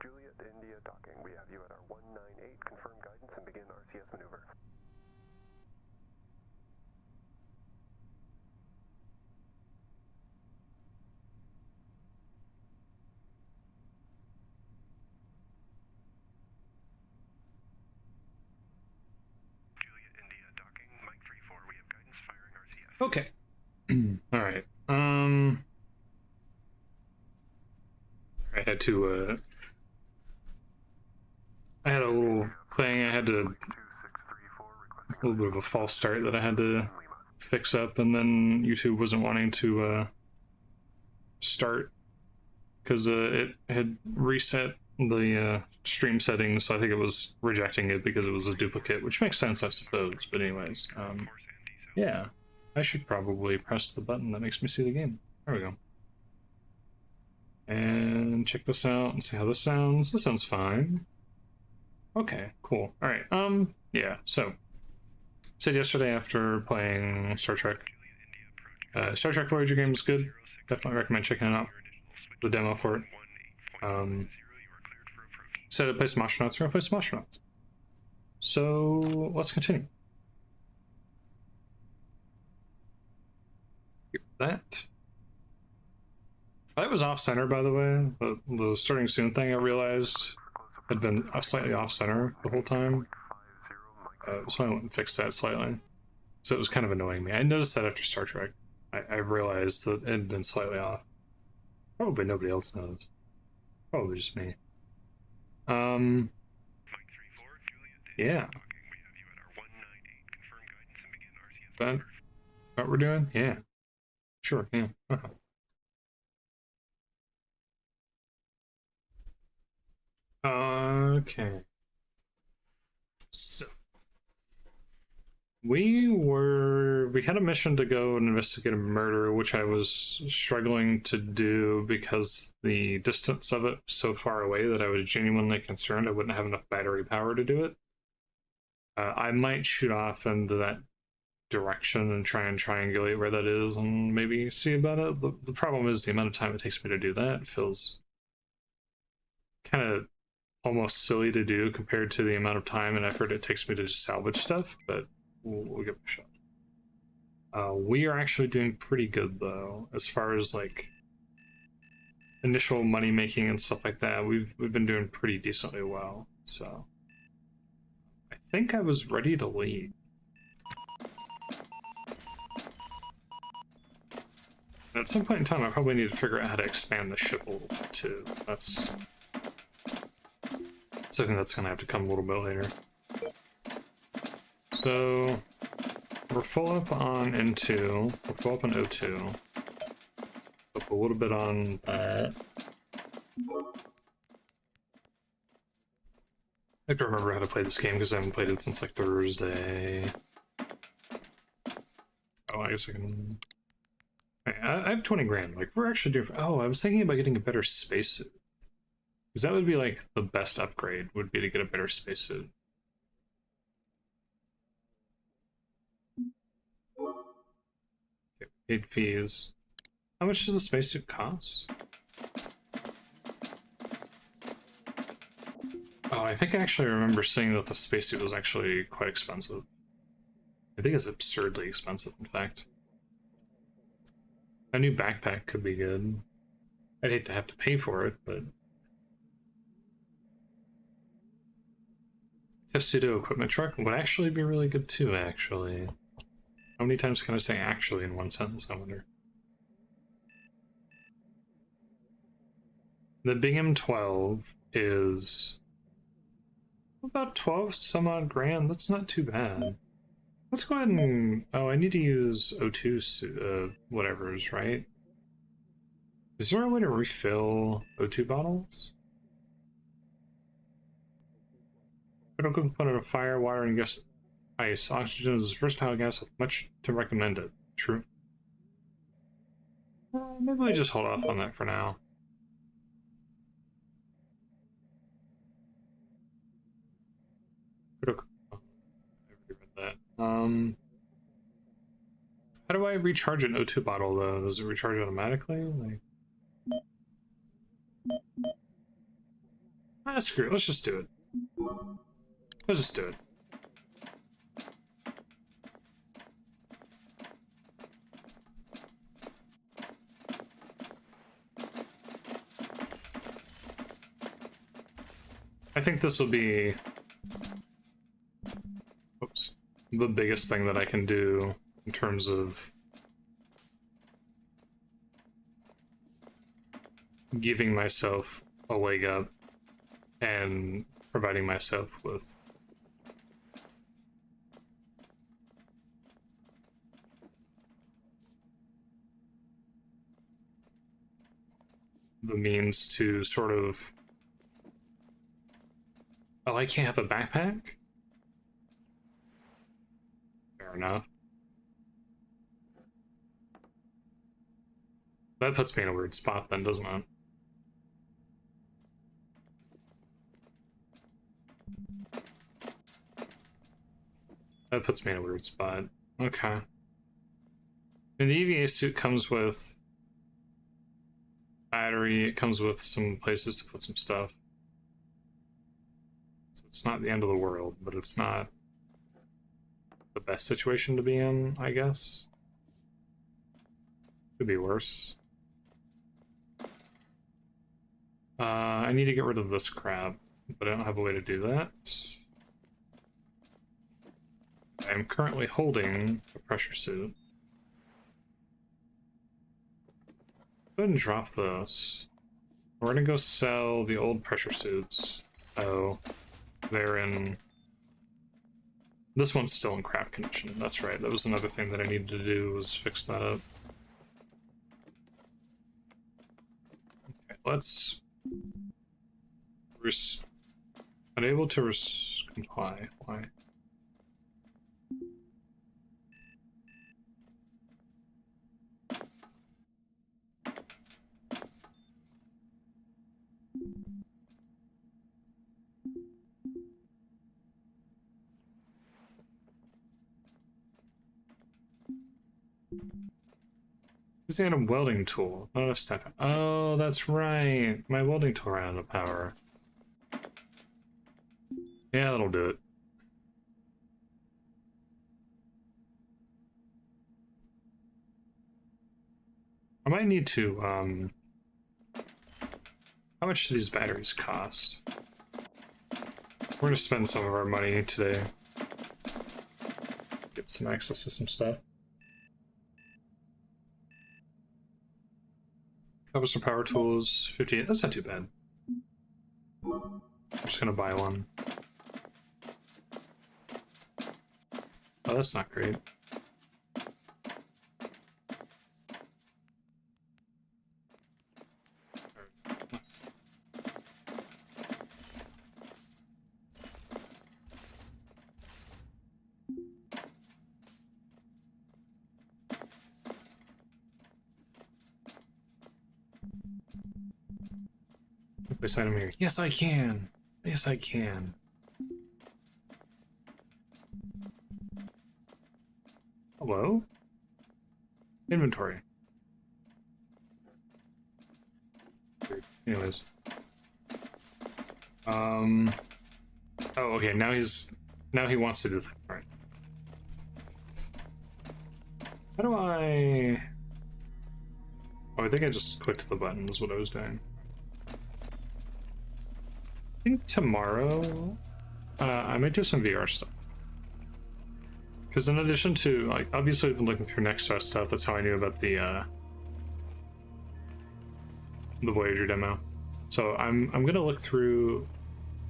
Juliet, India docking. We have you at our 198. Confirm guidance and begin RCS maneuver. Juliet, India docking. Mike 34. We have guidance firing RCS. Okay. All right. I had to I had a little thing I had to, a little bit of a false start that I had to fix up, and then YouTube wasn't wanting to start because it had reset the stream settings, so I think it was rejecting it because it was a duplicate, which makes sense, I suppose. But anyways, yeah, I should probably press the button that makes me see the game. There we go. And check this out and see how this sounds. This sounds fine. Okay, cool. All right. Yeah. So, said yesterday after playing Star Trek. Star Trek Voyager game is good. Definitely recommend checking it out. The demo for it. Said to play some Ostranauts. We're gonna play some Ostranauts. So let's continue. That was off center, by the way. The starting soon thing I realized had been slightly off center the whole time. So I went and fixed that slightly. So it was kind of annoying me. I noticed that after Star Trek. I realized that it had been slightly off. Probably nobody else knows. Probably just me. Yeah. That what we're doing? Yeah. Sure, yeah. Okay. So we had a mission to go and investigate a murder, which I was struggling to do because the distance of it was so far away that I was genuinely concerned I wouldn't have enough battery power to do it. I might shoot off into that direction and try and triangulate where that is and maybe see about it. The problem is the amount of time it takes me to do that feels kind of almost silly to do compared to the amount of time and effort it takes me to salvage stuff, but we'll give it a shot. We are actually doing pretty good though, as far as like initial money making and stuff like that. We've been doing pretty decently well, so I think I was ready to leave. At some point in time, I probably need to figure out how to expand the ship a little bit too. That's something that's gonna have to come a little bit later. So we're full up on N2, we're full up on O2, up a little bit on that. I have to remember how to play this game because I haven't played it since like Thursday. Oh, I guess I can. I have 20 grand. Like, we're actually doing. Oh, I was thinking about getting a better spacesuit. Because that would be like the best upgrade, would be to get a better spacesuit. Paid fees. How much does the spacesuit cost? Oh, I think I actually remember seeing that the spacesuit was actually quite expensive. I think it's absurdly expensive, in fact. A new backpack could be good. I'd hate to have to pay for it, but... Testudo equipment truck would actually be really good too, actually. How many times can I say actually in one sentence, I wonder? The Big M12 is about 12 some odd grand. That's not too bad. Let's go ahead and... Oh, I need to use O2 whatever's, right? Is there a way to refill O2 bottles? Critical component of fire, water, and gas. Ice. Oxygen is a versatile gas with much to recommend it. True. Maybe we just hold off on that for now. Critical. Oh, I already read that. How do I recharge an O2 bottle though? Does it recharge automatically? Like... Ah, screw it. Let's just do it. Let's just do it. I think this will be the biggest thing that I can do in terms of giving myself a leg up and providing myself with the means to sort of... Oh, I can't have a backpack? Fair enough. That puts me in a weird spot then, doesn't it? That puts me in a weird spot. Okay. And the EVA suit comes with battery, it comes with some places to put some stuff. So it's not the end of the world, but it's not the best situation to be in, I guess. Could be worse. I need to get rid of this crap, but I don't have a way to do that. I'm currently holding a pressure suit. Go ahead and drop this. We're gonna go sell the old pressure suits. Oh, they're in... This one's still in crap condition. That's right. That was another thing that I needed to do, was fix that up. Okay, let's... Unable to comply. Why? Using a welding tool, not a second. Oh, that's right. My welding tool ran out of power. Yeah, that'll do it. I might need to, how much do these batteries cost? We're gonna spend some of our money today. Get some access to some stuff. Cover some power tools, 58, that's not too bad. I'm just gonna buy one. Oh, that's not great. This item here. Yes, I can. Yes, I can. Hello? Inventory. Anyways. Oh, okay, now he wants to do the thing. Alright. How do I... Oh, I think I just clicked the button is what I was doing. I think tomorrow, I might do some VR stuff. Because in addition to, like, obviously I've been looking through Next Fest stuff, that's how I knew about the Voyager demo. So I'm gonna look through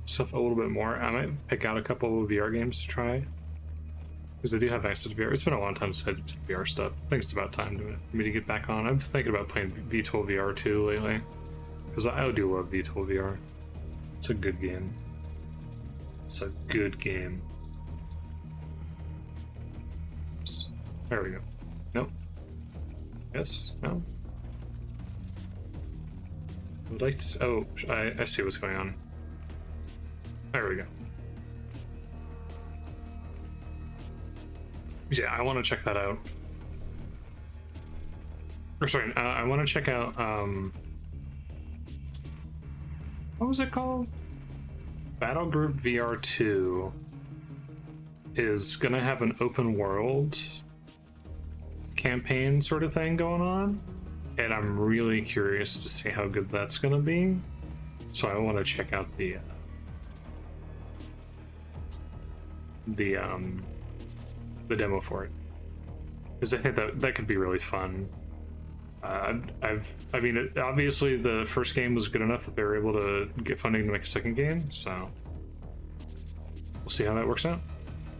stuff a little bit more. I might pick out a couple of VR games to try. Because I do have access to VR. It's been a long time since I did for VR stuff. I think it's about time for me to get back on. I'm thinking about playing VTOL VR too lately. Because I do love VTOL VR. It's a good game. It's a good game. Oops. There we go. Nope. Yes? No? I would like to... Oh, I see what's going on. There we go. Yeah, I want to check that out. Or sorry, I want to check out, what was it called? Battle Group VR2 is gonna have an open world campaign sort of thing going on, and I'm really curious to see how good that's gonna be. So I want to check out the demo for it, because I think that could be really fun. I mean, obviously the first game was good enough that they were able to get funding to make a second game, so we'll see how that works out.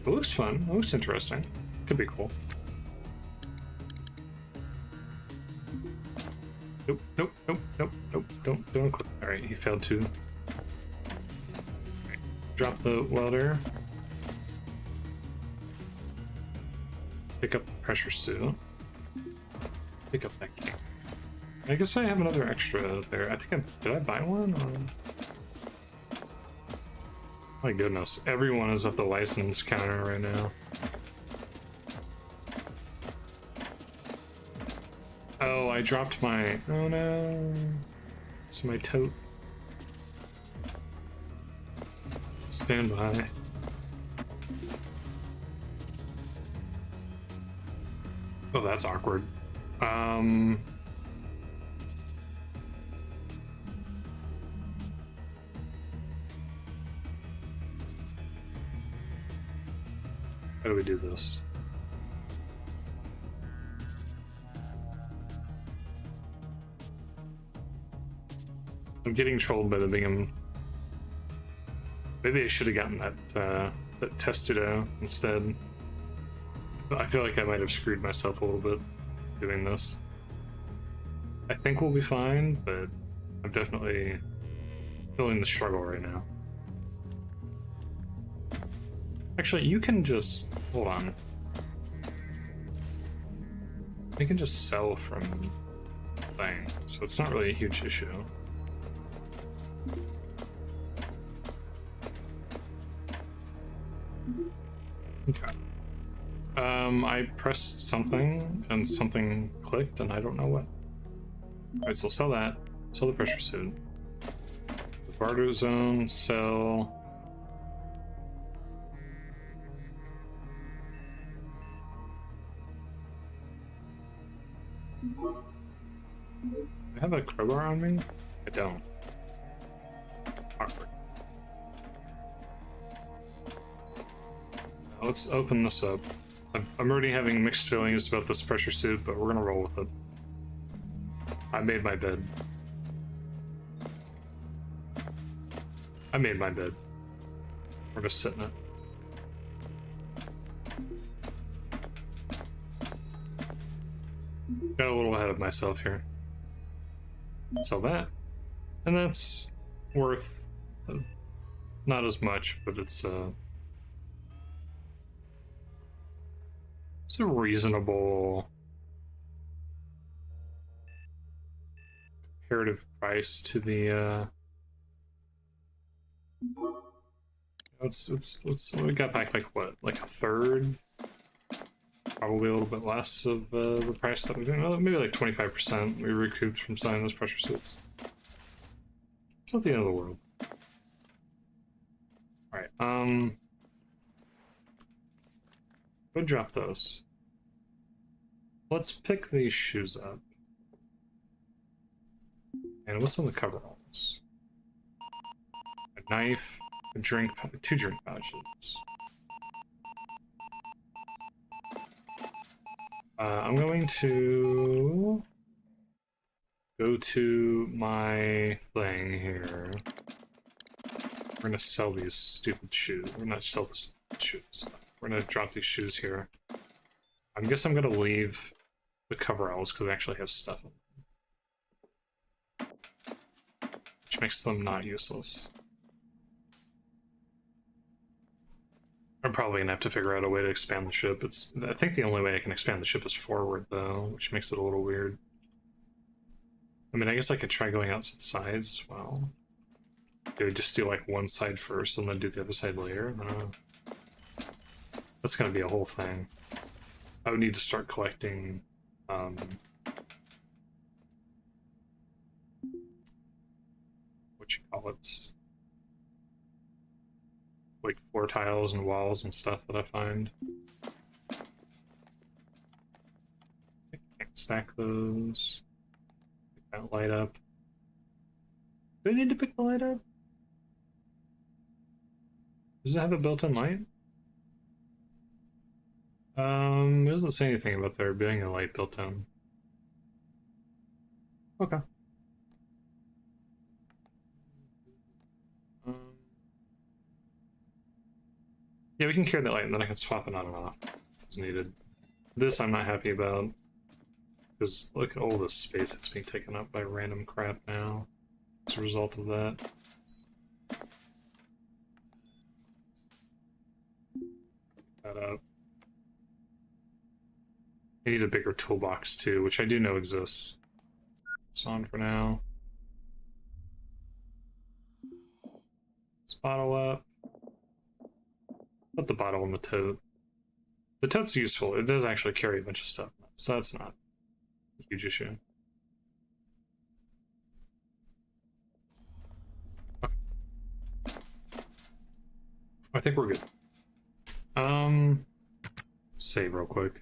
It looks fun. It looks interesting. Could be cool. Nope, nope, nope, nope, nope. Don't click. All right, he failed to. Right. Drop the welder. Pick up the pressure suit. Pick up that key. I guess I have another extra there. I think did I buy one? Or... My goodness, everyone is at the license counter right now. Oh, I dropped my... Oh no. It's my tote. Stand by. Oh, that's awkward. How do we do this? I'm getting trolled by the Bingham. Maybe I should have gotten that Testudo instead. I feel like I might have screwed myself a little bit doing this. I think we'll be fine, but I'm definitely feeling the struggle right now. Actually, you can just... Hold on. You can just sell from thing, so it's not really a huge issue. Okay. I pressed something, and something clicked, and I don't know what. Alright, so sell that. Sell the pressure suit. The barter zone, sell... Do I have a crowbar on me? I don't. Awkward. Let's open this up. I'm already having mixed feelings about this pressure suit, but we're gonna roll with it. I made my bed. I made my bed. We're just sitting in it. Got a little ahead of myself here. Sell that. And that's worth not as much, but it's a reasonable comparative price to the we got back like what, like a third, probably a little bit less of the price that we did. Maybe like 25% we recouped from selling those pressure suits. It's not the end of the world. All right, go drop those. Let's pick these shoes up. And what's on the coveralls? A knife, a drink, 2 drink pouches. I'm going to go to my thing here. We're gonna sell these stupid shoes. We're not sell the shoes. We're gonna drop these shoes here. I guess I'm gonna leave the coveralls because they actually have stuff in them, which makes them not useless. I'm probably gonna have to figure out a way to expand the ship. I think the only way I can expand the ship is forward though, which makes it a little weird. I mean, I guess I could try going out to the sides as well. Do I just do like one side first and then do the other side later? I don't know. That's gonna be a whole thing. I would need to start collecting what you call it, like floor tiles and walls and stuff that I find. I can't stack those. Pick that light up. Do I need to pick the light up? Does it have a built-in light? It doesn't say anything about there being a light built in. Okay. Yeah, we can carry that light and then I can swap it on and off as needed. This I'm not happy about, because look at all this space that's being taken up by random crap now as a result of that. Pick that up. I need a bigger toolbox too, which I do know exists. It's on for now. Let's bottle up. Put the bottle in the tote. The tote's useful. It does actually carry a bunch of stuff, so that's not a huge issue. Okay. I think we're good. Save real quick.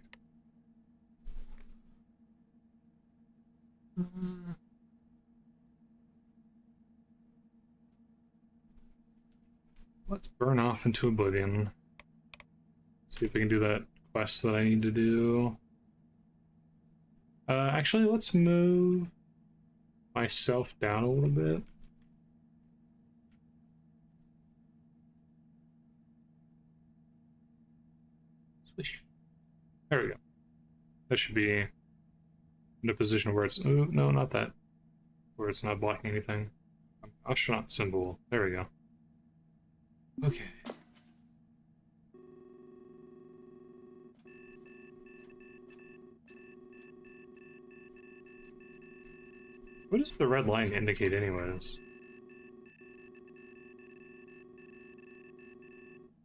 Let's burn off into oblivion. See if we can do that quest that I need to do. Actually, let's move myself down a little bit. Swish. There we go. That should be in a position where it's... Oh, no, not that. Where it's not blocking anything. Astronaut symbol. There we go. Okay. What does the red line indicate anyways?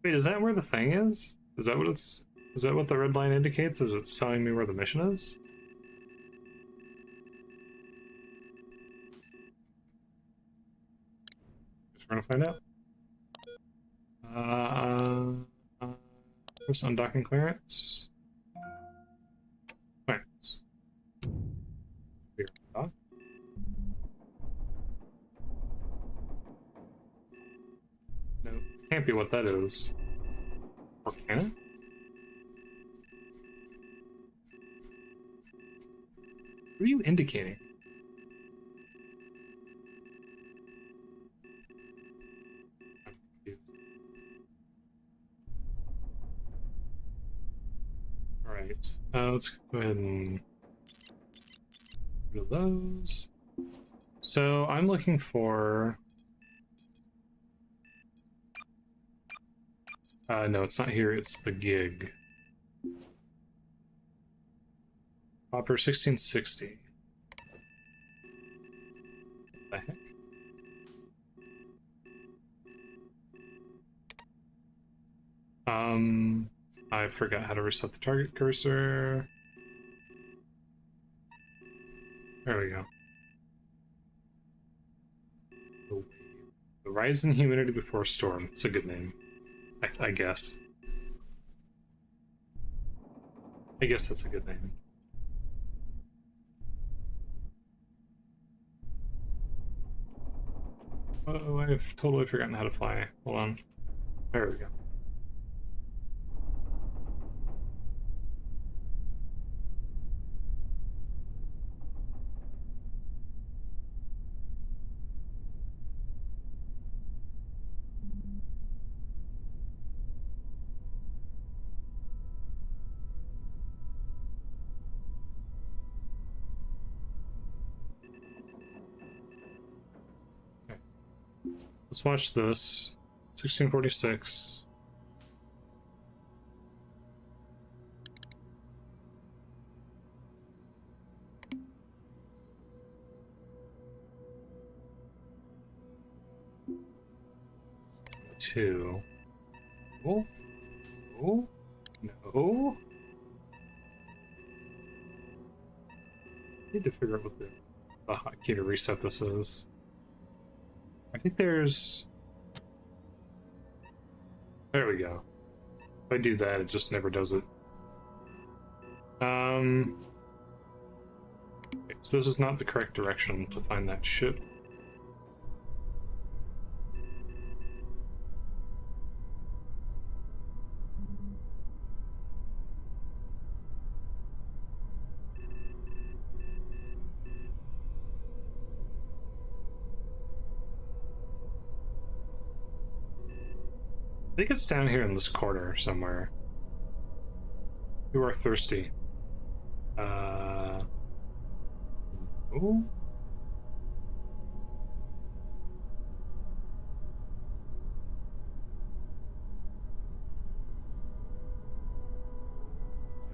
Wait, is that where the thing is? Is that what it's... Is that what the red line indicates? Is it telling me where the mission is? Guess we're gonna find out. First undocking clearance. Clearance. Here, dock. No, can't be what that is. Or can it? What are you indicating? I'm confused. Alright, let's go ahead and get rid of those. So I'm looking for... no, it's not here, it's the gig. Hopper 1660. What the heck? I forgot how to reset the target cursor. There we go. The rise in humidity before storm. It's a good name. I guess. I guess that's a good name. Oh, I've totally forgotten how to fly. Hold on. There we go. Let's watch this. 1646. Two. Oh. Oh. No. Need to figure out what the hotkey to reset this is. I think there's... we go. If I do that, it just never does it. So this is not the correct direction to find that ship. I think it's down here in this corner somewhere. You are thirsty. Oh.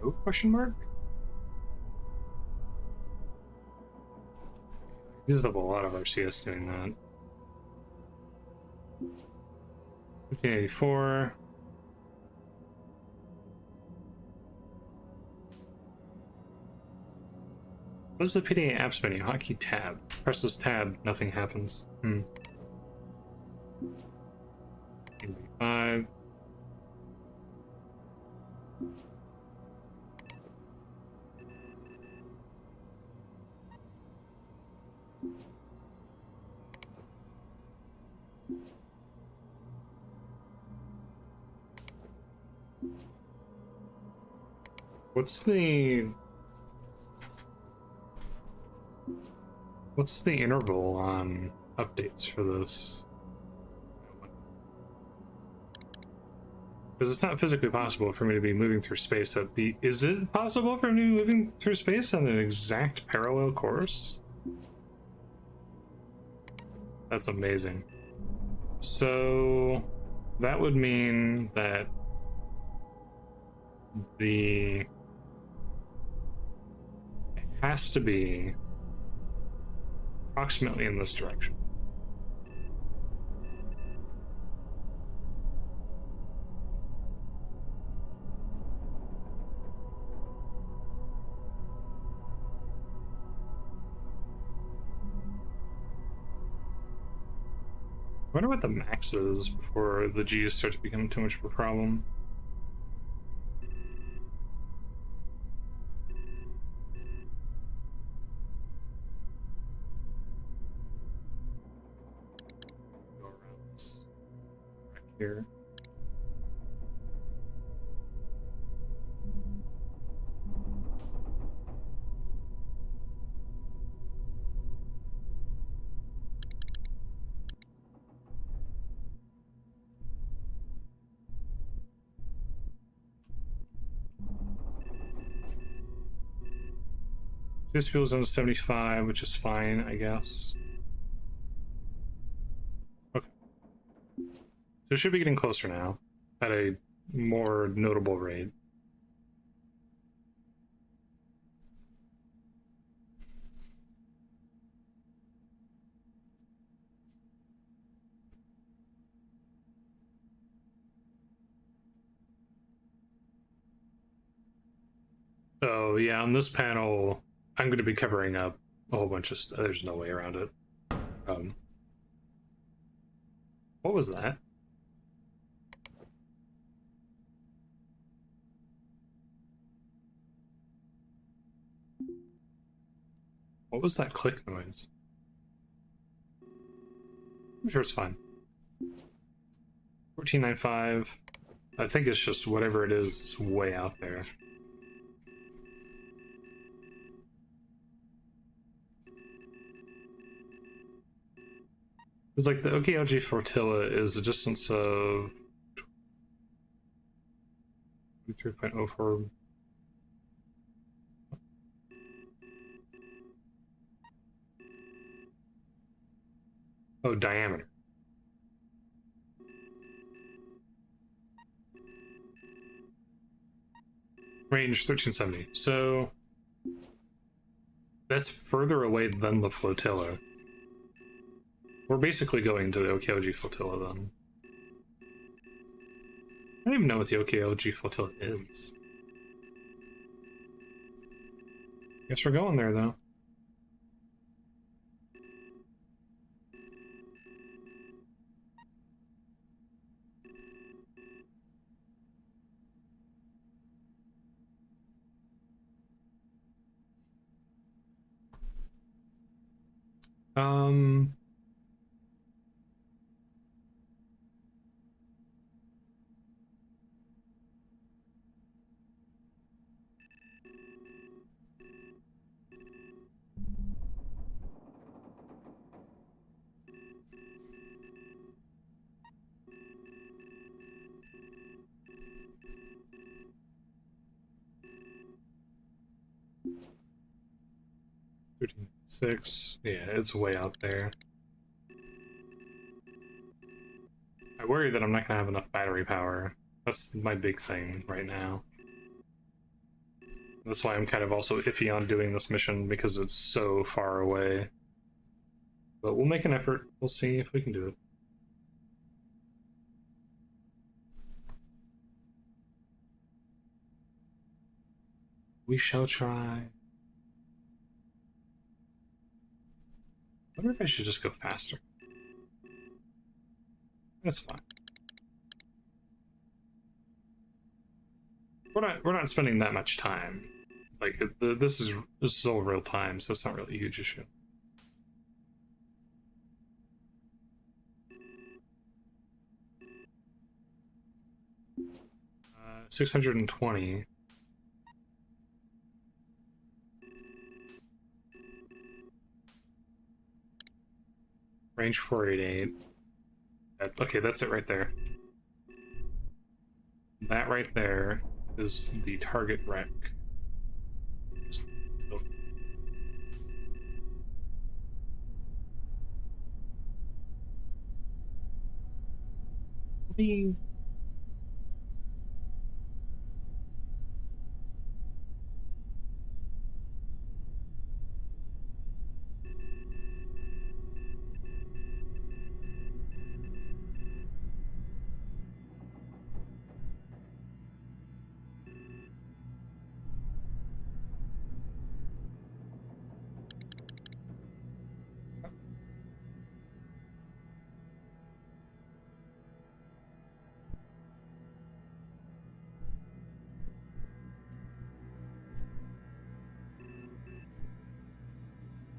No question mark? Used up a lot of our CS doing that. 1584. What is the PDA apps menu? Hotkey tab. Press this tab, nothing happens. 5. What's the interval on updates for this? Because it's not physically possible for me to be moving through space at the... Is it possible for me to be moving through space on an exact parallel course? That's amazing. So that would mean that it has to be approximately in this direction. I wonder what the max is before the G's start to become too much of a problem. Go around this back here. This fuel's on 75, which is fine, I guess. Okay. So it should be getting closer now, at a more notable rate. So yeah, on this panel, I'm going to be covering up a whole bunch of stuff. There's no way around it. What was that? What was that click noise? I'm sure it's fine. 1495. I think it's just whatever it is way out there. It's like the Okeoji flotilla is a distance of 3.04. Oh, diameter. Range 1370. So that's further away than the flotilla. We're basically going to the Okeoji flotilla then. I don't even know what the Okeoji flotilla is. Guess we're going there though. Um, six. Yeah, it's way out there. I worry that I'm not gonna have enough battery power. That's my big thing right now. That's why I'm kind of also iffy on doing this mission, because it's so far away. But we'll make an effort. We'll see if we can do it. We shall try. I wonder if I should just go faster. That's fine. We're not spending that much time. Like this is all real time, so it's not really a huge issue. 620. Range 488. Okay, that's it right there. That right there is the target wreck. Being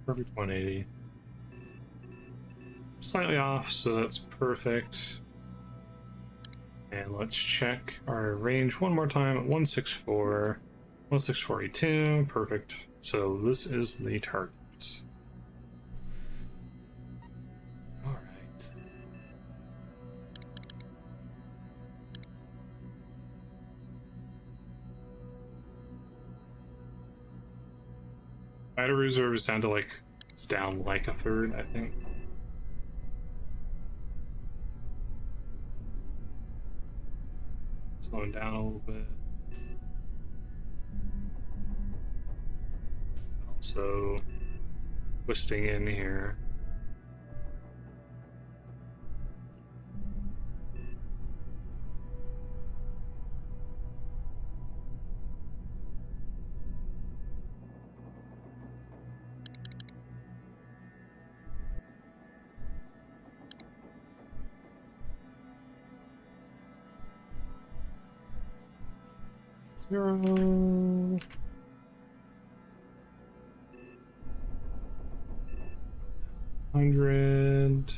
perfect 180. Slightly off, so that's perfect. And let's check our range one more time at 164. 16482, perfect. So this is the target. Alright. Battery reserve is down to like, it's down like a third, I think. Slowing down a little bit. Also twisting in here. Zero. 100.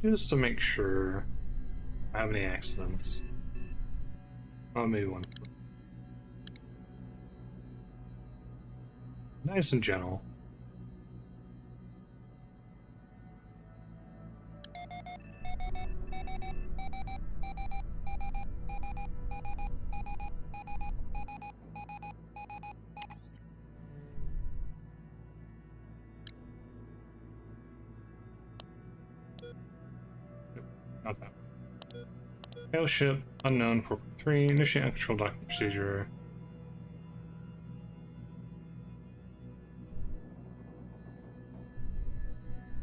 Just to make sure I have any accidents. Oh, maybe one. Nice and gentle. Not that one. Hail ship, unknown 4.3, initiate uncontrolled docking procedure.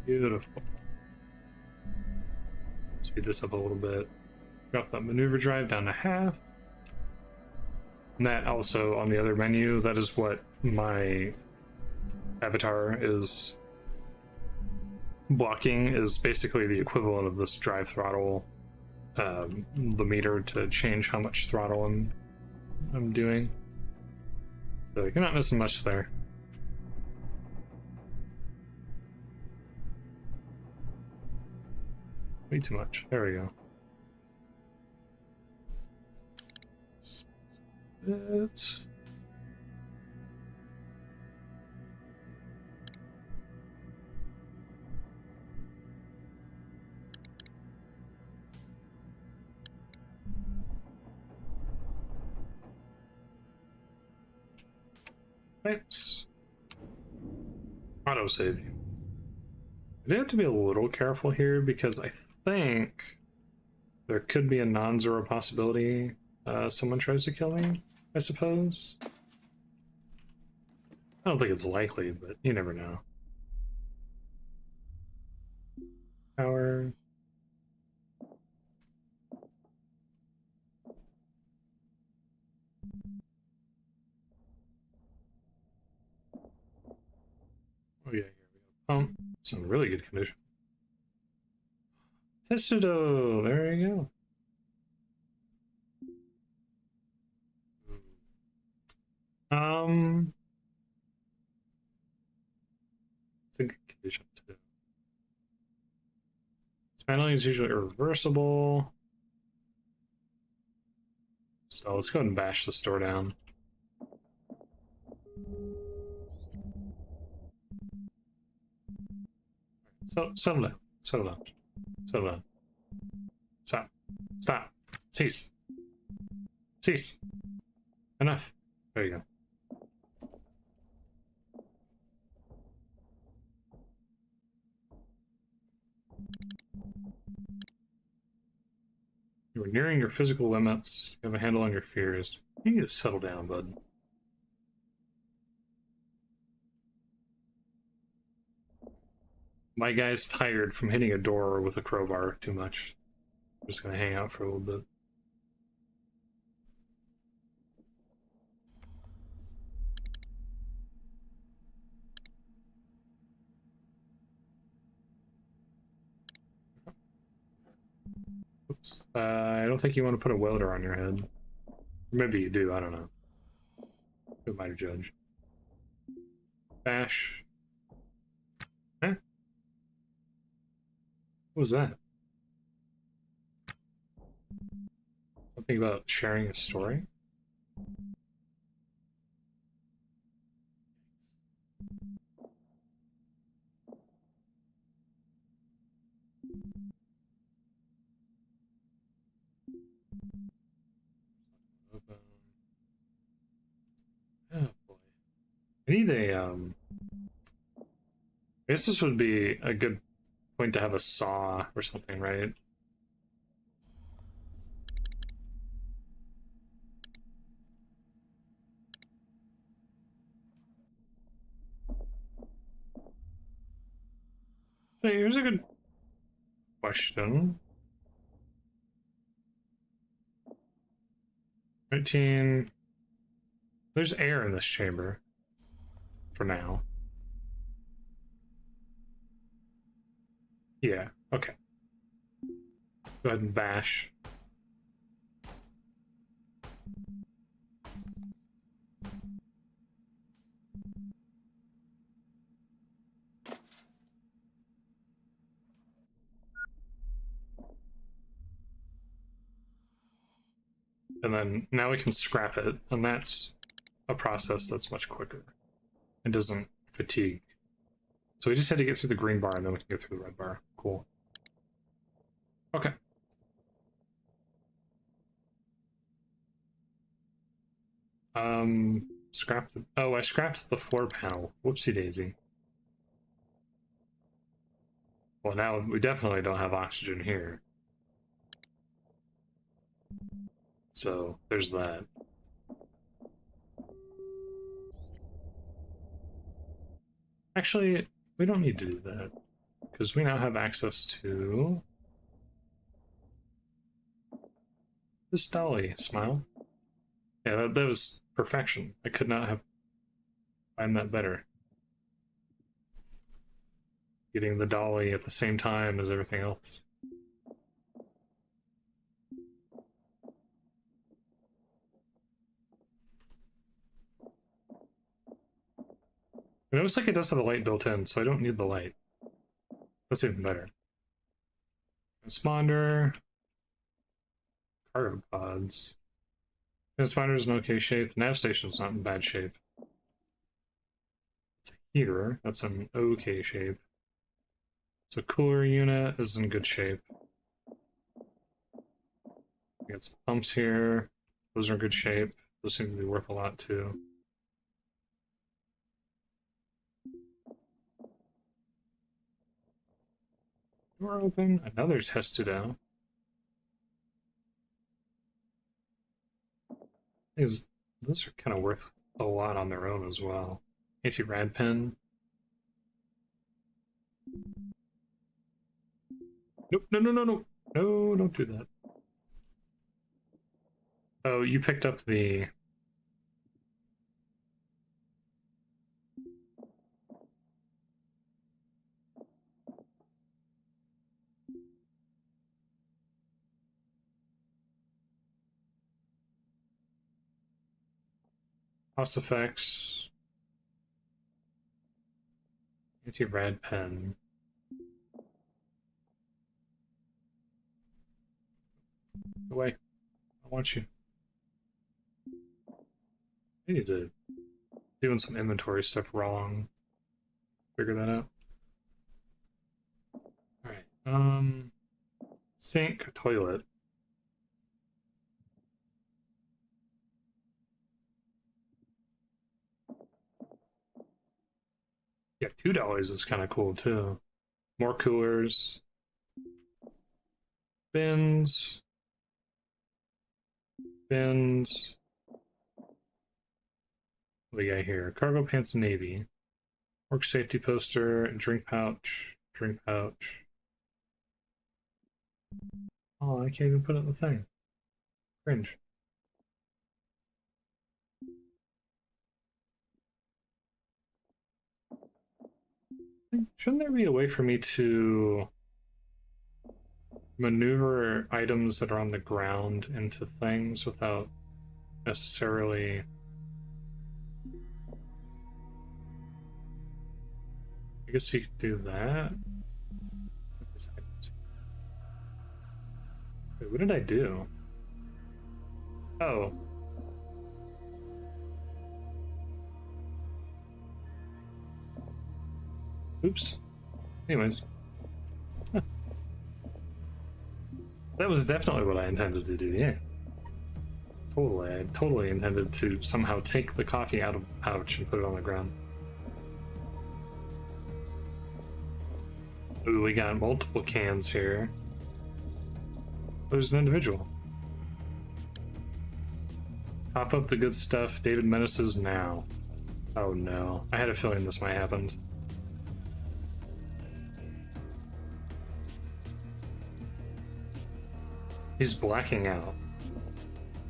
Beautiful. Speed this up a little bit. Drop that maneuver drive down to half. And that also, on the other menu, that is what my avatar is blocking, is basically the equivalent of this drive throttle, the meter to change how much throttle I'm doing. So you're not missing much there. Way too much. There we go. It's... Thanks. Auto save you. I do have to be a little careful here because I think there could be a non-zero possibility someone tries to kill me, I suppose. I don't think it's likely, but you never know. Power. Oh yeah, here we go. Pump. It's in really good condition. Testudo, there you go. It's in good condition too. This paneling is usually reversible. So let's go ahead and bash the store down. So settle down. Settle down. Settle down. Stop. Stop. Cease. Cease. Enough. There you go. You are nearing your physical limits. You have a handle on your fears. You need to settle down, bud. My guy's tired from hitting a door with a crowbar too much. I'm just gonna hang out for a little bit. Oops. I don't think you want to put a welder on your head. Maybe you do, I don't know. Who might judge? Bash. Eh? What was that? Something about sharing a story? Open. Oh boy. I need a I guess this would be a good point to have a saw or something, right? Hey, here's a good question. 19. There's air in this chamber. For now. Yeah, okay. Go ahead and bash. And then now we can scrap it, and that's a process that's much quicker. It doesn't fatigue. So we just had to get through the green bar, and then we can go through the red bar. Cool. Okay. Scrapped the... Oh, I scrapped the floor panel. Whoopsie daisy. Well, now we definitely don't have oxygen here. So, there's that. Actually, we don't need to do that, because we now have access to this dolly. Smile. Yeah, that was perfection. I could not have find that better. Getting the dolly at the same time as everything else. It looks like it does have a light built in, so I don't need the light. That's even better. Transponder. Cargo pods. Transponder's in okay shape. Nav station's not in bad shape. It's a heater. That's in okay shape. So cooler unit is in good shape. We got some pumps here. Those are in good shape. Those seem to be worth a lot too. Door open. Another test to do. Those are kind of worth a lot on their own as well. Anti-rad pen. Nope, no, no, no, no. No, don't do that. Oh, you picked up the... Cost effects. Anti-rad pen. Go away. I want you. I need to... Doing some inventory stuff wrong. Figure that out. Alright, sink, toilet. Yeah, $2 is kind of cool too. More coolers. Bins. Bins. What do we got here? Cargo pants navy. Work safety poster, drink pouch, drink pouch. Oh, I can't even put it in the thing. Cringe. Shouldn't there be a way for me to maneuver items that are on the ground into things without necessarily... I guess you could do that. Wait, what did I do? Oh. Oops. Anyways. Huh. That was definitely what I intended to do, yeah. Totally. I totally intended to somehow take the coffee out of the pouch and put it on the ground. Ooh, we got multiple cans here. There's an individual. Pop up the good stuff. David menaces now. Oh no. I had a feeling this might happen. He's blacking out.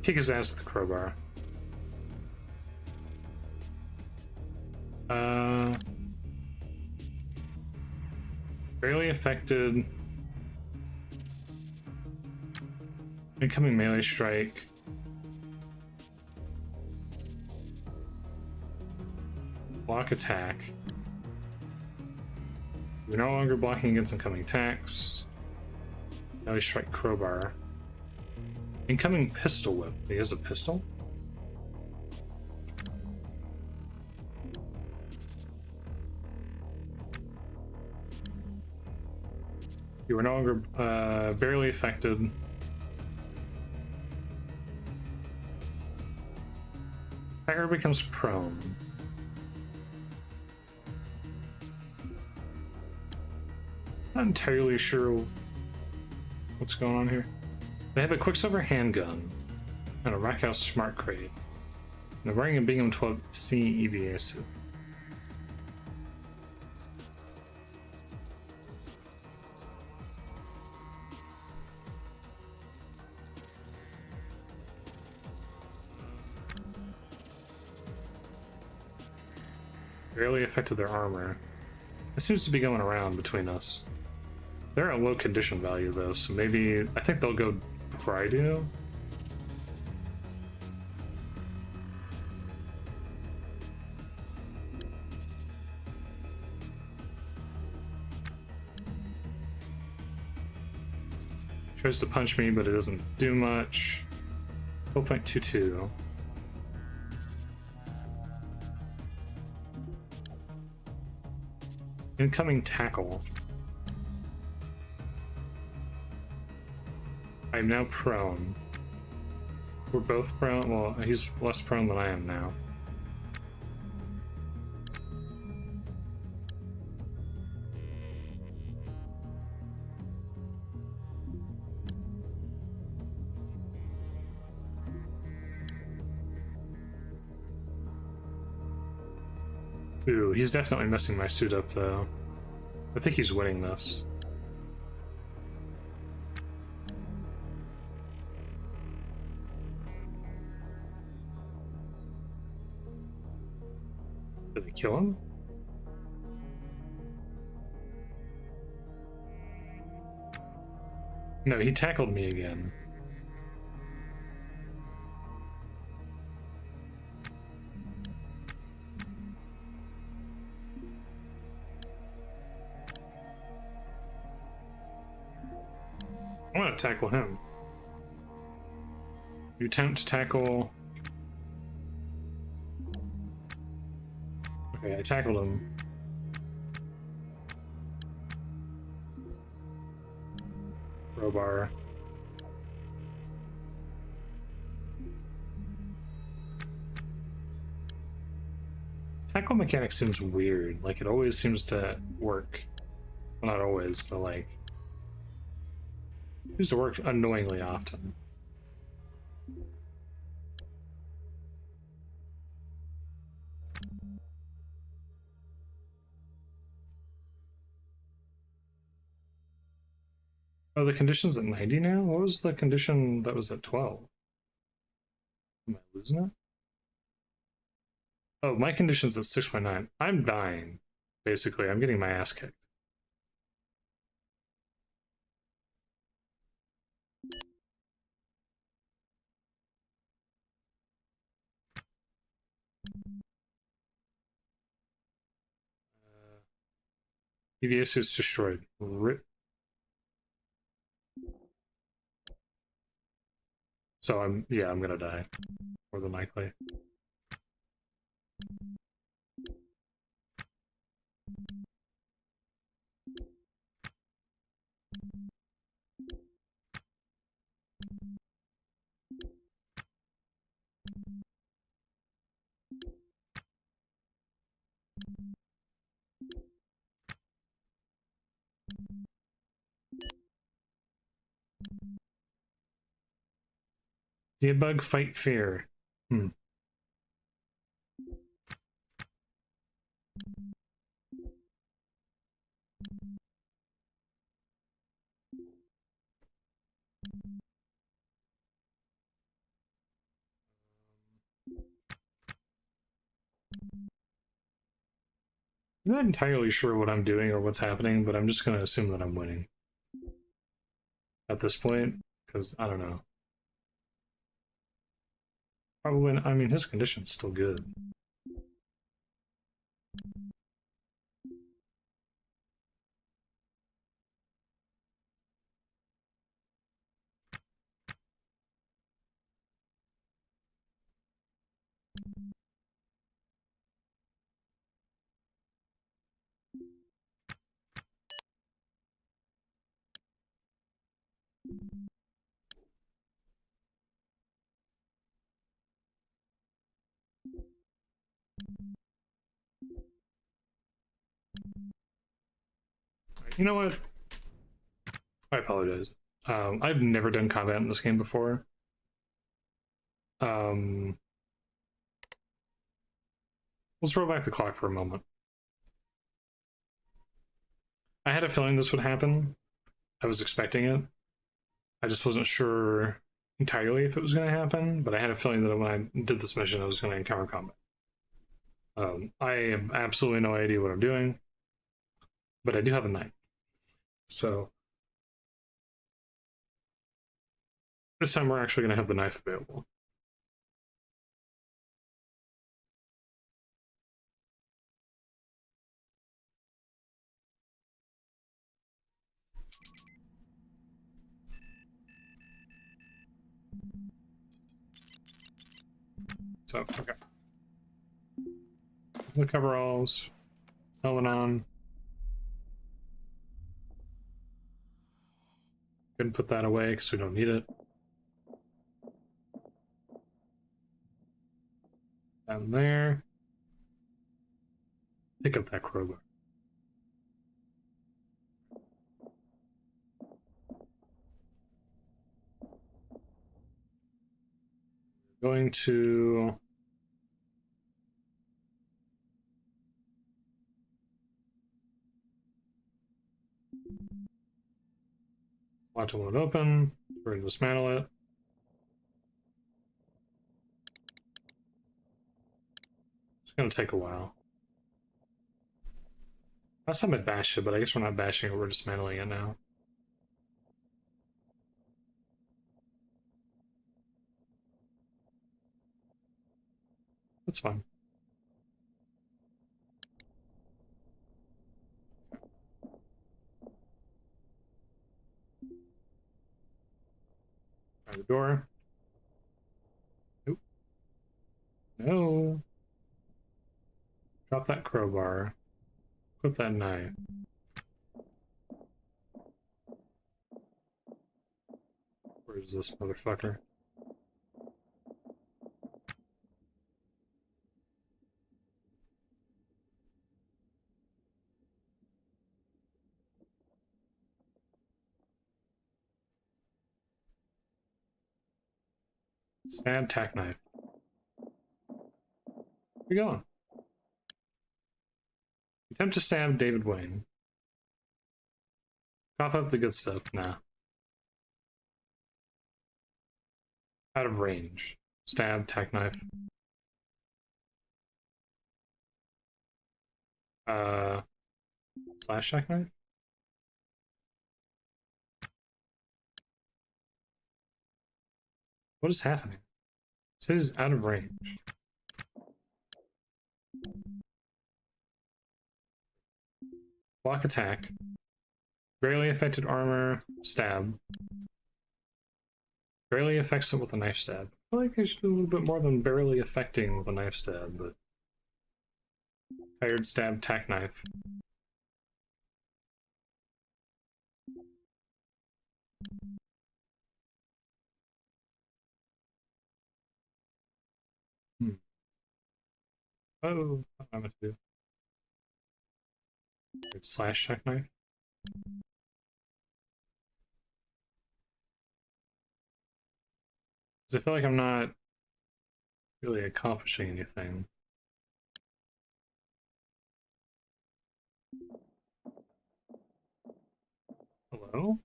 Kick his ass with the crowbar. Barely affected. Incoming melee strike. Block attack. We're no longer blocking against incoming attacks. Melee strike crowbar. Incoming pistol whip. He has a pistol? You are no longer barely affected. Attacker becomes prone. Not entirely sure what's going on here. They have a Quicksilver handgun and a Rackhouse smart crate. And they're wearing a Bingham 12C EVA suit. Barely affected their armor. It seems to be going around between us. They're at low condition value though, so maybe I think they'll go before I do. Tries to punch me, but it doesn't do much. 12.22. Incoming tackle. I'm now prone. We're both prone. Well, he's less prone than I am now. Ooh, he's definitely messing my suit up, though. I think he's winning this. Did they kill him? No, he tackled me again. I want to tackle him. You attempt to tackle. Okay, I tackled him. Crowbar. Tackle mechanic seems weird. Like, it always seems to work. Well, not always, but like, it seems to work annoyingly often. Oh, the condition's at 90 now? What was the condition that was at 12? Am I losing it? Oh, my condition's at 6.9. I'm dying, basically. I'm getting my ass kicked. EVS is destroyed. Rip. So I'm gonna die. More than likely. Debug fight fear. Hmm. I'm not entirely sure what I'm doing or what's happening, but I'm just gonna assume that I'm winning at this point, because I don't know. Probably, I mean, his condition's still good. You know what? I apologize. I've never done combat in this game before. Let's roll back the clock for a moment. I had a feeling this would happen. I was expecting it. I just wasn't sure entirely if it was going to happen, but I had a feeling that when I did this mission, I was going to encounter combat. I have absolutely no idea what I'm doing, but I do have a knife. So this time we're actually going to have the knife available. Tough. Okay. The coveralls. Helmet on. Couldn't put that away because we don't need it. Down there. Pick up that crowbar. Going to watch it open. We're going to dismantle it. It's going to take a while. Last time I bashed it, but I guess we're not bashing it, we're dismantling it now. That's fine. Try the door. Nope. No. Drop that crowbar. Put that knife. Where is this motherfucker? Stab tack knife. Where you going? Attempt to stab David Wayne. Cough up the good stuff. Nah. Out of range. Stab, tack knife. Slash tack knife? What is happening? It says out of range. Block attack. Barely affected armor. Stab. Barely affects it with a knife stab. I feel like I should do a little bit more than barely affecting with a knife stab, but... Tired stab, tack knife. Oh, what am I meant to do? It's slash tack knife. Because I feel like I'm not really accomplishing anything. Hello?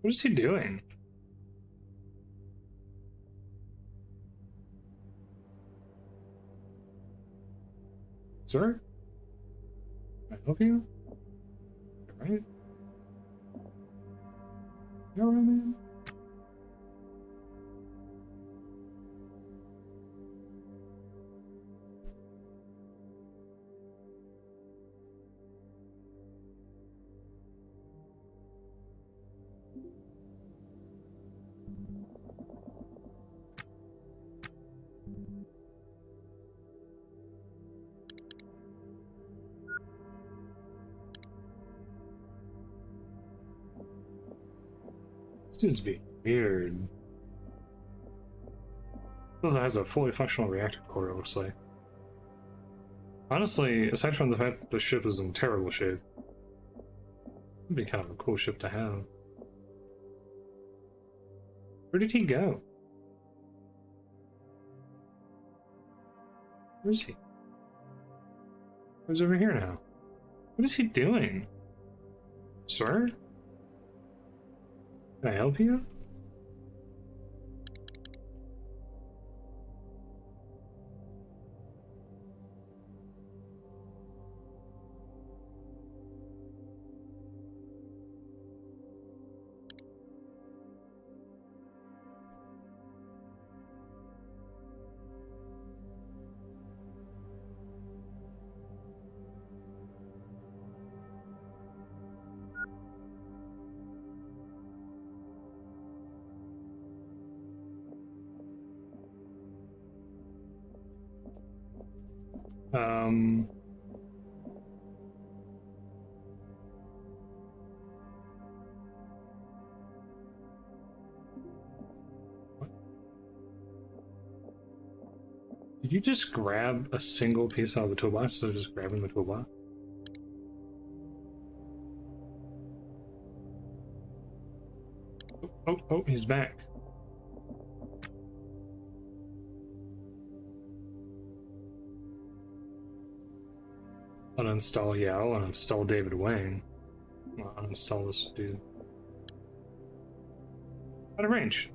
What is he doing? Sir? Can I help you? You alright? You alright, man? This dude's being weird. This has a fully functional reactor core, it looks like. Honestly, aside from the fact that the ship is in terrible shape, it'd be kind of a cool ship to have. Where did he go? Where is he? Who's over here now? What is he doing? Sir? Can I help you? Um, what? Did you just grab a single piece out of the toolbox instead of just grabbing the toolbox? Oh, he's back. Uninstall, yeah, I'll uninstall David Wayne. I'll uninstall this dude. Out of range.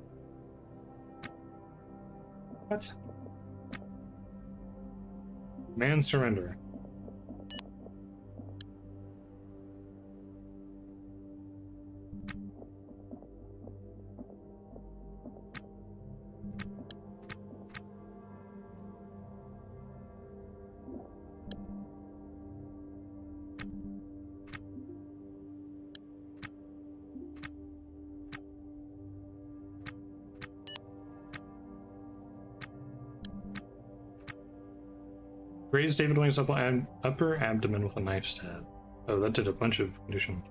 What? Man surrender. Raise David Wayne's upper abdomen with a knife stab. Oh, that did a bunch of conditions.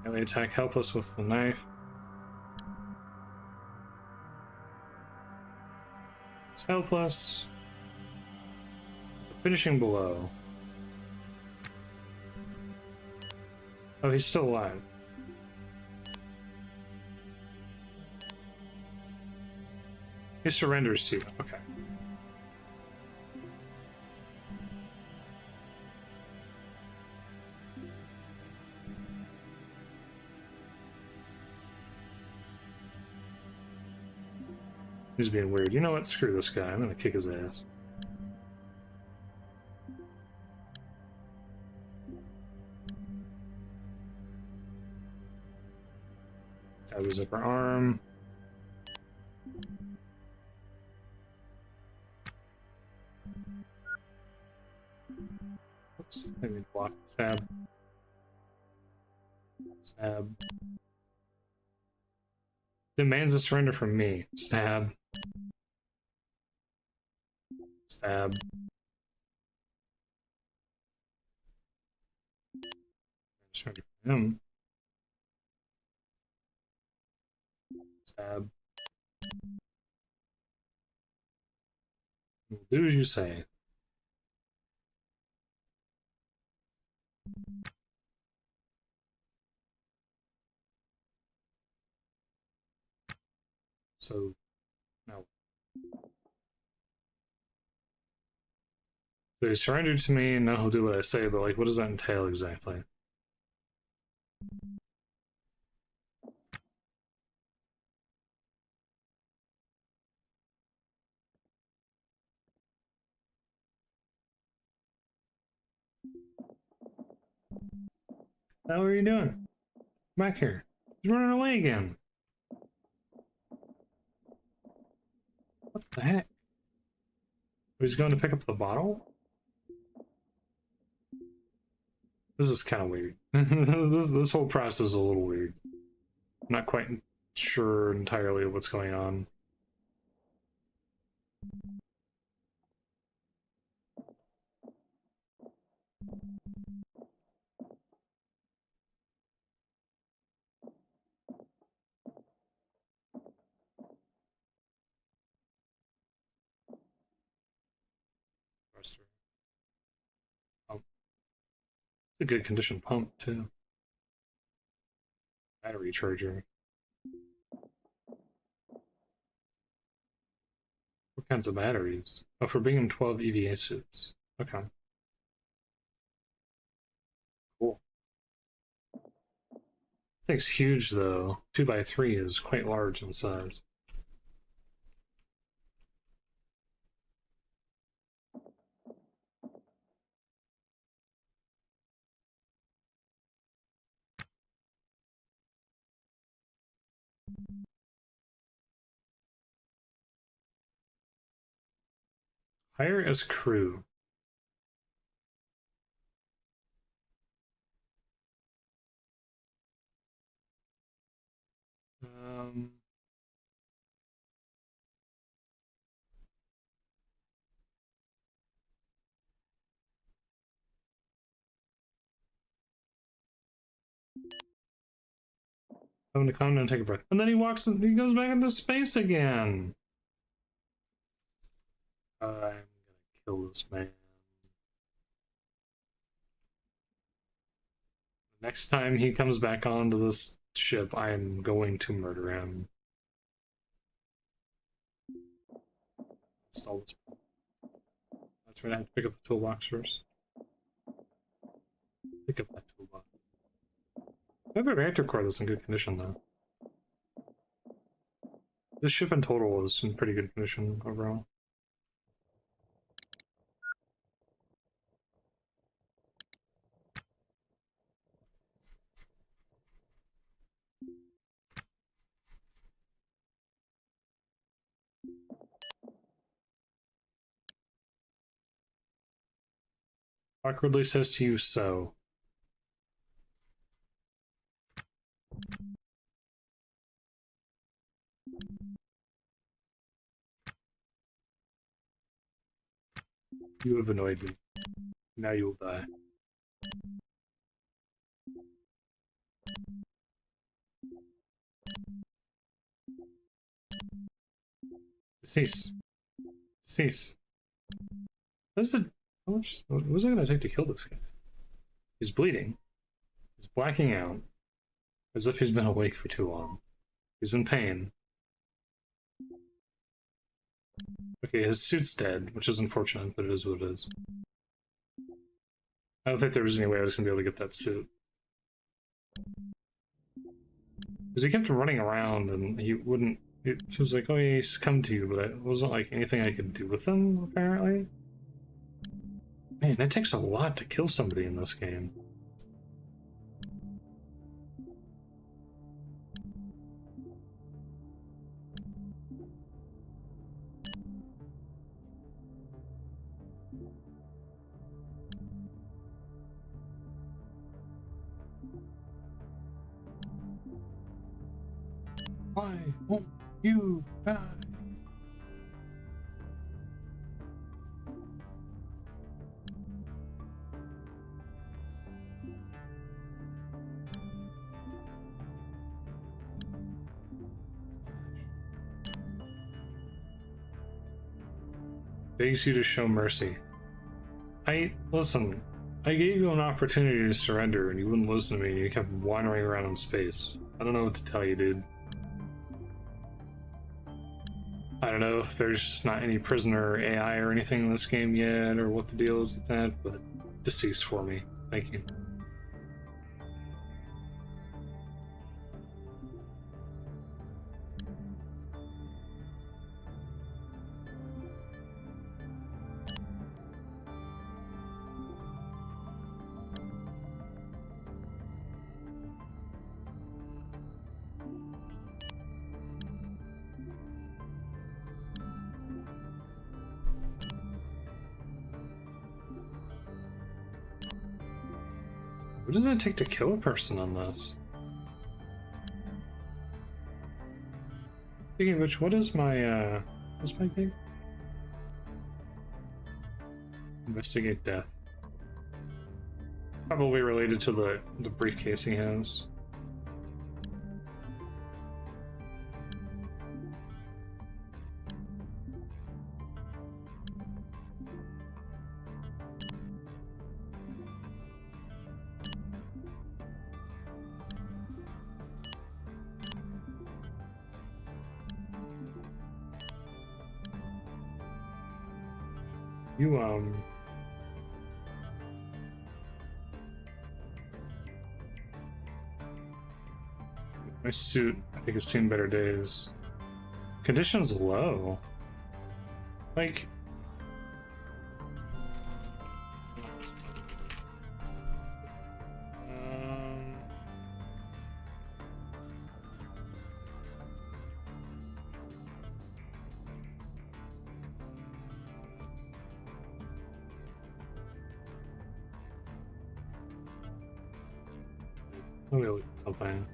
Melee attack helpless with the knife. It's helpless. Finishing blow. Oh, he's still alive. He surrenders to you. Okay. He's being weird. You know what? Screw this guy. I'm gonna kick his ass. Stab his upper arm. Oops. Maybe block. Stab. Stab. Demands a surrender from me. Stab. Stab. Surrender from him. Stab. Do as you say. So, no. So he surrendered to me, and now he'll do what I say, but like, what does that entail exactly? What are you doing? Come back here. He's running away again. What the heck? He's going to pick up the bottle? This is kind of weird. this whole process is a little weird. I'm not quite sure entirely what's going on. Oh, a good condition pump too. Battery charger. What kinds of batteries? Oh, for bringing 12 EVA suits. Okay. Cool. Thing's huge though. 2x3 is quite large in size. Hire as crew. Having to calm down and take a breath. And then he goes back into space again. I'm gonna kill this man. Next time he comes back onto this ship, I am going to murder him. Install this. That's right, I have to pick up the toolbox first. Pick up that toolbox. I have a reactor core that's in good condition, though. This ship in total is in pretty good condition overall. Awkwardly says to you, so. You have annoyed me. Now you will die. Cease. Cease. What was it going to take to kill this guy? He's bleeding. He's blacking out. As if he's been awake for too long. He's in pain. Okay, his suit's dead, which is unfortunate, but it is what it is. I don't think there was any way I was going to be able to get that suit. Because he kept running around and he wouldn't... It was like, oh, he's come to you, but it wasn't like anything I could do with him, apparently. Man, it takes a lot to kill somebody in this game. Why won't you die? Begs you to show mercy. Listen, I gave you an opportunity to surrender and you wouldn't listen to me and you kept wandering around in space. I don't know what to tell you, dude. I don't know if there's just not any prisoner AI or anything in this game yet, or what the deal is with that, but decease for me. Thank you. What does it take to kill a person on this? Speaking of which, what's my gig? Investigate death. Probably related to the briefcase he has. My suit, I think, has seen better days. Conditions low. Like... Let me look at something.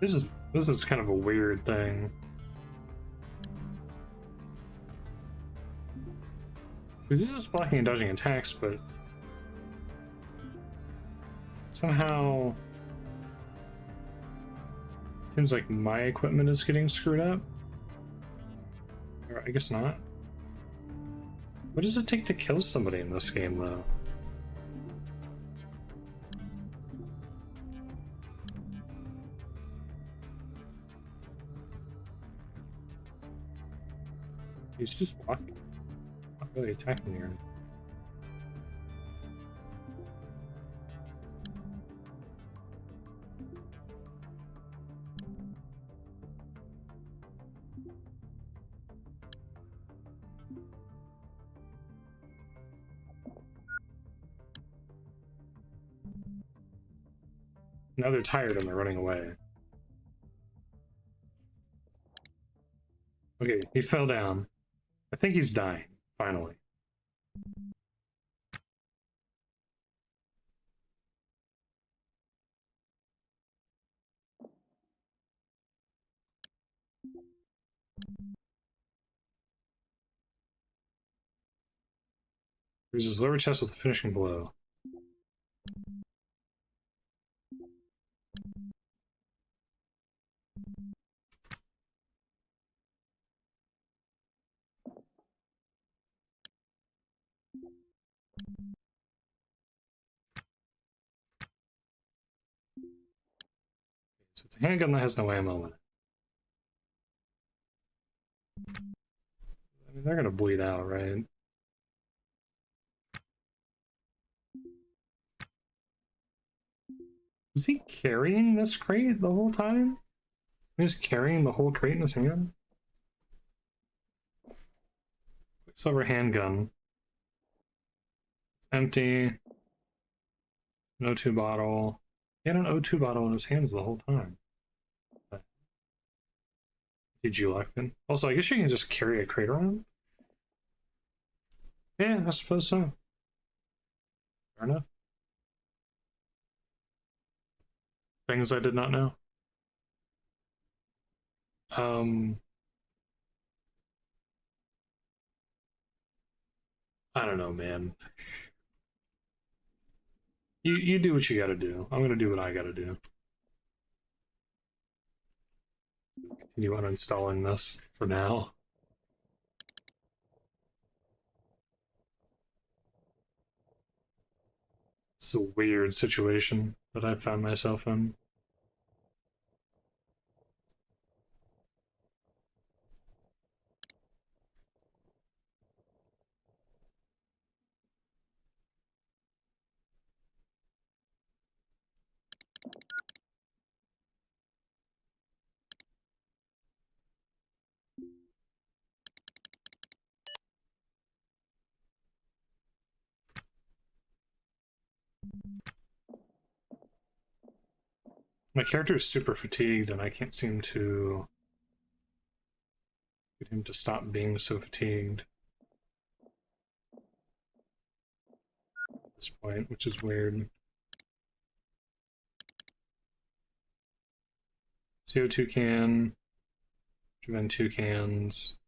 This is kind of a weird thing. This is just blocking and dodging attacks, but somehow seems like my equipment is getting screwed up. Or I guess not. What does it take to kill somebody in this game, though? He's just walking. Not really attacking here. Now they're tired and they're running away. Okay, he fell down. I think he's dying, finally. There's his lower chest with a finishing blow. So it's a handgun that has no ammo in it. I mean, they're gonna bleed out, right? Was he carrying this crate the whole time? He was carrying the whole crate in his hand? Silver handgun. It's empty. An O2 bottle. He had an O2 bottle in his hands the whole time. Did you lock in? Also, I guess you can just carry a crate around? Yeah, I suppose so. Fair enough. Things I did not know. I don't know, man. You do what you gotta do. I'm gonna do what I gotta do. Continue uninstalling this for now. It's a weird situation that I found myself in. My character is super fatigued and I can't seem to get him to stop being so fatigued at this point, which is weird. CO2 can, driven 2 cans.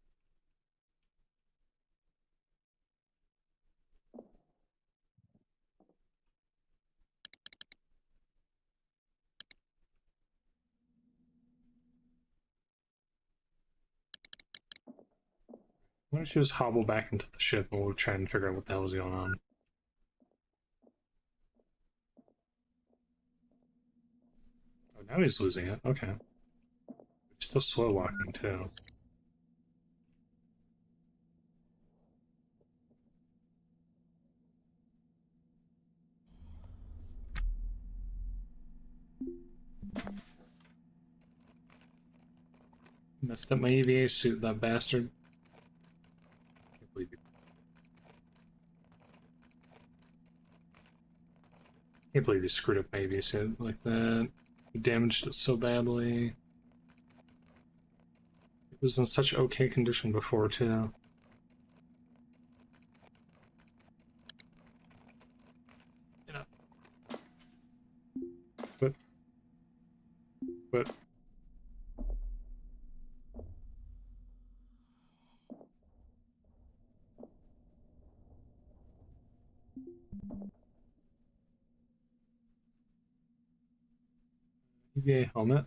Why don't you just hobble back into the ship and we'll try and figure out what the hell is going on. Oh, now he's losing it. Okay. He's still slow walking too. Messed up my EVA suit, that bastard. Can't believe it. Can't believe he screwed up my EVA suit like that. He damaged it so badly. It was in such okay condition before too. You know. But EVA helmet.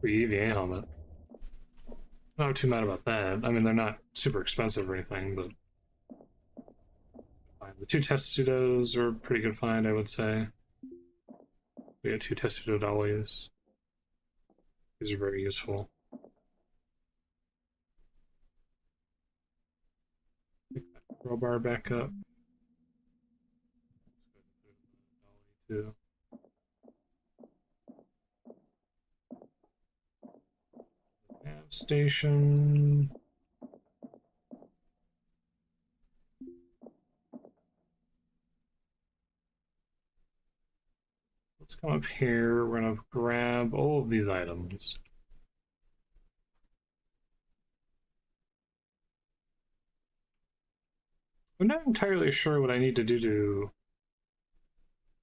Free EVA helmet. Not too mad about that. I mean, they're not super expensive or anything, but fine. The two testudos are a pretty good find, I would say. We got two testudo dollies. These are very useful. Pick that crowbar back up. Too. Nav station. Let's come up here. We're gonna grab all of these items. I'm not entirely sure what I need to do to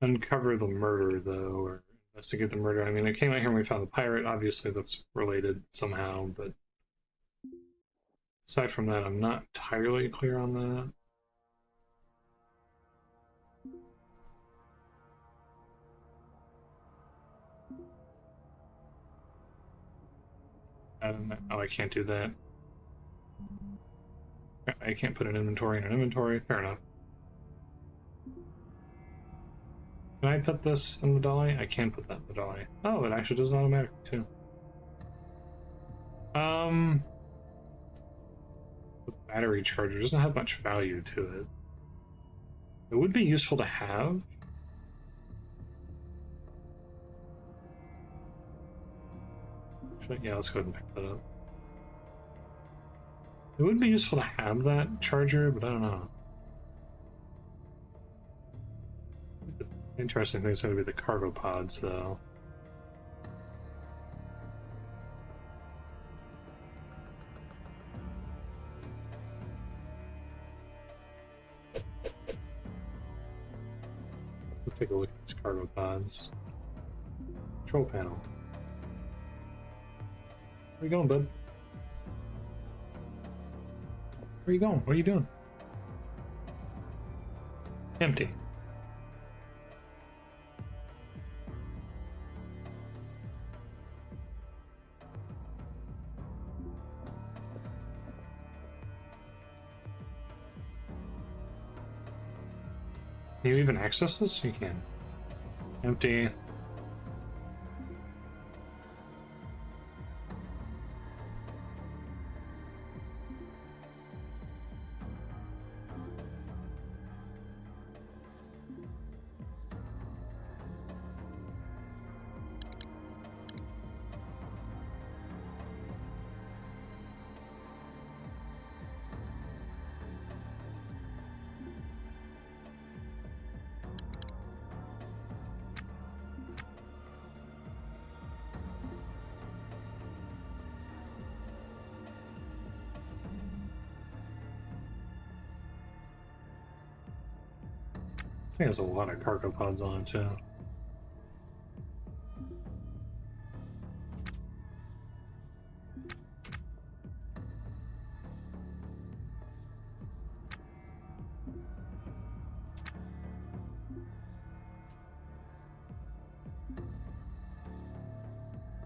uncover the murder, though, or investigate the murder. I mean, I came out here and we found the pirate. Obviously, that's related somehow, but aside from that, I'm not entirely clear on that. Oh, I can't do that. I can't put an inventory in an inventory. Fair enough. Can I put this in the dolly? I can put that in the dolly. Oh, it actually does it automatically too. The battery charger doesn't have much value to it. It would be useful to have. Actually, yeah, let's go ahead and pick that up. It would be useful to have that charger, but I don't know. The interesting thing is going to be the cargo pods, though. We'll take a look at these cargo pods. Control panel. Where you going, bud? Where you going? What are you doing? Empty. Can you even access this? You can. Empty. I think there's a lot of cargo pods on it too.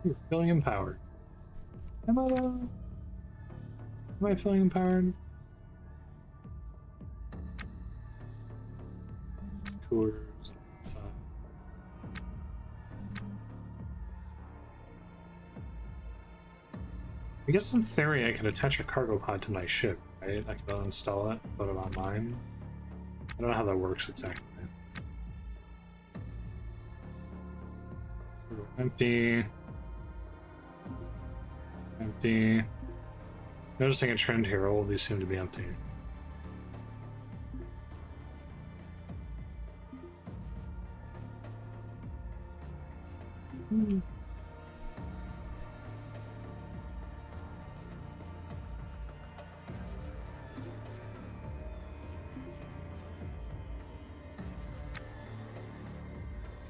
Ooh, feeling empowered. Am I feeling empowered? Tours outside. I guess in theory I could attach a cargo pod to my ship, right? I could uninstall it, put it on mine. I don't know how that works exactly. Empty. Empty. Noticing a trend here, all of these seem to be empty.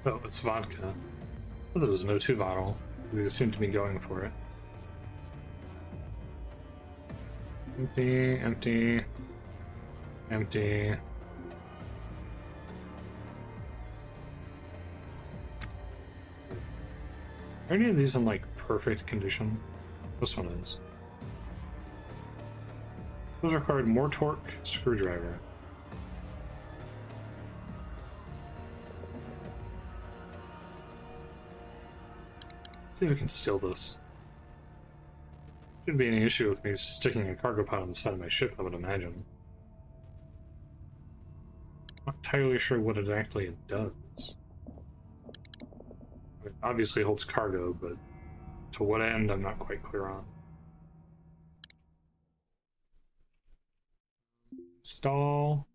Oh, it's vodka. I thought it was an O2 bottle. They seemed to be going for it. Empty, empty, empty. Are any of these in like perfect condition? This one is. Those required more torque, screwdriver. See if we can steal this. Shouldn't be any issue with me sticking a cargo pod on the side of my ship, I would imagine. Not entirely sure what exactly it does. I mean, obviously it holds cargo, but to what end, I'm not quite clear on. Install.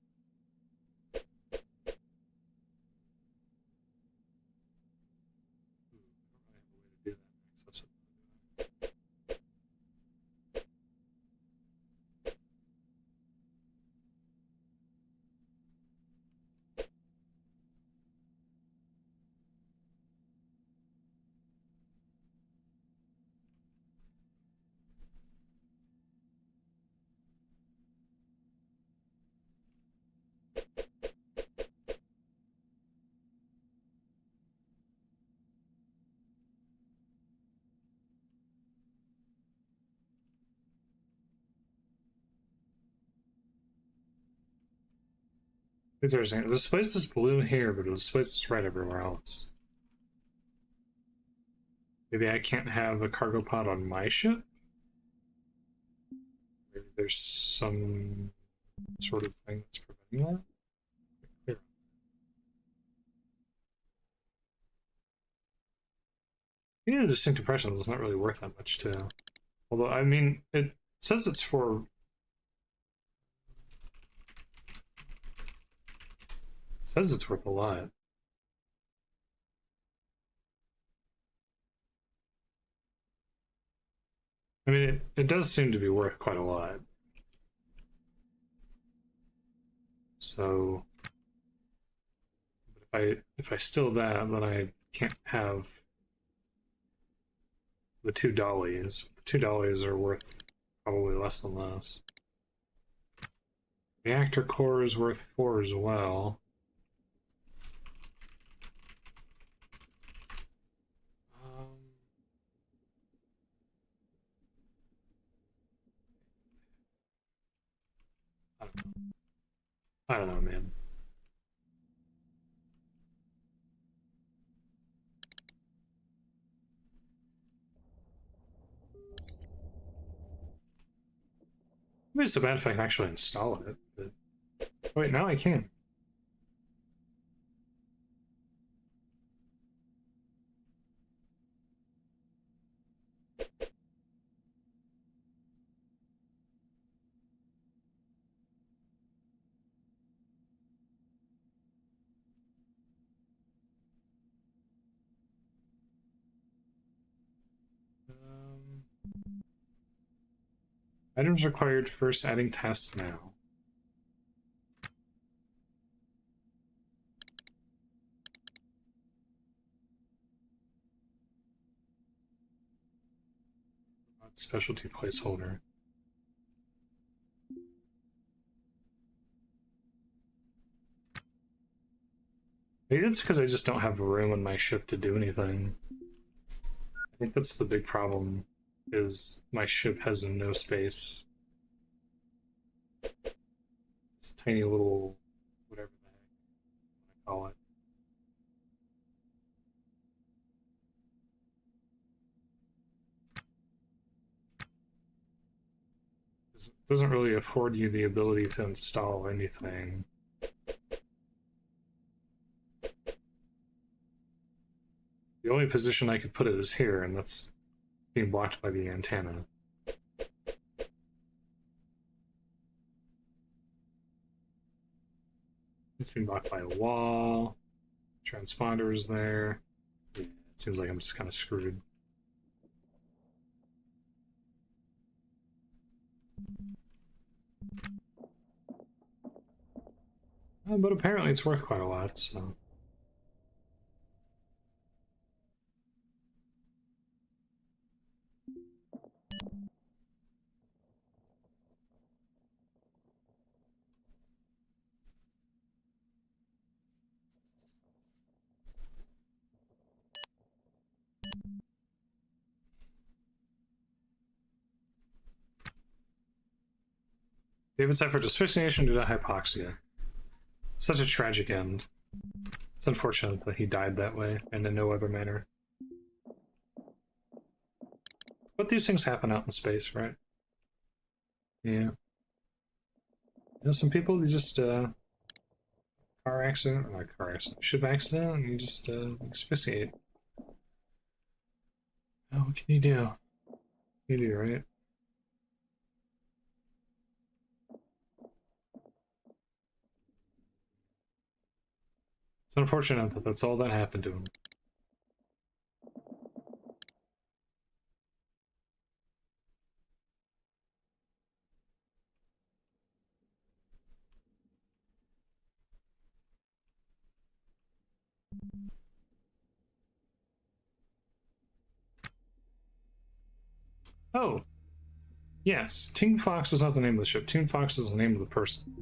Interesting. It displays this blue here, but it displays this red everywhere else. Maybe I can't have a cargo pod on my ship? Maybe there's some sort of thing that's preventing that? Clear. Getting a distinct impression is not really worth that much too. Although, I mean, it says it's for... It says it's worth a lot. I mean, it does seem to be worth quite a lot. So, if I steal that, then I can't have the two dollies. The $2 are worth probably less than this. Reactor core is worth 4 as well. I don't know, man. Maybe it's so bad if I can actually install it, but... Wait, now I can. Items required first, adding tasks now. Specialty placeholder. Maybe it's because I just don't have room on my ship to do anything. I think that's the big problem, is my ship has no space. This tiny little, whatever the heck I call it. It doesn't really afford you the ability to install anything. The only position I could put it is here, and that's being blocked by the antenna. It's being blocked by a wall. Transponder is there. Yeah, it seems like I'm just kind of screwed. But apparently it's worth quite a lot, so... David suffered asphyxiation due to hypoxia. Such a tragic end. It's unfortunate that he died that way, and in no other manner. But these things happen out in space, right? Yeah. You know, some people, they just, car accident, or not car accident, ship accident, and you just, asphyxiate. Oh, what can you do? You do, right? It's unfortunate that that's all that happened to him. Oh! Yes, Ting Fox is not the name of the ship. Ting Fox is the name of the person.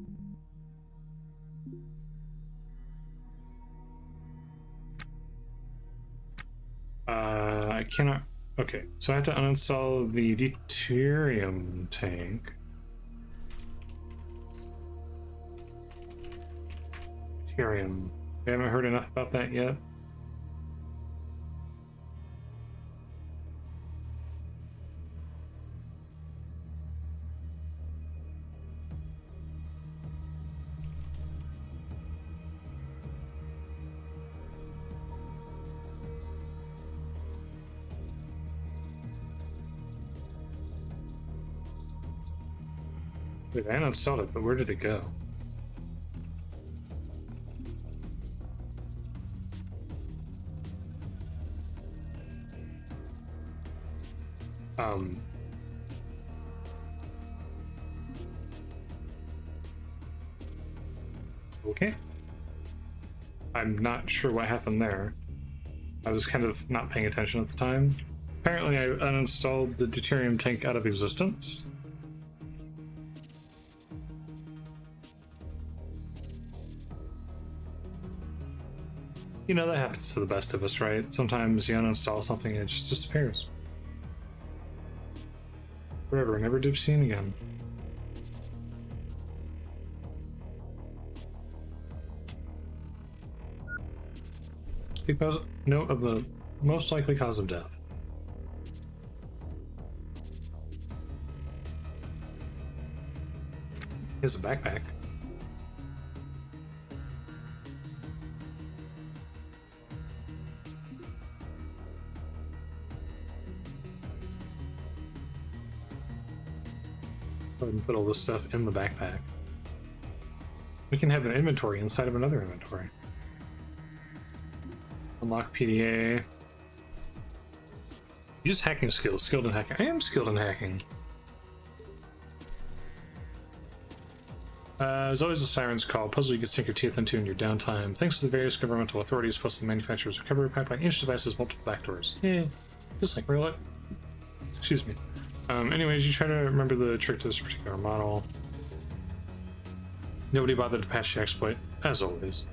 I cannot... Okay, so I have to uninstall the deuterium tank. Deuterium. I haven't heard enough about that yet. Wait, I uninstalled it, but where did it go? Okay. I'm not sure what happened there. I was kind of not paying attention at the time. Apparently I uninstalled the deuterium tank out of existence. You know, that happens to the best of us, right? Sometimes you uninstall something and it just disappears. Forever, never to be seen again. Because note of the most likely cause of death. Here's a backpack. Go ahead and put all this stuff in the backpack. We can have an inventory inside of another inventory. Unlock PDA. Use hacking skills. Skilled in hacking. I am skilled in hacking. There's always a siren's call. Puzzle you can sink your teeth into in your downtime. Thanks to the various governmental authorities, plus the manufacturer's recovery pipeline, each device has multiple backdoors. Yeah, just like real life. Excuse me. Anyways, you try to remember the trick to this particular model. Nobody bothered to patch the exploit, as always.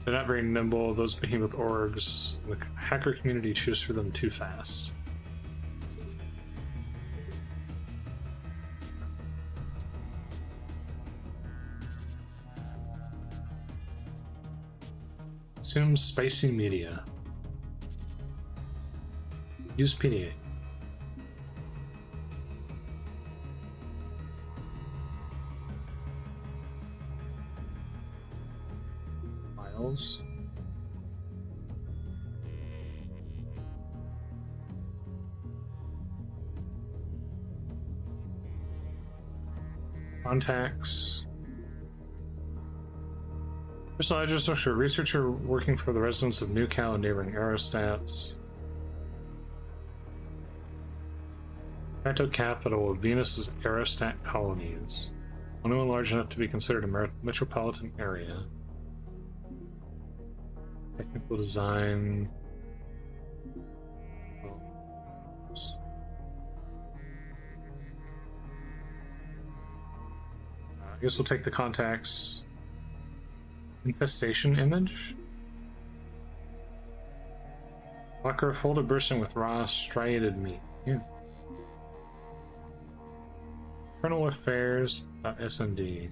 They're not very nimble, those behemoth orgs. The hacker community chews for them too fast. Consume spicy media. Use PDA. Files. Contacts. Salvager, a researcher working for the residents of New Cal and neighboring aerostats. Facto capital of Venus's aerostat colonies. Only one large enough to be considered a metropolitan area. Technical design. Oops. I guess we'll take the contacts. Infestation image? Walker folded bursting with raw striated meat. Yeah. Internal Affairs SND.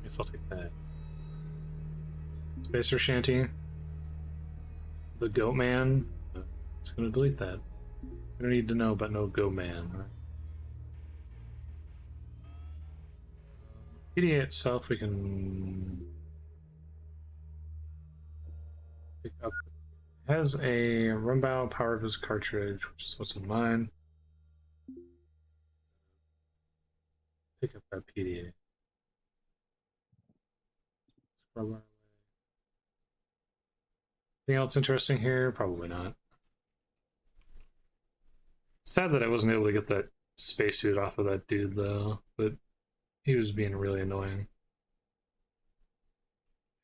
Guess I'll take that. Spacer Shanty. The Goat Man. Just gonna delete that. We don't need to know about no Goat Man. Right? PDA itself we can pick up. It has a Rumbow Power Vis cartridge, which is what's in mine. Pick up that PDA. Anything else interesting here? Probably not. Sad that I wasn't able to get that spacesuit off of that dude, though, but he was being really annoying.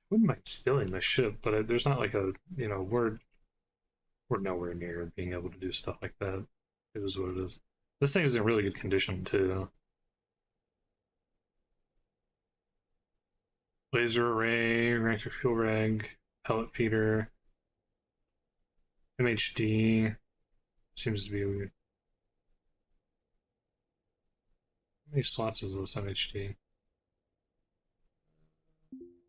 I wouldn't mind stealing the ship, but there's not like a, you know, we're nowhere near being able to do stuff like that. It is what it is. This thing is in really good condition, too. Laser array, reactor fuel rag, pellet feeder, MHD. Seems to be weird. How many slots is this MHD?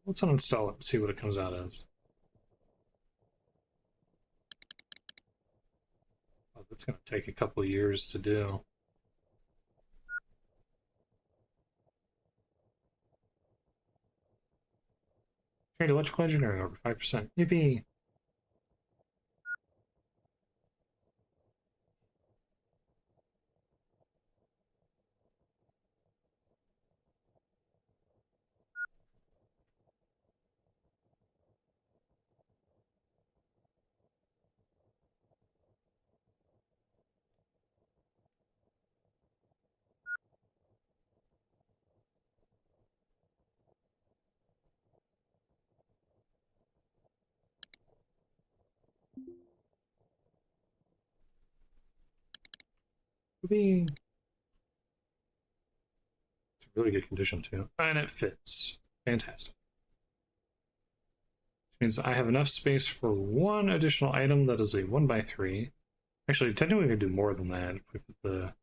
Let's uninstall it and see what it comes out as. Oh, that's going to take a couple of years to do. Trained electrical engineering over 5%. Yippee! Yippee! It's a really good condition, too. And it fits. Fantastic. Which means I have enough space for one additional item that is a 1x3. Actually, technically, we could do more than that if we put the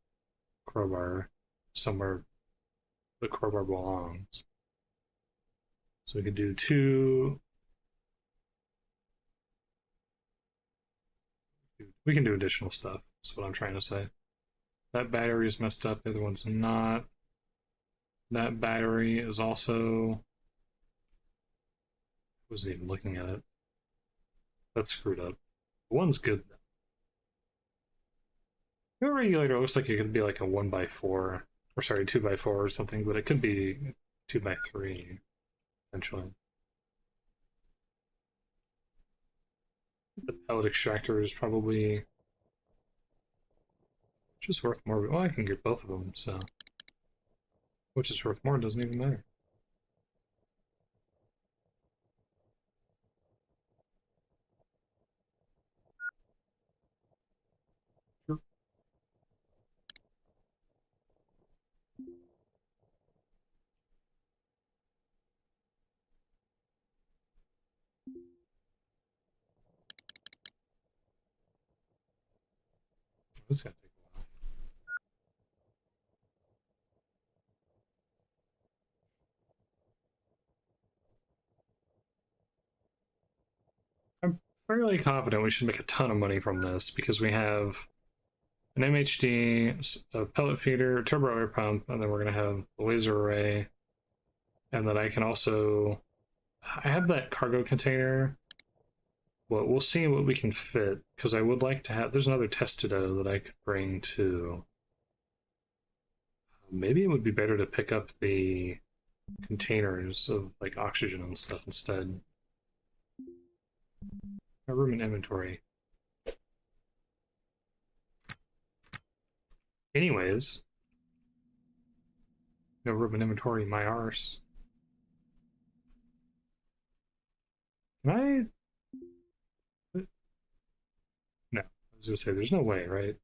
crowbar somewhere the crowbar belongs. So we could do 2. We can do additional stuff. That's what I'm trying to say. That battery is messed up. The other one's not. That battery is also... I wasn't even looking at it. That's screwed up. One's good. The regulator looks like it could be like a 1x4, or sorry, 2x4 or something, but it could be 2x3, essentially. The pellet extractor is probably just worth more. Well, I can get both of them, so which is worth more doesn't even matter. Sure. This is gonna take a while. I'm fairly confident we should make a ton of money from this because we have an MHD, a pellet feeder, a turbo air pump, and then we're going to have a laser array. And then I can also... I have that cargo container. Well, we'll see what we can fit, because I would like to have... There's another testudo that I could bring too. Maybe it would be better to pick up the containers of like oxygen and stuff instead. No room in inventory. Anyways, no room in inventory, my arse. Can I? No, I was gonna say there's no way, right?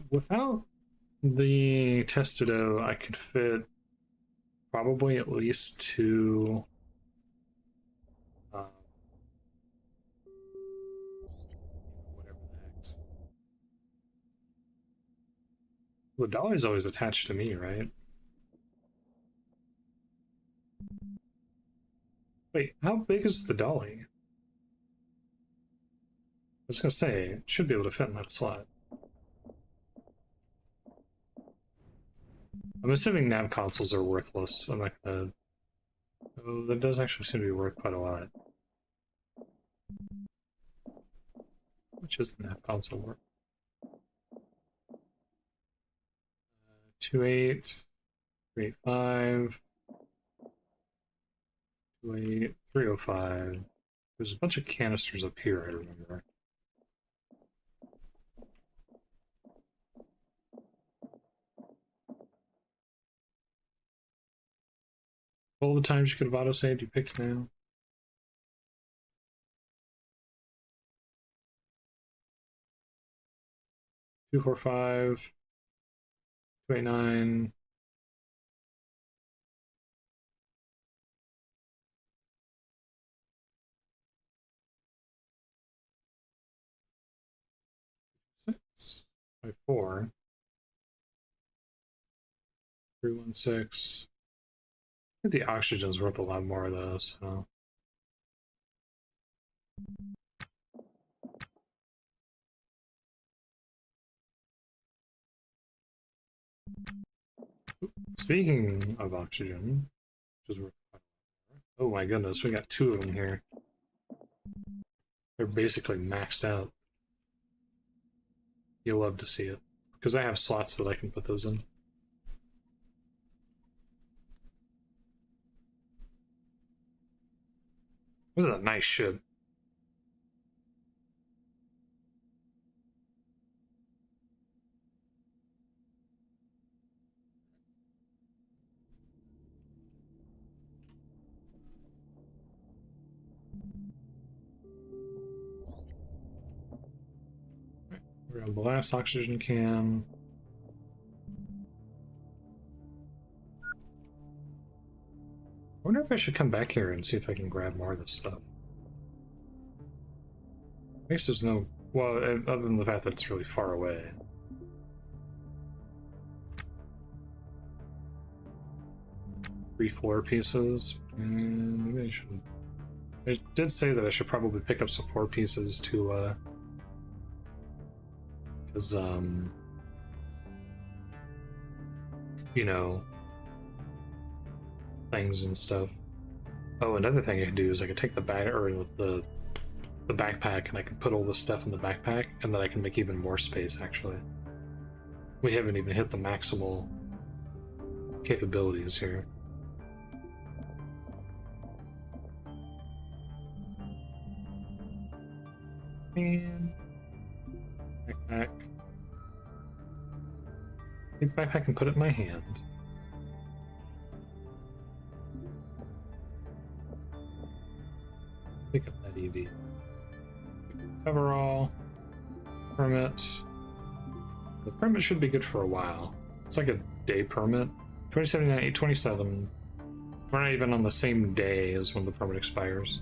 Without the Testado, I could fit probably at least two. Whatever the heck. Well, the dolly's always attached to me, right? Wait, how big is the dolly? I was gonna say, it should be able to fit in that slot. I'm assuming nav consoles are worthless. I'm not gonna... Oh, that does actually seem to be worth quite a lot. Which is the nav console worth? 28, 385, 28, 305. There's a bunch of canisters up here, I remember. All the times you could have auto-saved, you picked now. Two, 4, 5, 289. Six, 5, 4. 316. I think the oxygen's worth a lot more though, so. Speaking of oxygen, which is worth a lot more. Oh my goodness, we got two of them here. They're basically maxed out. You'll love to see it. Because I have slots that I can put those in. This is a nice ship. We're gonna blast oxygen can. I wonder if I should come back here and see if I can grab more of this stuff. I guess there's no... Well, other than the fact that it's really far away. Three floor pieces. And maybe I should... I did say that I should probably pick up some floor pieces to, because, you know, things and stuff. Oh, another thing I could do is I could take the bag, or the backpack, and I can put all this stuff in the backpack, and then I can make even more space, actually. We haven't even hit the maximal capabilities here. And backpack. Take the backpack and put it in my hand. Pick up that EV. Coverall. Permit. The permit should be good for a while. It's like a day permit. 2079, 827. We're not even on the same day as when the permit expires.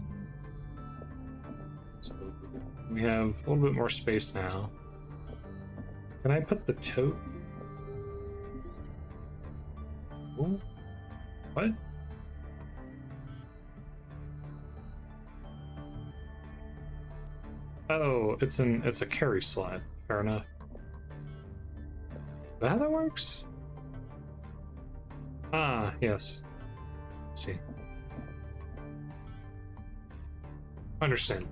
So we have a little bit more space now. Can I put the tote? Ooh. What? Oh, it's a carry slot. Fair enough. Is that how that works? Ah, yes. Let's see. Understand.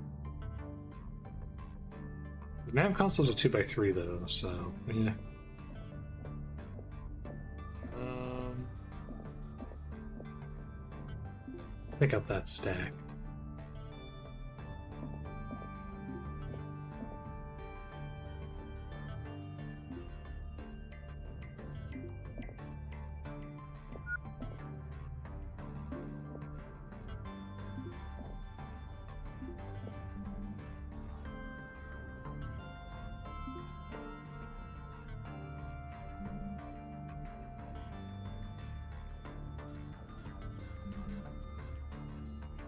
The nav console's a 2x3 though, so yeah. Pick up that stack.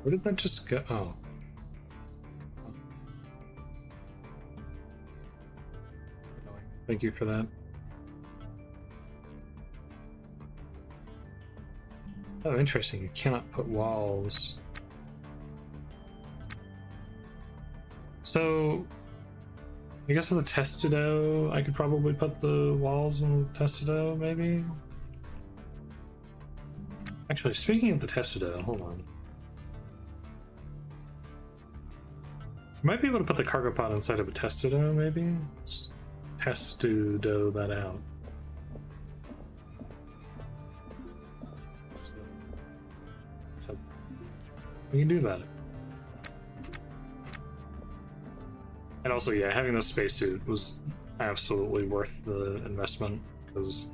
Where did that just go? Oh. Thank you for that. Oh, interesting. You cannot put walls. So, I guess with the Testido, I could probably put the walls in Testido, maybe? Actually, speaking of the Testido, hold on. I might be able to put the cargo pod inside of a Testido, maybe? Let's Testido that out. So, we can do that. And also, yeah, having the spacesuit was absolutely worth the investment, because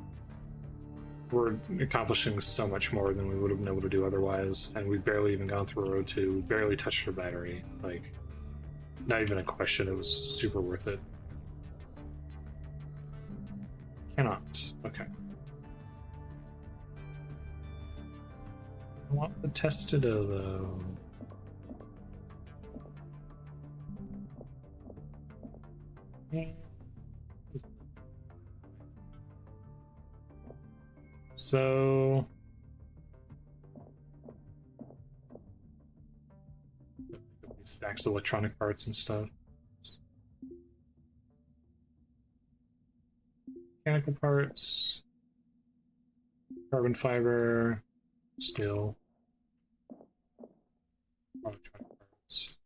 we're accomplishing so much more than we would have been able to do otherwise, and we've barely even gone through Road 2, barely touched our battery. Like, not even a question, it was super worth it. Cannot. Okay. I want the Testido, though. So stacks of electronic parts and stuff. Mechanical parts, carbon fiber, steel, electronic parts.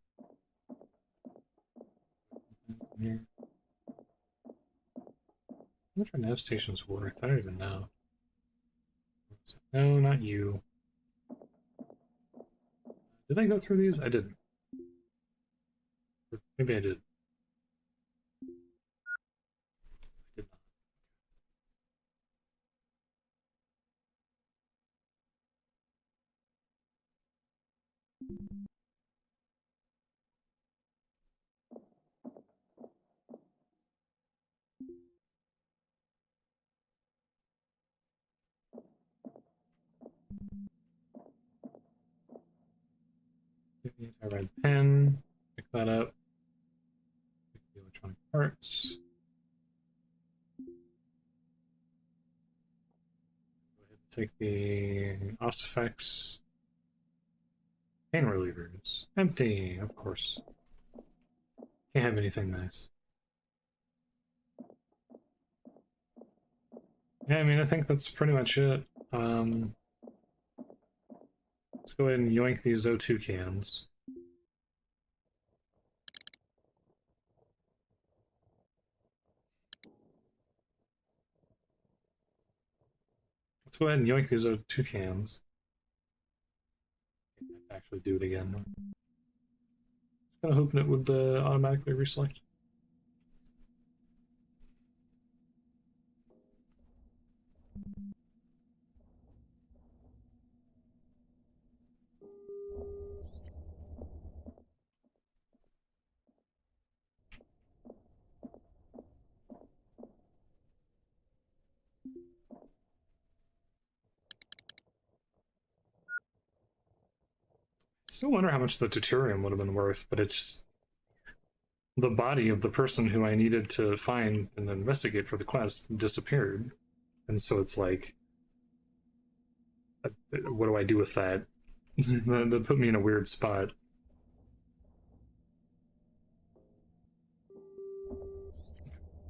Here. How much our nav station's worth? I don't even know. No, not you. Did I go through these? I didn't. Or maybe I did. I did not. I read pen, pick that up. Pick the electronic parts. Go ahead and take the Ossifex. Pain relievers. Empty, of course. Can't have anything nice. Yeah, I mean, I think that's pretty much it. Let's go ahead and yoink these O2 cans. Let's go ahead and yoink these O2 cans. Actually do it again. Just kind of hoping it would automatically reselect. Still wonder how much the deuterium would have been worth, but it's just the body of the person who I needed to find and investigate for the quest disappeared. And so it's like, what do I do with that? That put me in a weird spot.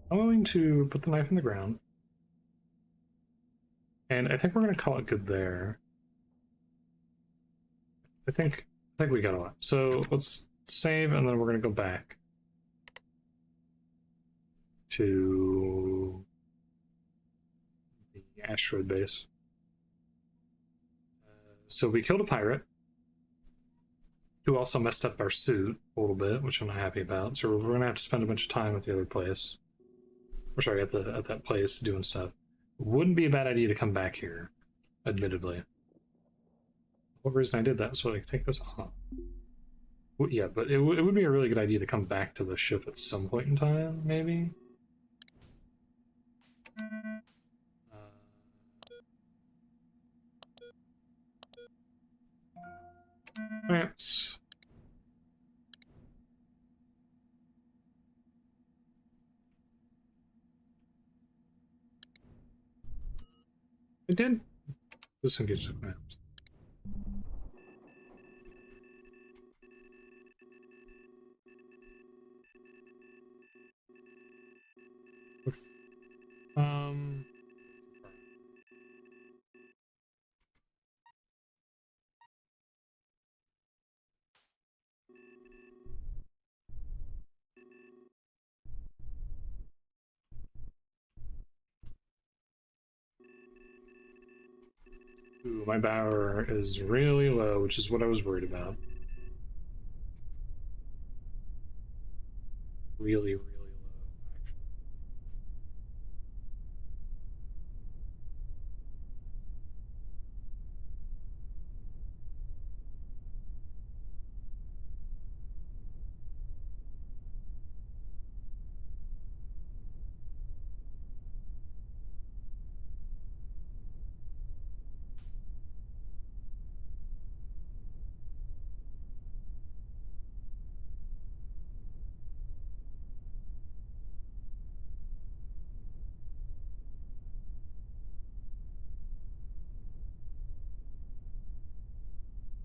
I'm going to put the knife in the ground. And I think we're going to call it good there. I think we got a lot. So let's save, and then we're going to go back to the asteroid base. So we killed a pirate who also messed up our suit a little bit, which I'm not happy about. So we're going to have to spend a bunch of time at the other place. Or sorry, at that place doing stuff. Wouldn't be a bad idea to come back here, admittedly. What reason I did that so I could take this off. Well, yeah, but it would be a really good idea to come back to the ship at some point in time, maybe. Alright, I did disengage the clamps. Okay. Ooh, my power is really low, which is what I was worried about. Really, really low, actually.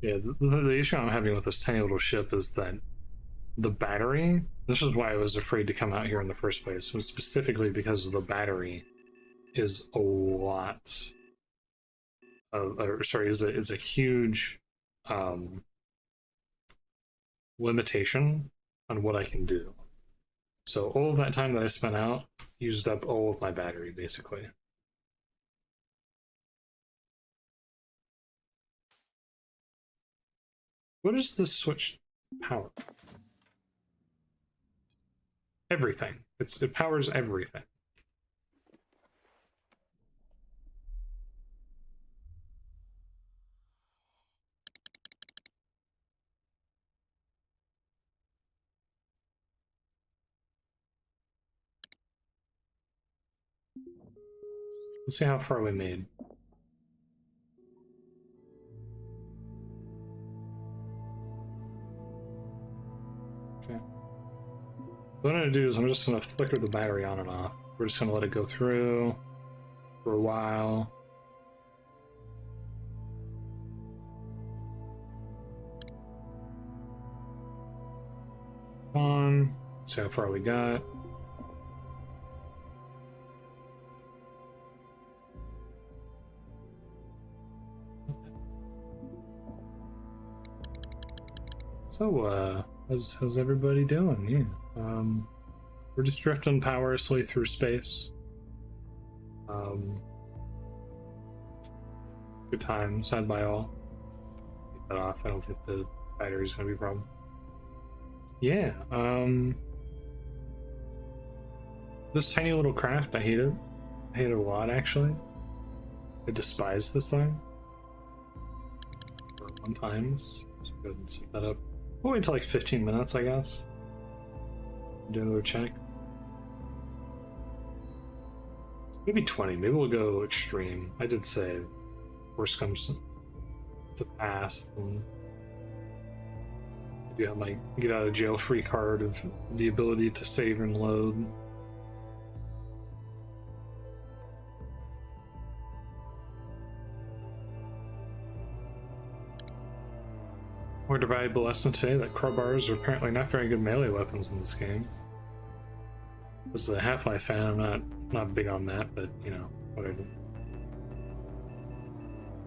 Yeah, the issue I'm having with this tiny little ship is that the battery, this is why I was afraid to come out here in the first place, was specifically because of the battery is a lot of, or sorry, is a huge limitation on what I can do. So all of that time that I spent out used up all of my battery, basically. What is this switch power? Everything. It powers everything. Let's see how far we made. Okay. What I'm gonna do is I'm just gonna flicker the battery on and off. We're just gonna let it go through for a while. On. See how far we got. So, how's everybody doing? Yeah. We're just drifting powerlessly through space. Good times had by all. Take that off. I don't think the battery's gonna be a problem. Yeah. This tiny little craft, I hate it. I hate it a lot, actually. I despise this thing. For 1 times. Let's go ahead and set that up. We'll wait until like 15 minutes, I guess. Do another check. Maybe 20. Maybe we'll go extreme. I did say worst comes to pass. Then I do have my get out of jail free card of the ability to save and load. Learned a valuable lesson today that crowbars are apparently not very good melee weapons in this game. This is a Half-Life fan, I'm not big on that, but you know, whatever.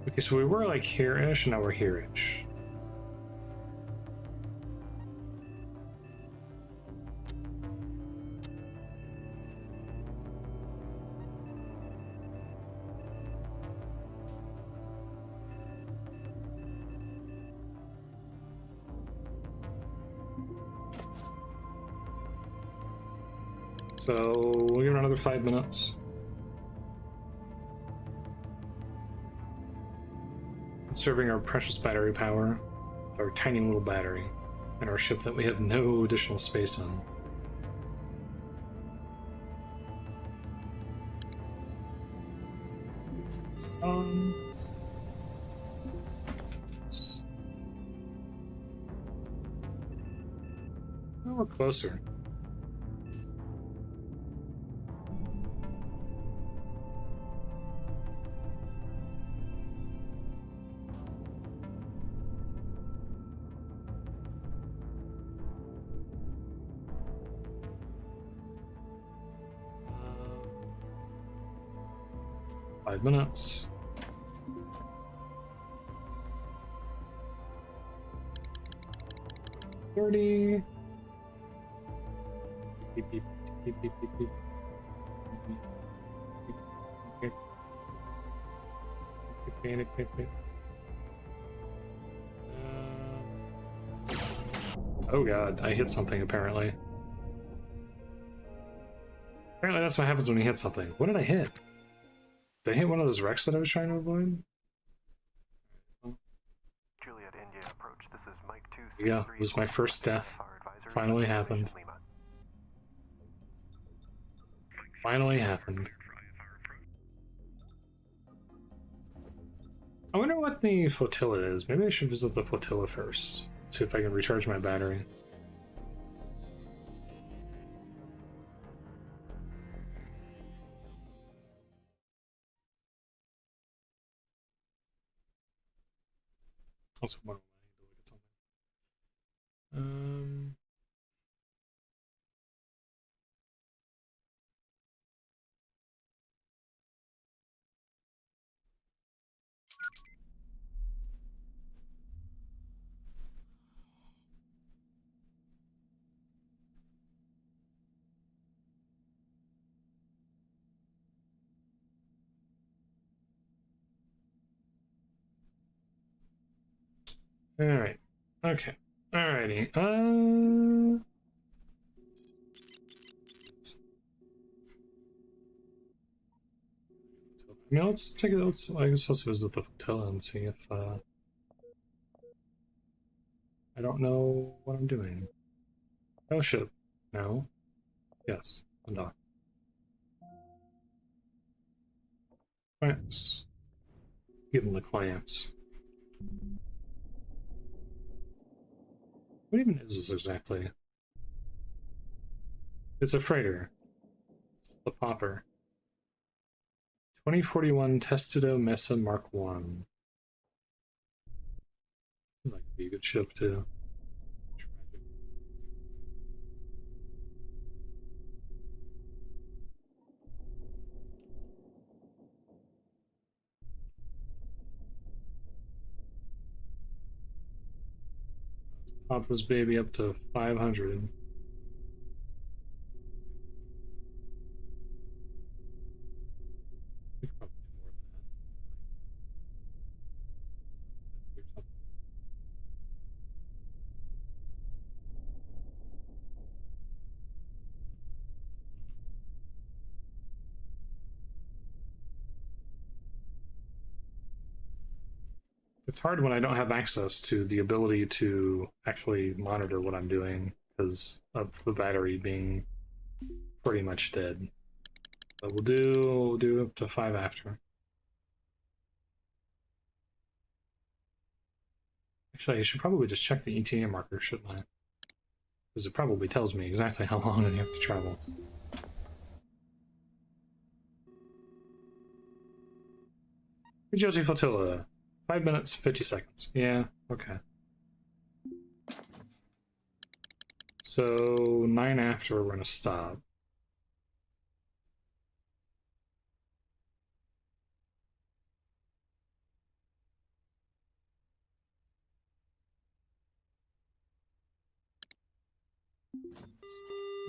Okay, so we were like here-ish, and now we're here-ish. So we'll give it another 5 minutes. Conserving our precious battery power with our tiny little battery and our ship that we have no additional space in. Oh, we're closer. 5 minutes. $30. Beep, beep, beep, beep, beep, beep. Oh god, I hit something apparently. Apparently that's what happens when you hit something. What did I hit? Did I hit one of those wrecks that I was trying to avoid? Juliet India approach. This is Mike 2. Yeah, it was my first death. Finally happened. Finally happened. I wonder what the flotilla is. Maybe I should visit the flotilla first. See if I can recharge my battery. Also, one I need to look at something. Alright. Okay. Alrighty. I mean, let's take it. I guess let's visit the flotilla and see if, I don't know what I'm doing. Oh, ship. No. Yes. Undock. Clamps. Give them the clamps. What even is this exactly? It's a freighter. The Popper. 2041 Testido Mesa Mark 1. That could be a good ship, too. Tragic. Let's pop this baby up to 500. We could probably do more than that. It's hard when I don't have access to the ability to actually monitor what I'm doing because of the battery being pretty much dead. But we'll do up to 5 after. Actually, I should probably just check the ETA marker, shouldn't I? Because it probably tells me exactly how long I have to travel. Josie Flotilla. 5 minutes, 50 seconds. Yeah, okay. So 9 after, we're gonna stop.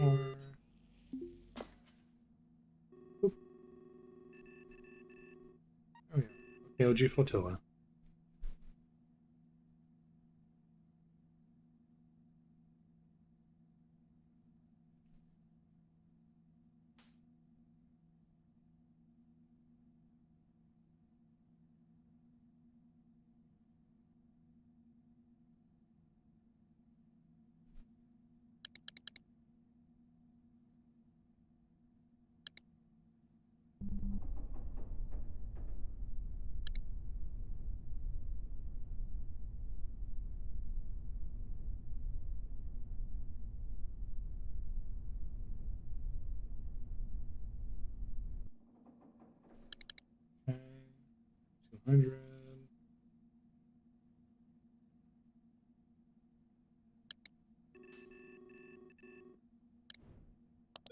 Oh yeah. KOG Flotilla. Okay. 200.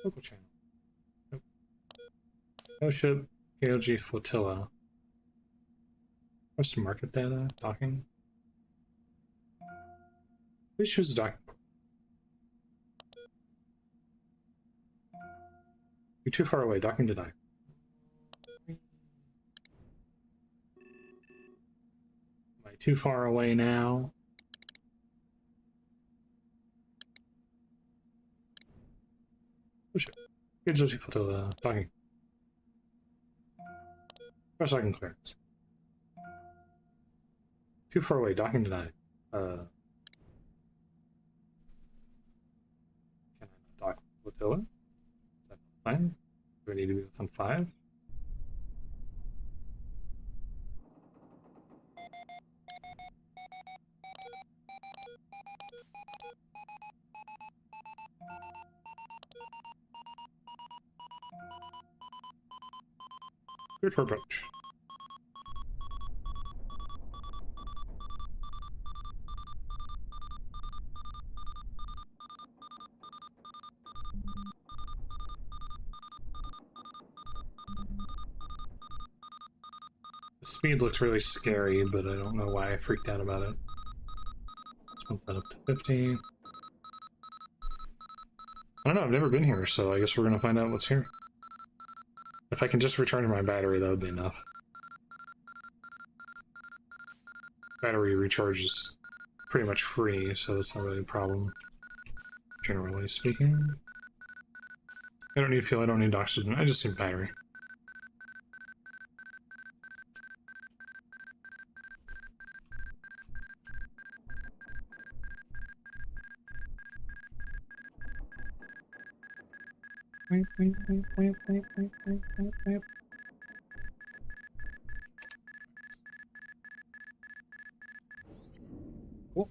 Local channel. Nope. No ship. OKLG flotilla. What's the market data? Docking? Please choose the docking. You're too far away. Docking denied. Am I too far away now? Push it. OKLG flotilla. Docking. First second clearance. Too far away. Docking denied. Can I not dock flotilla? Is that fine? Do I need to be within 5? Good for approach. The speed looks really scary, but I don't know why I freaked out about it. Let's bump that up to 50. I don't know, I've never been here, so I guess we're gonna find out what's here. If I can just recharge my battery, that would be enough. Battery recharge is pretty much free, so that's not really a problem, generally speaking. I don't need fuel, I don't need oxygen, I just need battery. Cool.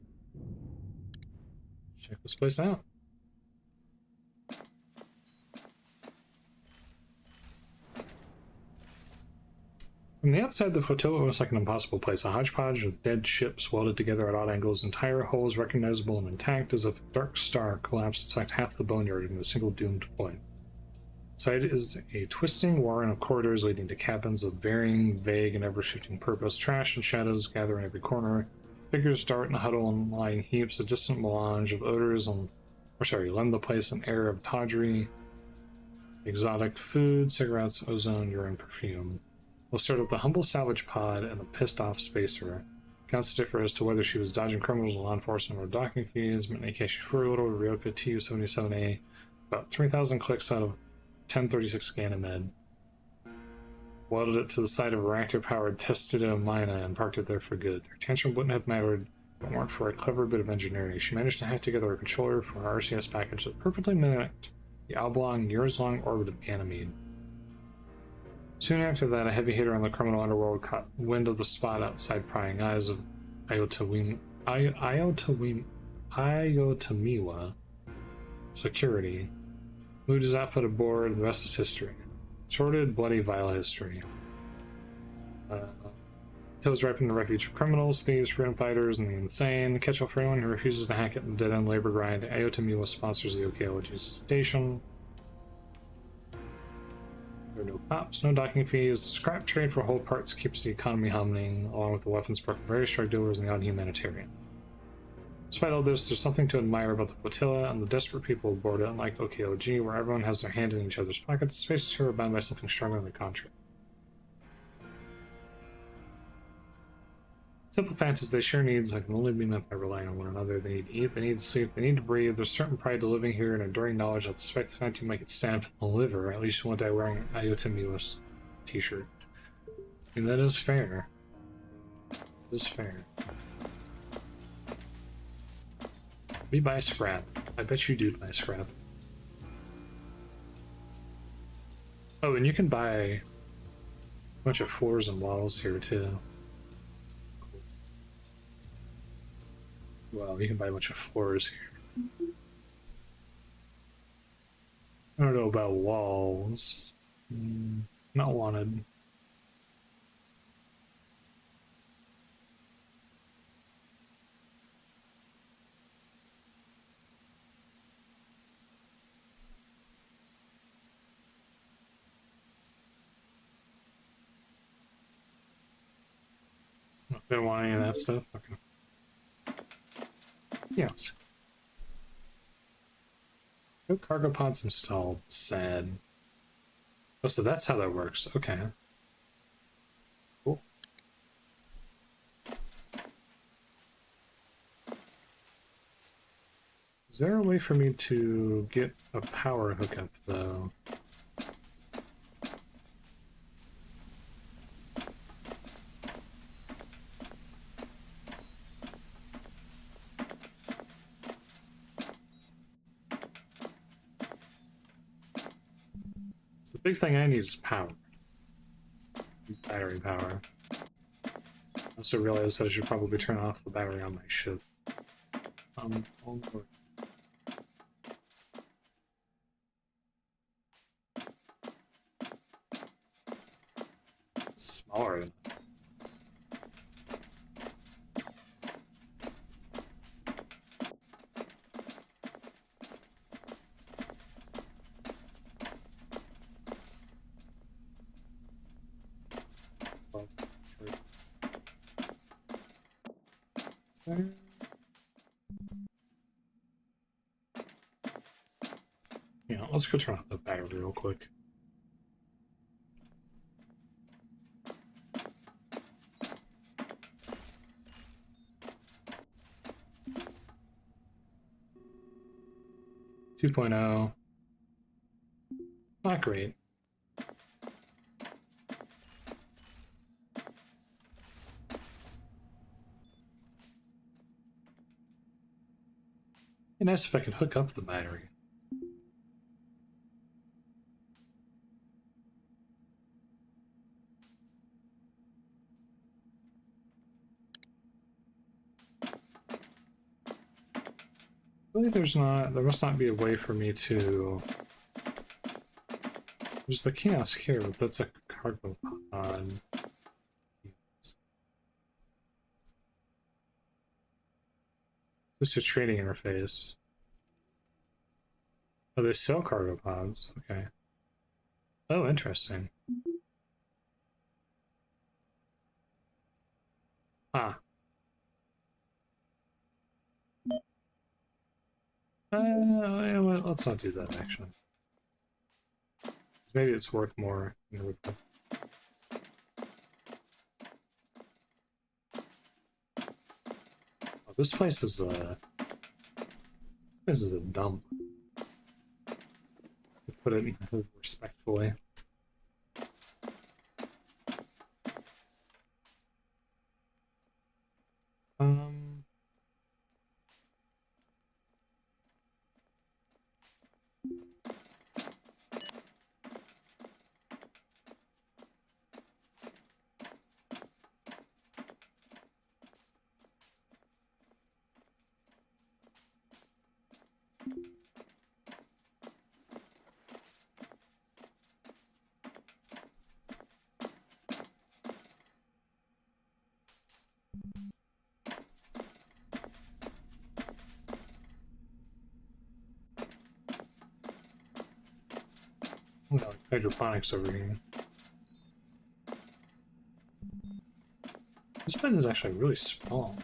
Check this place out. From the outside, the flotilla looks like an impossible place, a hodgepodge of dead ships welded together at odd angles, entire hulls recognizable and intact, as if a dark star collapsed and sucked half the boneyard into a single doomed point. Inside is a twisting warren of corridors leading to cabins of varying, vague, and ever-shifting purpose. Trash and shadows gather in every corner. Figures dart and huddle in lying heaps, a distant melange of odors lend the place an air of tawdry, exotic food, cigarettes, ozone, urine, perfume. We'll start with the humble salvage pod and the pissed-off spacer. Accounts differ as to whether she was dodging criminals, law enforcement, or docking fees. Mitnikeshi Furuoto, Ryoka Tu-77A, about 3,000 clicks out of 1036 Ganymede. Welded it to the side of a reactor-powered Testudo Mina and parked it there for good. Her attention wouldn't have mattered if it weren't for a clever bit of engineering. She managed to hack together a controller for an RCS package that perfectly mimicked the oblong, years-long orbit of Ganymede. Soon after that, a heavy hitter on the criminal underworld caught wind of the spot outside prying eyes of Ayotamiwa Security. Moved his outfit aboard, and the rest is history. Sordid, bloody, vile history. Tales ripen the refuge of criminals, thieves, freedom fighters, and the insane. Catch-all for anyone who refuses to hack it in the dead-end labor grind. Ayotamiwa sponsors the OKLG station. There are no cops, no docking fees. Scrap trade for whole parts keeps the economy humming, along with the weapons broken various drug dealers and the odd humanitarian. Despite all this, there's something to admire about the flotilla and the desperate people aboard it, unlike OKLG, where everyone has their hand in each other's pockets. Spaces here are bound by something stronger than the contract. Simple fact is they share needs that can only be met by relying on one another. They need to eat, they need to sleep, they need to breathe. There's certain pride to living here and enduring knowledge that despite the fact you might get stabbed in the liver, at least you won't die wearing an Ayotamiwa's t-shirt. And that is fair. That is fair. We buy scrap. I bet you do buy scrap. Oh, and you can buy a bunch of floors and walls here too. Well, you can buy a bunch of floors here. I don't know about walls. Not wanted. Don't want any of that stuff? Okay. Yes. No cargo pods installed. Sad. Oh, so that's how that works. Okay. Cool. Is there a way for me to get a power hookup, though? The big thing I need is power. Battery power. I also realized that I should probably turn off the battery on my ship. Smaller than that. Yeah, let's go turn off the battery real quick. Two point oh. Not great. Be nice if I could hook up the battery. Really, there must not be a way for me to... There's the kiosk here, but that's a cargo pod. Just a trading interface. Oh, they sell cargo pods. Okay. Oh, interesting. Ah. Well, let's not do that, actually. Maybe it's worth more than it would be. Oh, this place is a dump. To put it respectfully. We got like hydroponics over here. This bed is actually really small.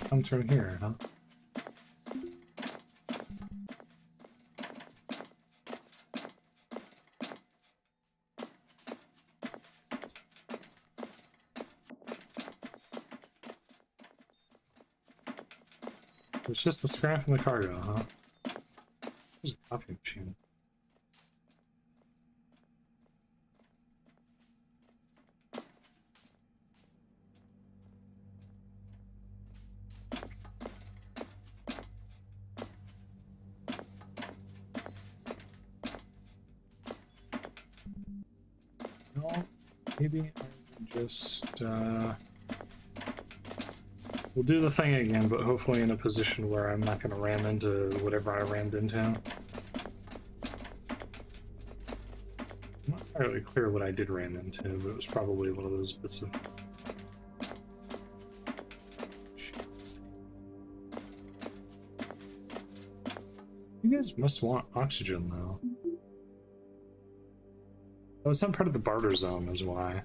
Come through here, huh? It's just a scrap from the cargo, huh? There's a coffee machine. No, maybe I will just, we'll do the thing again, but hopefully in a position where I'm not going to ram into whatever I rammed into. I'm not entirely clear what I did ram into, but it was probably one of those bits of... You guys must want oxygen, though. Oh, it's not part of the barter zone, is why.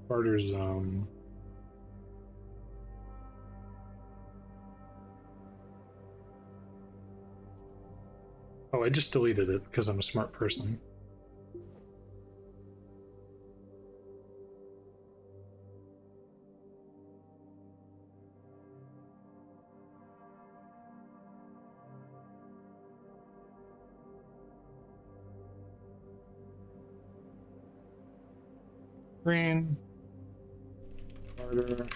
Barter zone. Oh, I just deleted it because I'm a smart person. Green. Barter.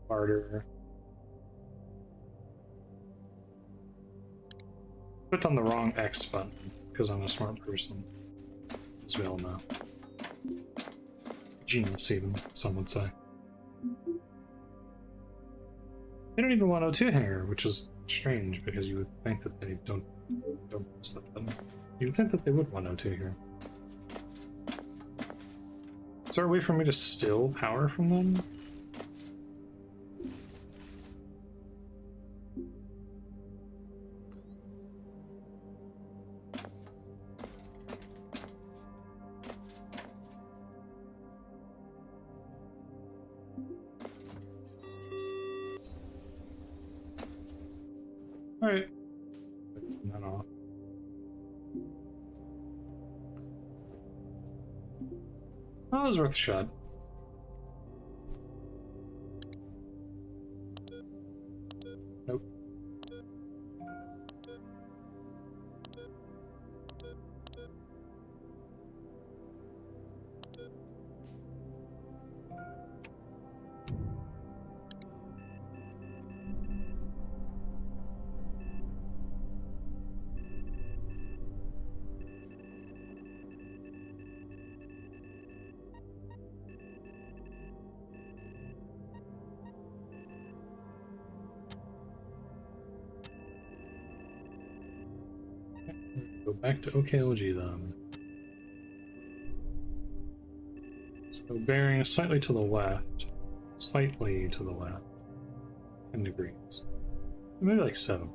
Barter. Clicked on the wrong X button because I'm a smart person, as we all know. Genius, even, some would say. They don't even want O2 hanger, which is strange because you would think that they don't press that button. You would think that they would want O2 here. Is there a way for me to steal power from them? Alright. Turn that off. Oh, it was worth a shot. Nope. Go back to OKLG then. So bearing slightly to the left. Slightly to the left. 10 degrees. Maybe like 7.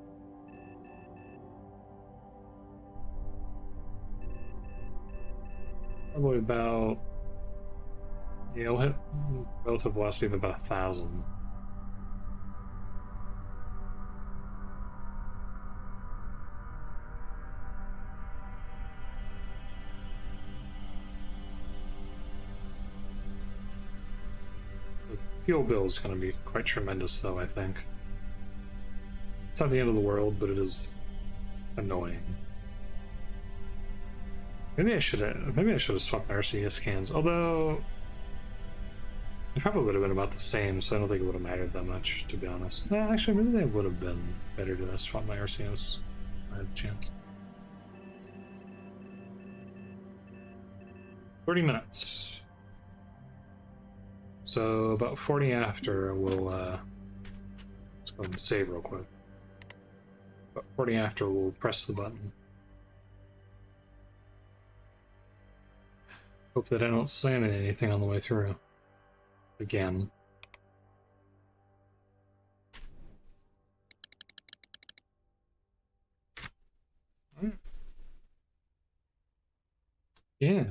Probably about... Yeah, it'll hit relative velocity of about 1,000. Fuel bill is going to be quite tremendous, though, I think. It's not the end of the world, but it is annoying. Maybe I should have swapped my RCS cans, although it probably would have been about the same, so I don't think it would have mattered that much, to be honest. Nah, actually, maybe they would have been better to swap my RCS. I had a chance. 30 minutes. So about 40 after, we'll let's go ahead and save real quick. About 40 after, we'll press the button. Hope that I don't slam in anything on the way through. Again. Yeah.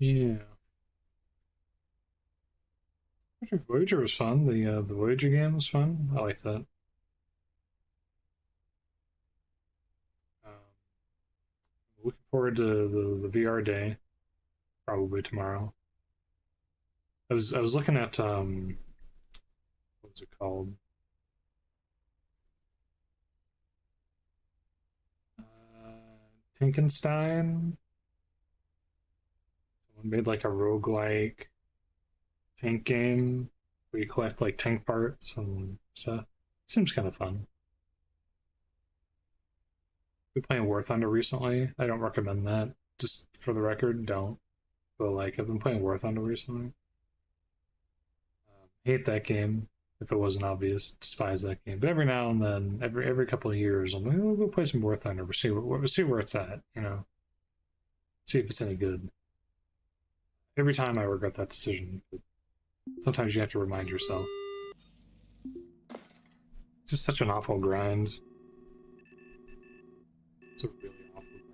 Yeah. Voyager was fun. The Voyager game was fun. I like that. Looking forward to the VR day. Probably tomorrow. I was looking at what was it called? Tinkenstein. Someone made like a roguelike tank game where you collect like tank parts and stuff. Seems kind of fun. been playing War Thunder recently. I don't recommend that. Just for the record, don't. But like, I've been playing War Thunder recently. Hate that game. If it wasn't obvious, despise that game. But every now and then, every couple of years, I'm like, oh, we'll go play some War Thunder. We'll see where it's at. You know, see if it's any good. Every time I regret that decision. But sometimes you have to remind yourself. It's just such an awful grind. It's a really awful grind.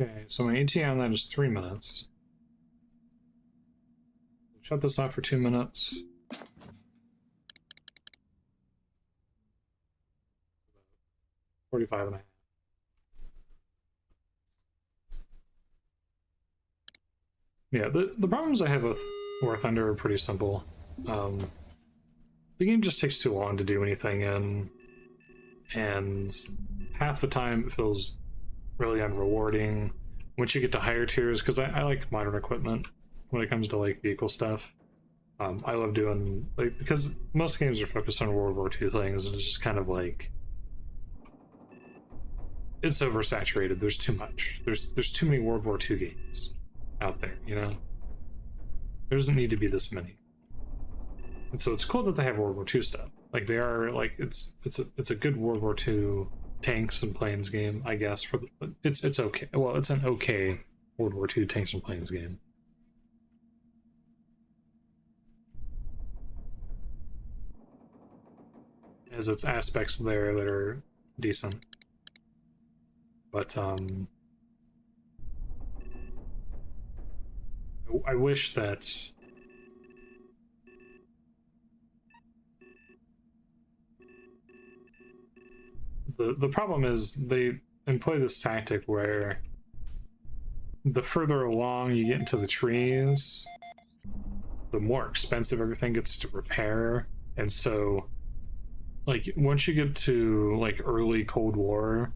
Okay, so my ETA on that is 3 minutes. Shut this off for 2 minutes. 45 and a half. Yeah, the problems I have with War Thunder are pretty simple. The game just takes too long to do anything in, and half the time it feels really unrewarding. Once you get to higher tiers, because I like modern equipment when it comes to like vehicle stuff. I love doing, like, because most games are focused on World War II things, and it's just kind of like, it's oversaturated. There's too much. There's too many World War II games out there, you know? There doesn't need to be this many. And so it's cool that they have World War II stuff. Like, they are, like, it's a good World War II tanks and planes game, I guess. It's okay. Well, it's an okay World War II tanks and planes game. Has its aspects there that are decent. But I wish that the problem is they employ this tactic where the further along you get into the trees, the more expensive everything gets to repair. And so, like, once you get to like early Cold War,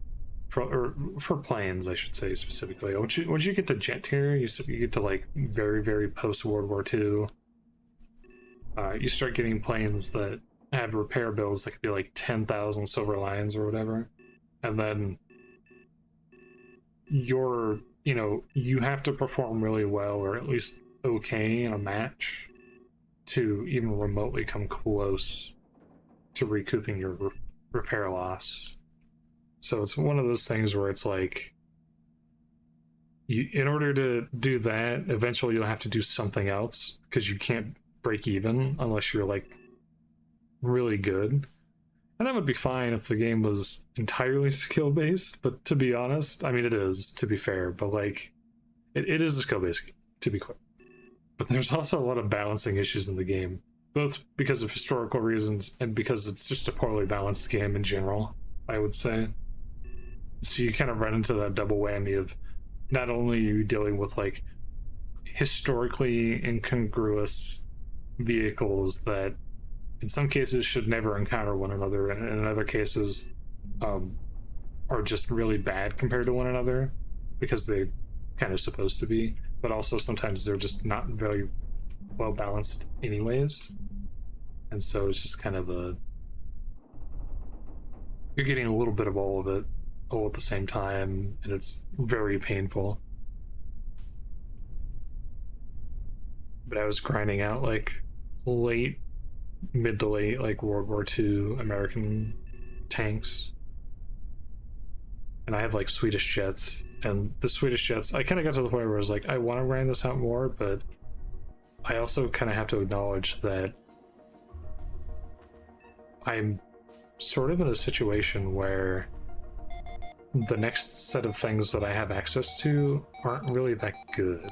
for planes, I should say specifically, once you get to jet tier, you get to like very post World War II. You start getting planes that have repair bills that could be like 10,000 silver lions or whatever, and then you have to perform really well, or at least okay in a match, to even remotely come close to recouping your repair loss. So it's one of those things where it's like, in order to do that, eventually you'll have to do something else, because you can't break even unless you're like really good. And that would be fine if the game was entirely skill based, but to be honest, I mean, it is, to be fair, but like it is a skill based game, to be clear. But there's also a lot of balancing issues in the game, both because of historical reasons and because it's just a poorly balanced game in general, I would say. So you kind of run into that double whammy of not only are you dealing with like historically incongruous vehicles that in some cases should never encounter one another, and in other cases are just really bad compared to one another because they're kind of supposed to be, but also sometimes they're just not very well balanced anyways. And so it's just kind of you're getting a little bit of all of it all at the same time, and it's very painful. But I was grinding out like mid to late, like World War II American tanks, and I have like Swedish jets, and the Swedish jets, I kind of got to the point where I was like, I want to grind this out more, but I also kind of have to acknowledge that I'm sort of in a situation where the next set of things that I have access to aren't really that good.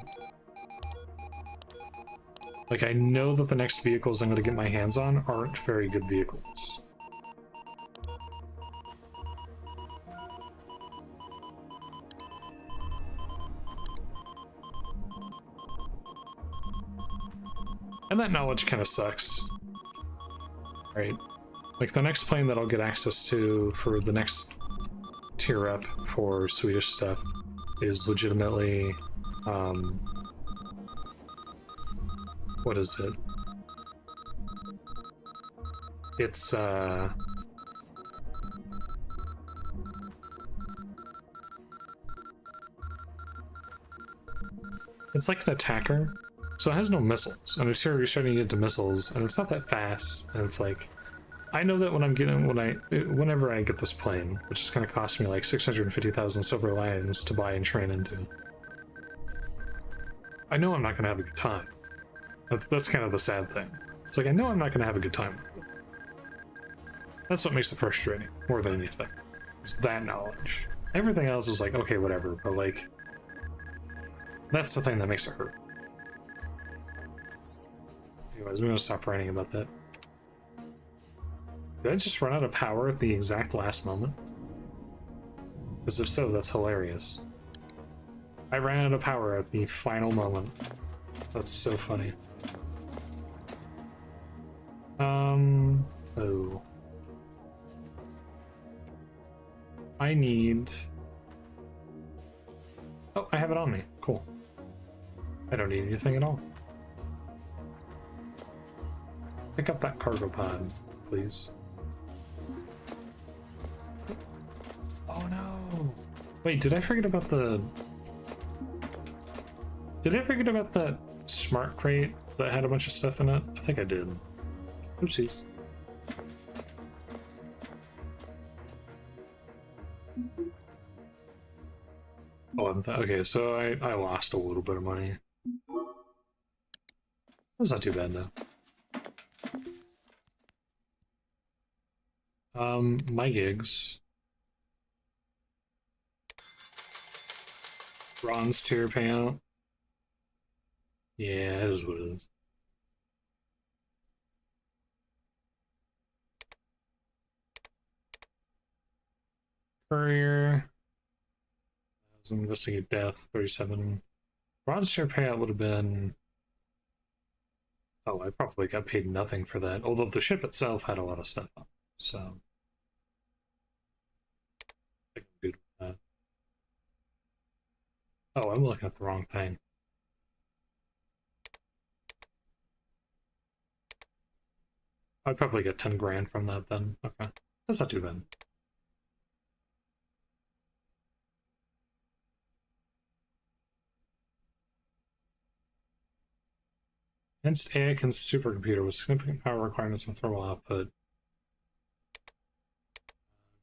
Like, I know that the next vehicles I'm going to get my hands on aren't very good vehicles. And that knowledge kind of sucks. Right? Like, the next plane that I'll get access to for the next tier up for Swedish stuff is legitimately, what is it? It's, it's like an attacker, so it has no missiles, and it's you're starting to get to missiles, and it's not that fast, and it's like, I know that whenever I get this plane, which is going to cost me like 650,000 silver lions to buy and train into, I know I'm not going to have a good time. That's kind of the sad thing. It's like, I know I'm not going to have a good time with it. That's what makes it frustrating, more than anything. It's that knowledge. Everything else is like, okay, whatever, but like, that's the thing that makes it hurt. Anyways, we're gonna stop writing about that. Did I just run out of power at the exact last moment? Because if so, that's hilarious. I ran out of power at the final moment. That's so funny. Oh. I need... Oh, I have it on me. Cool. I don't need anything at all. Pick up that cargo pod, please. Oh no! Wait, did I forget about the... Did I forget about that smart crate that had a bunch of stuff in it? I think I did. Oopsies. Oh, okay, so I lost a little bit of money. That's not too bad, though. My gigs. Bronze tier payout. Yeah, it is what it is. Courier. Investigate death, 37. Bronze tier payout would have been... Oh, I probably got paid nothing for that. Although the ship itself had a lot of stuff on, so... I think I'm good with that. Oh, I'm looking at the wrong thing. I'd probably get 10 grand from that then. Okay. That's not too bad. Advanced AI supercomputer with significant power requirements and thermal output.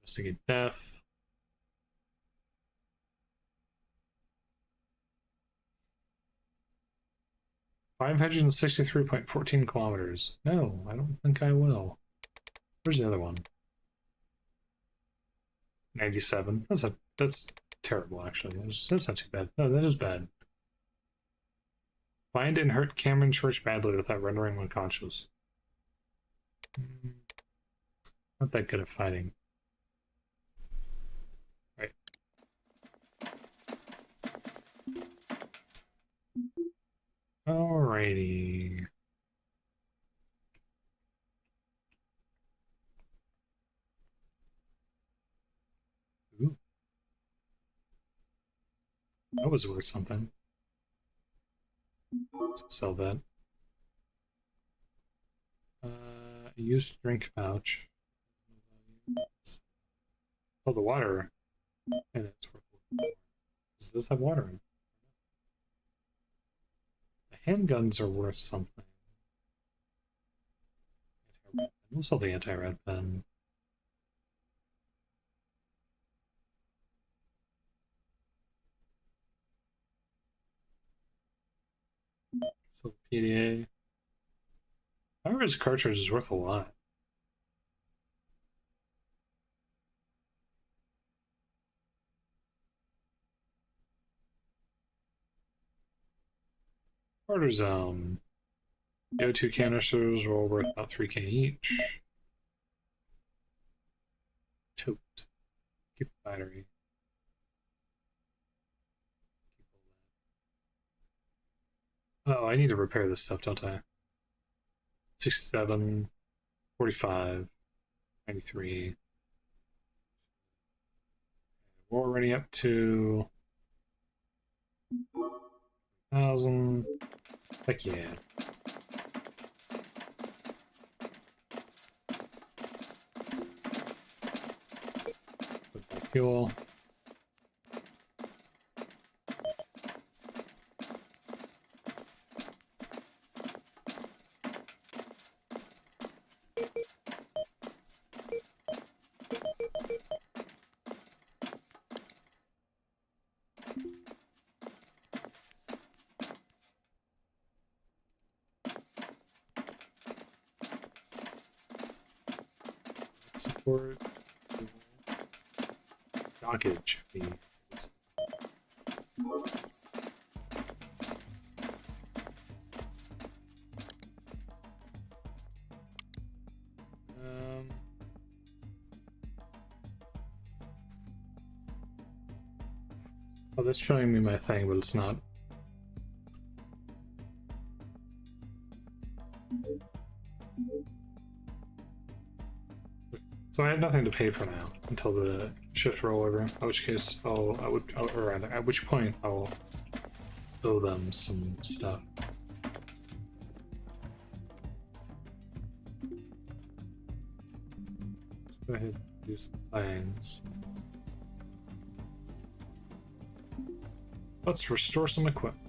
Investigate death. $563.14 kilometers. No, I don't think I will. Where's the other one? 97. That's terrible, actually. That's not too bad. No, that is bad. Find and hurt Cameron Church badly without rendering one conscious. Not that good at fighting. Right. Alrighty. Ooh. That was worth something. Sell that. Used drink pouch. Oh, the water. And it's worth more. Does this have water in it? The handguns are worth something. We'll sell the anti-red pen. So the PDA. However, his cartridge is worth a lot. Order zone. The O2 canisters are all worth about 3k each. Tote. Keep the battery. Oh, I need to repair this stuff, don't I? 67, 45, 93. We're already up to 1,000. Heck yeah. Put my fuel. Support dockage fee. Oh, that's showing me my thing, but it's not. So I have nothing to pay for now until the shift rollover. In which case, or rather, at which point I'll owe them some stuff. Let's go ahead and do some things. Let's restore some equipment.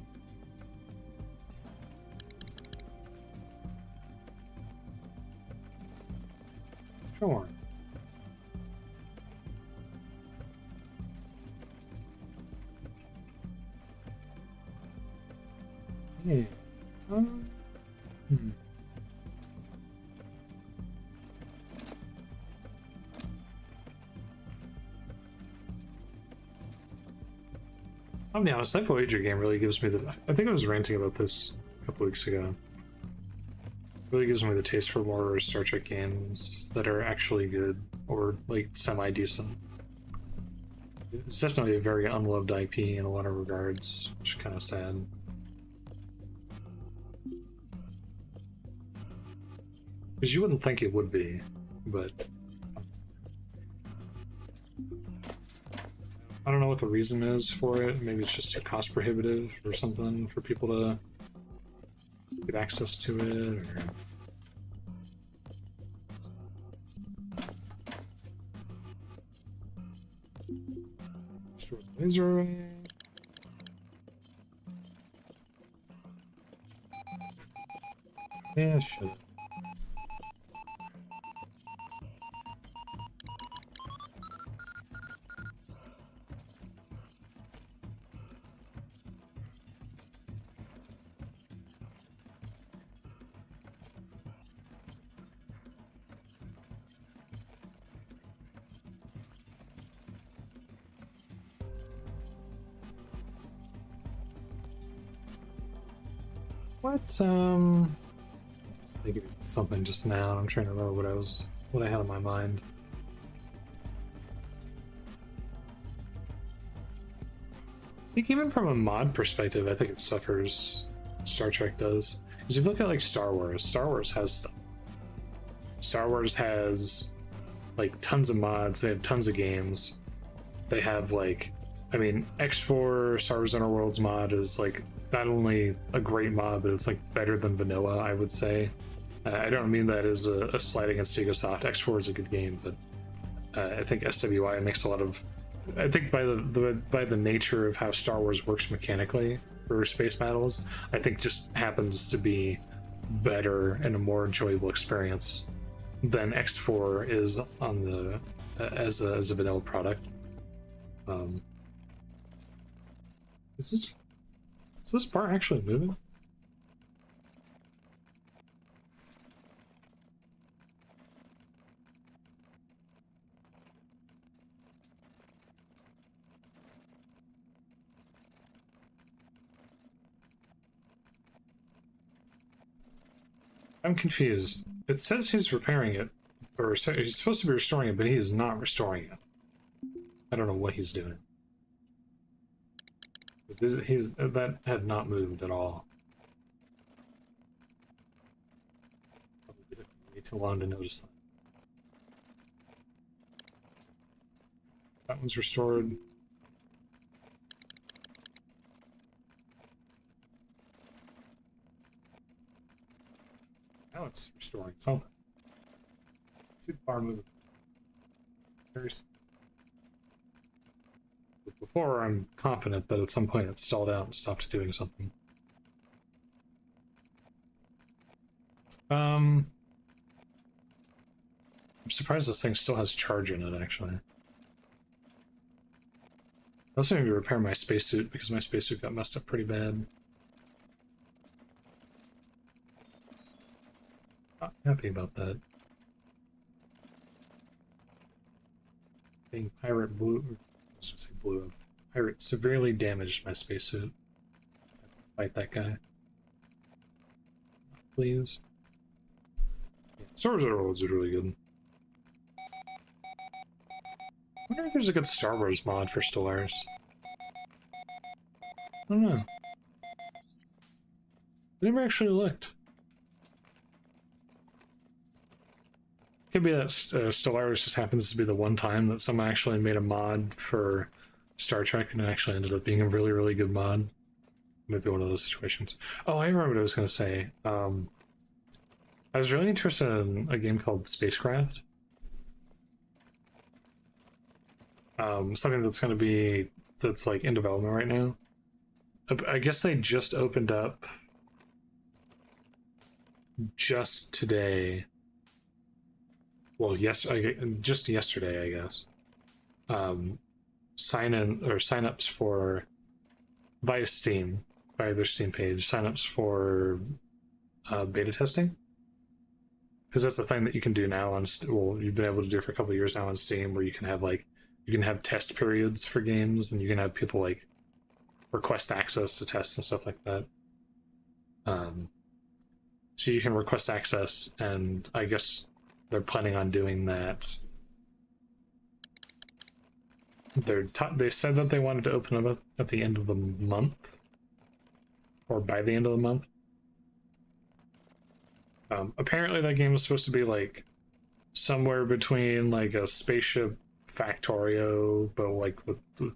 Sure. Yeah. I'll be honest, that Voyager game really gives me the... I think I was ranting about this a couple weeks ago. It really gives me the taste for more Star Trek games that are actually good, or, like, semi-decent. It's definitely a very unloved IP in a lot of regards, which is kind of sad. Because you wouldn't think it would be, but... I don't know what the reason is for it. Maybe it's just too cost prohibitive or something for people to get access to it, or... Store the laser array. Yeah, shit. What, I was thinking of something just now. I'm trying to remember what I had in my mind. I think even from a mod perspective, I think it suffers. Star Trek does. Because if you look at, like, Star Wars has stuff. Star Wars has, like, tons of mods. They have tons of games. They have, like, I mean, X4 Star Wars Inner Worlds mod is, like, not only a great mod, but it's, like, better than vanilla, I would say. I don't mean that as a slight against Egosoft. X4 is a good game, but I think SWI makes a lot of... I think by the nature of how Star Wars works mechanically for space battles, I think just happens to be better and a more enjoyable experience than X4 is on the as a vanilla product. Is this part actually moving? I'm confused. It says he's repairing it, or he's supposed to be restoring it, but he is not restoring it. I don't know what he's doing. That had not moved at all. Probably took me way too long to notice that. That one's restored. Now it's restoring something. See the bar move. But before, I'm confident that at some point it stalled out and stopped doing something. I'm surprised this thing still has charge in it, actually. I also need to repair my spacesuit because my spacesuit got messed up pretty bad. Not happy about that. Being pirate blue, let's just say blue up. Pirate severely damaged my spacesuit. Fight that guy. Please. Yeah, Star Wars Roads is really good. I wonder if there's a good Star Wars mod for Stellaris. I don't know. I never actually looked. Could be that Stellaris just happens to be the one time that someone actually made a mod for Star Trek and it actually ended up being a really, really good mod. Maybe one of those situations. Oh, I remember what I was going to say. I was really interested in a game called Spacecraft. Something that's going to be, that's like in development right now. I guess they just opened up just today. Well, just yesterday, I guess. Sign-ups for via Steam, via their Steam page, sign-ups for beta testing. Because that's the thing that you can do now on, well, you've been able to do for a couple of years now on Steam, where you can have test periods for games, and you can have people like request access to tests and stuff like that. So you can request access, and I guess they're planning on doing that. They said that they wanted to open up at the end of the month, or by the end of the month. Apparently that game is supposed to be like somewhere between like a spaceship Factorio, but like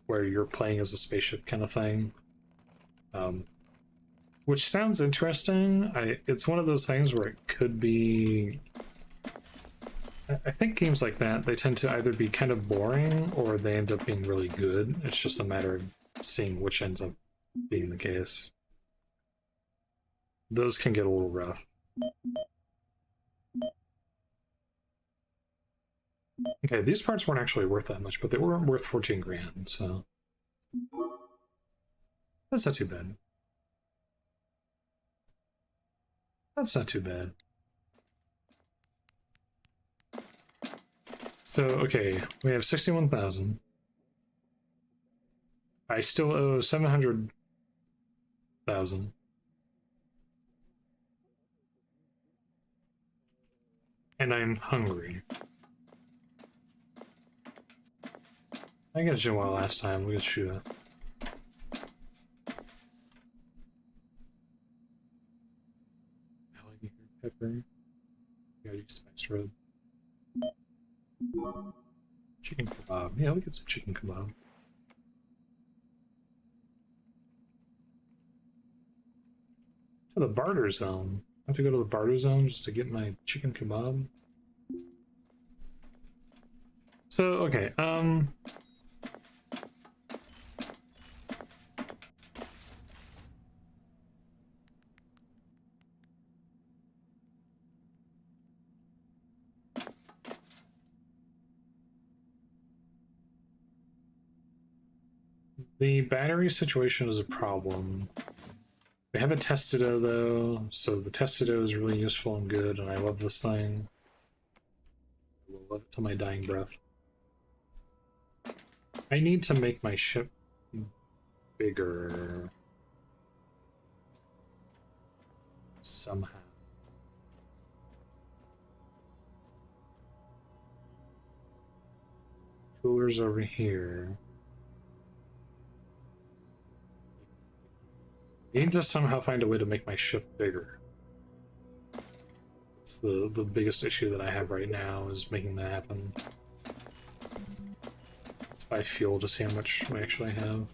where you're playing as a spaceship kind of thing. Which sounds interesting. It's one of those things where it could be... I think games like that, they tend to either be kind of boring or they end up being really good. It's just a matter of seeing which ends up being the case. Those can get a little rough. Okay, these parts weren't actually worth that much, but they weren't worth 14 grand, so... That's not too bad. That's not too bad. So, okay, we have 61,000. I still owe 700,000. And I'm hungry. I got you one last time. We could shoot it. Alligator pepper. Gotta use spice rub. Chicken kebab. Yeah, we get some chicken kebab. To the barter zone. I have to go to the barter zone just to get my chicken kebab. So, okay, the battery situation is a problem. We have a Testido though, so the Testido is really useful and good, and I love this thing. I will love it till my dying breath. I need to make my ship bigger. Somehow. coolers over here. I need to somehow find a way to make my ship bigger. It's the biggest issue that I have right now is making that happen. Let's buy fuel to see how much we actually have.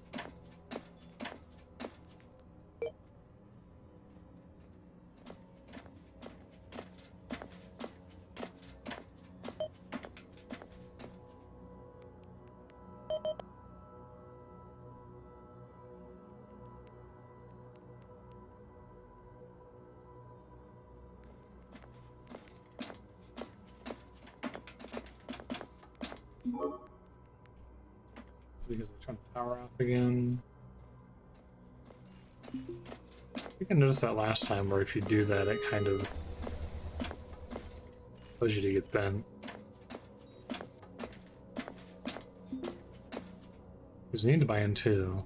Because I'm trying to power off again. I think I noticed that last time where if you do that, it kind of allows you to get bent. Because you need to buy in too.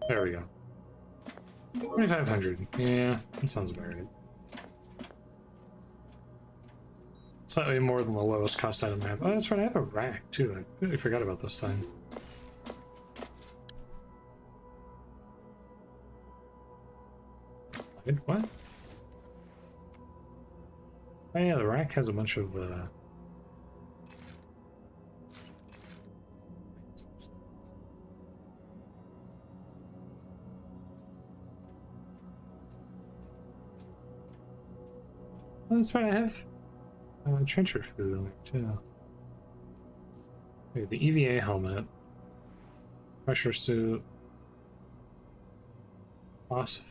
There we go. 2,500. Yeah, that sounds about right. Slightly more than the lowest cost item I have. Oh, that's right, I have a rack too. I completely forgot about this thing. What? Oh yeah, the rack has a bunch of oh, that's right, I have trencher food in there too. Okay, the EVA helmet, pressure suit, awesome.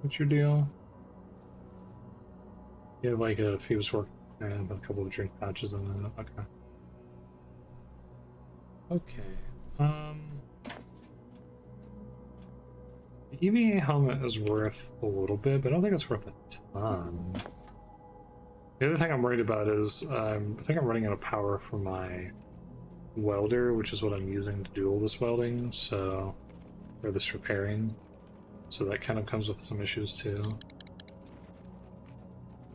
What's your deal? You have like a fuse work and a couple of drink pouches in it. Okay. Okay. The EVA helmet is worth a little bit, but I don't think it's worth a ton. The other thing I'm worried about is I think I'm running out of power for my welder, which is what I'm using to do all this welding, so, or this repairing. So that kind of comes with some issues too.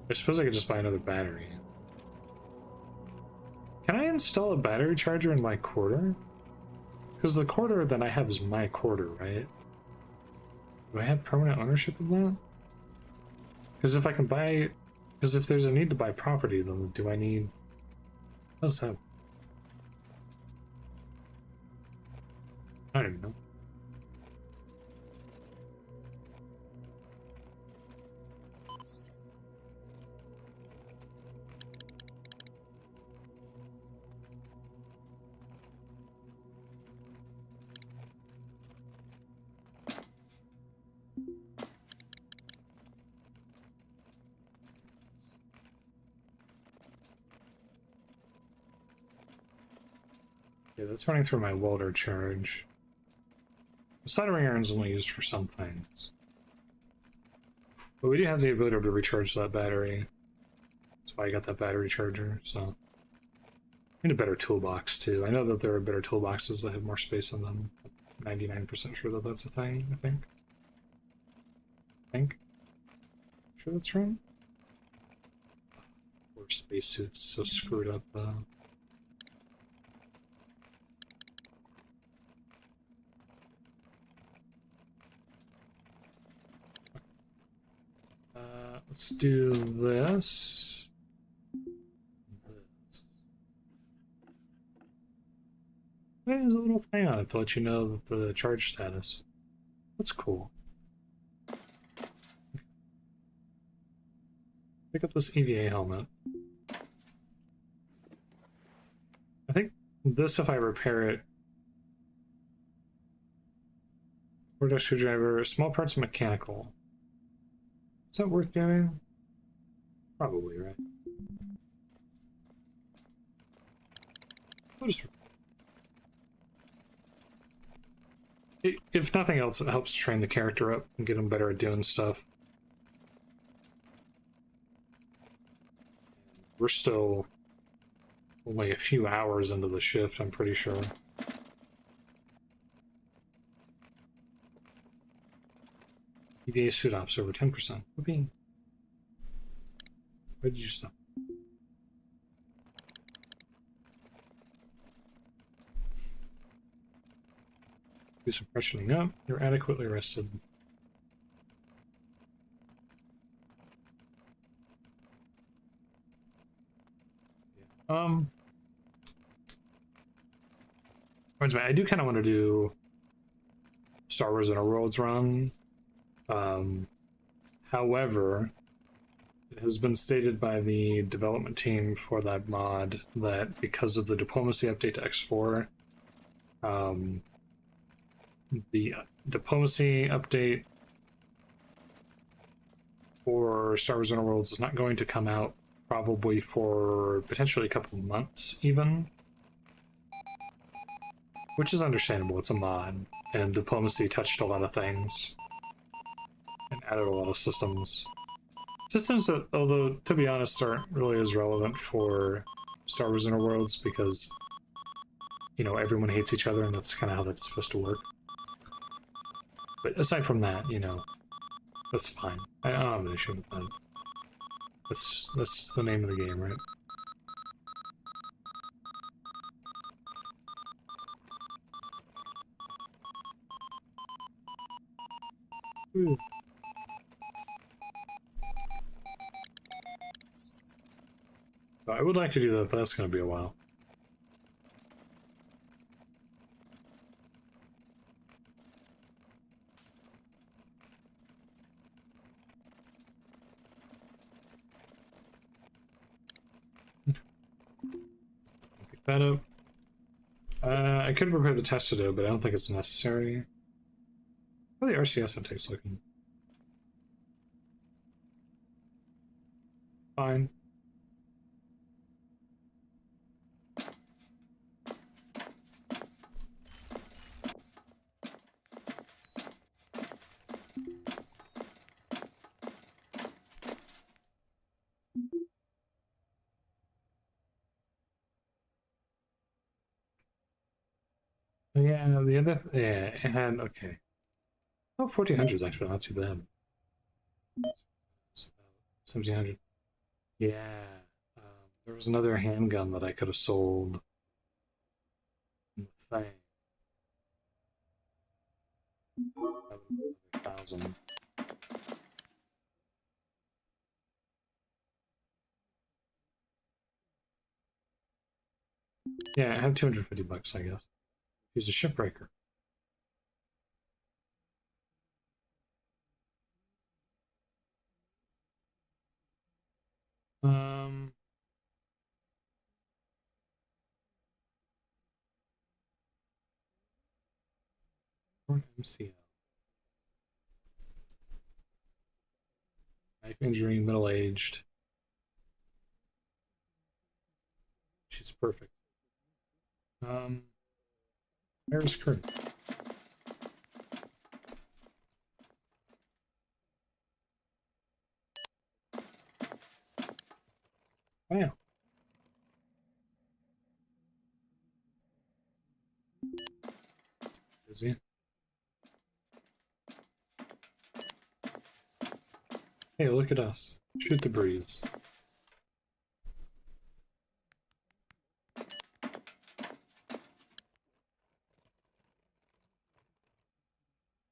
I suppose I could just buy another battery. Can I install a battery charger in my quarter? Because the quarter that I have is my quarter, right? Do I have permanent ownership of that? Because if I can buy... Because if there's a need to buy property, then do I need... What's that? I don't know. Yeah, that's running through my welder charge. The soldering iron is only used for some things. But we do have the ability to recharge that battery. That's why I got that battery charger, so... I need a better toolbox, too. I know that there are better toolboxes that have more space in them. I'm 99% sure that that's a thing, I think. Sure that's right? Poor spacesuit's so screwed up, though. Let's do this. There's a little thing on it to let you know that the charge status. That's cool. Pick up this EVA helmet. I think this, if I repair it... Portal screwdriver, small parts mechanical. Is that worth doing? Probably, right? I'll just... If nothing else, it helps train the character up and get him better at doing stuff. We're still only a few hours into the shift, I'm pretty sure. EVA suit ops over 10%. Whoopee. Where did you stop? Do some freshening up. You're adequately rested. I do kind of want to do Star Wars Inner Worlds run. However, it has been stated by the development team for that mod that because of the diplomacy update to X4, the diplomacy update for Star Wars Inner Worlds is not going to come out probably for potentially a couple of months even. Which is understandable, it's a mod, and diplomacy touched a lot of things and added a lot of systems. Systems that, although, to be honest, aren't really as relevant for Star Wars Inner Worlds because, you know, everyone hates each other and that's kind of how that's supposed to work. But aside from that, you know, that's fine. I don't have an issue with that. That's just the name of the game, right? Ooh. I would like to do that, but that's going to be a while. Pick that up. I could prepare the testadobe, but I don't think it's necessary. How are the RCS intakes looking? Fine. Yeah, the other yeah, it had okay. Oh, 1400 is actually not too bad. 1700. Yeah. There was another handgun that I could have sold in the thing. That would be 1,000. Yeah, I have 250 bucks, I guess. Use a shipbreaker. Um, MCL. Knife injury, middle-aged. She's perfect. Where's Kurt? Wow. Busy. Hey, look at us. Shoot the breeze.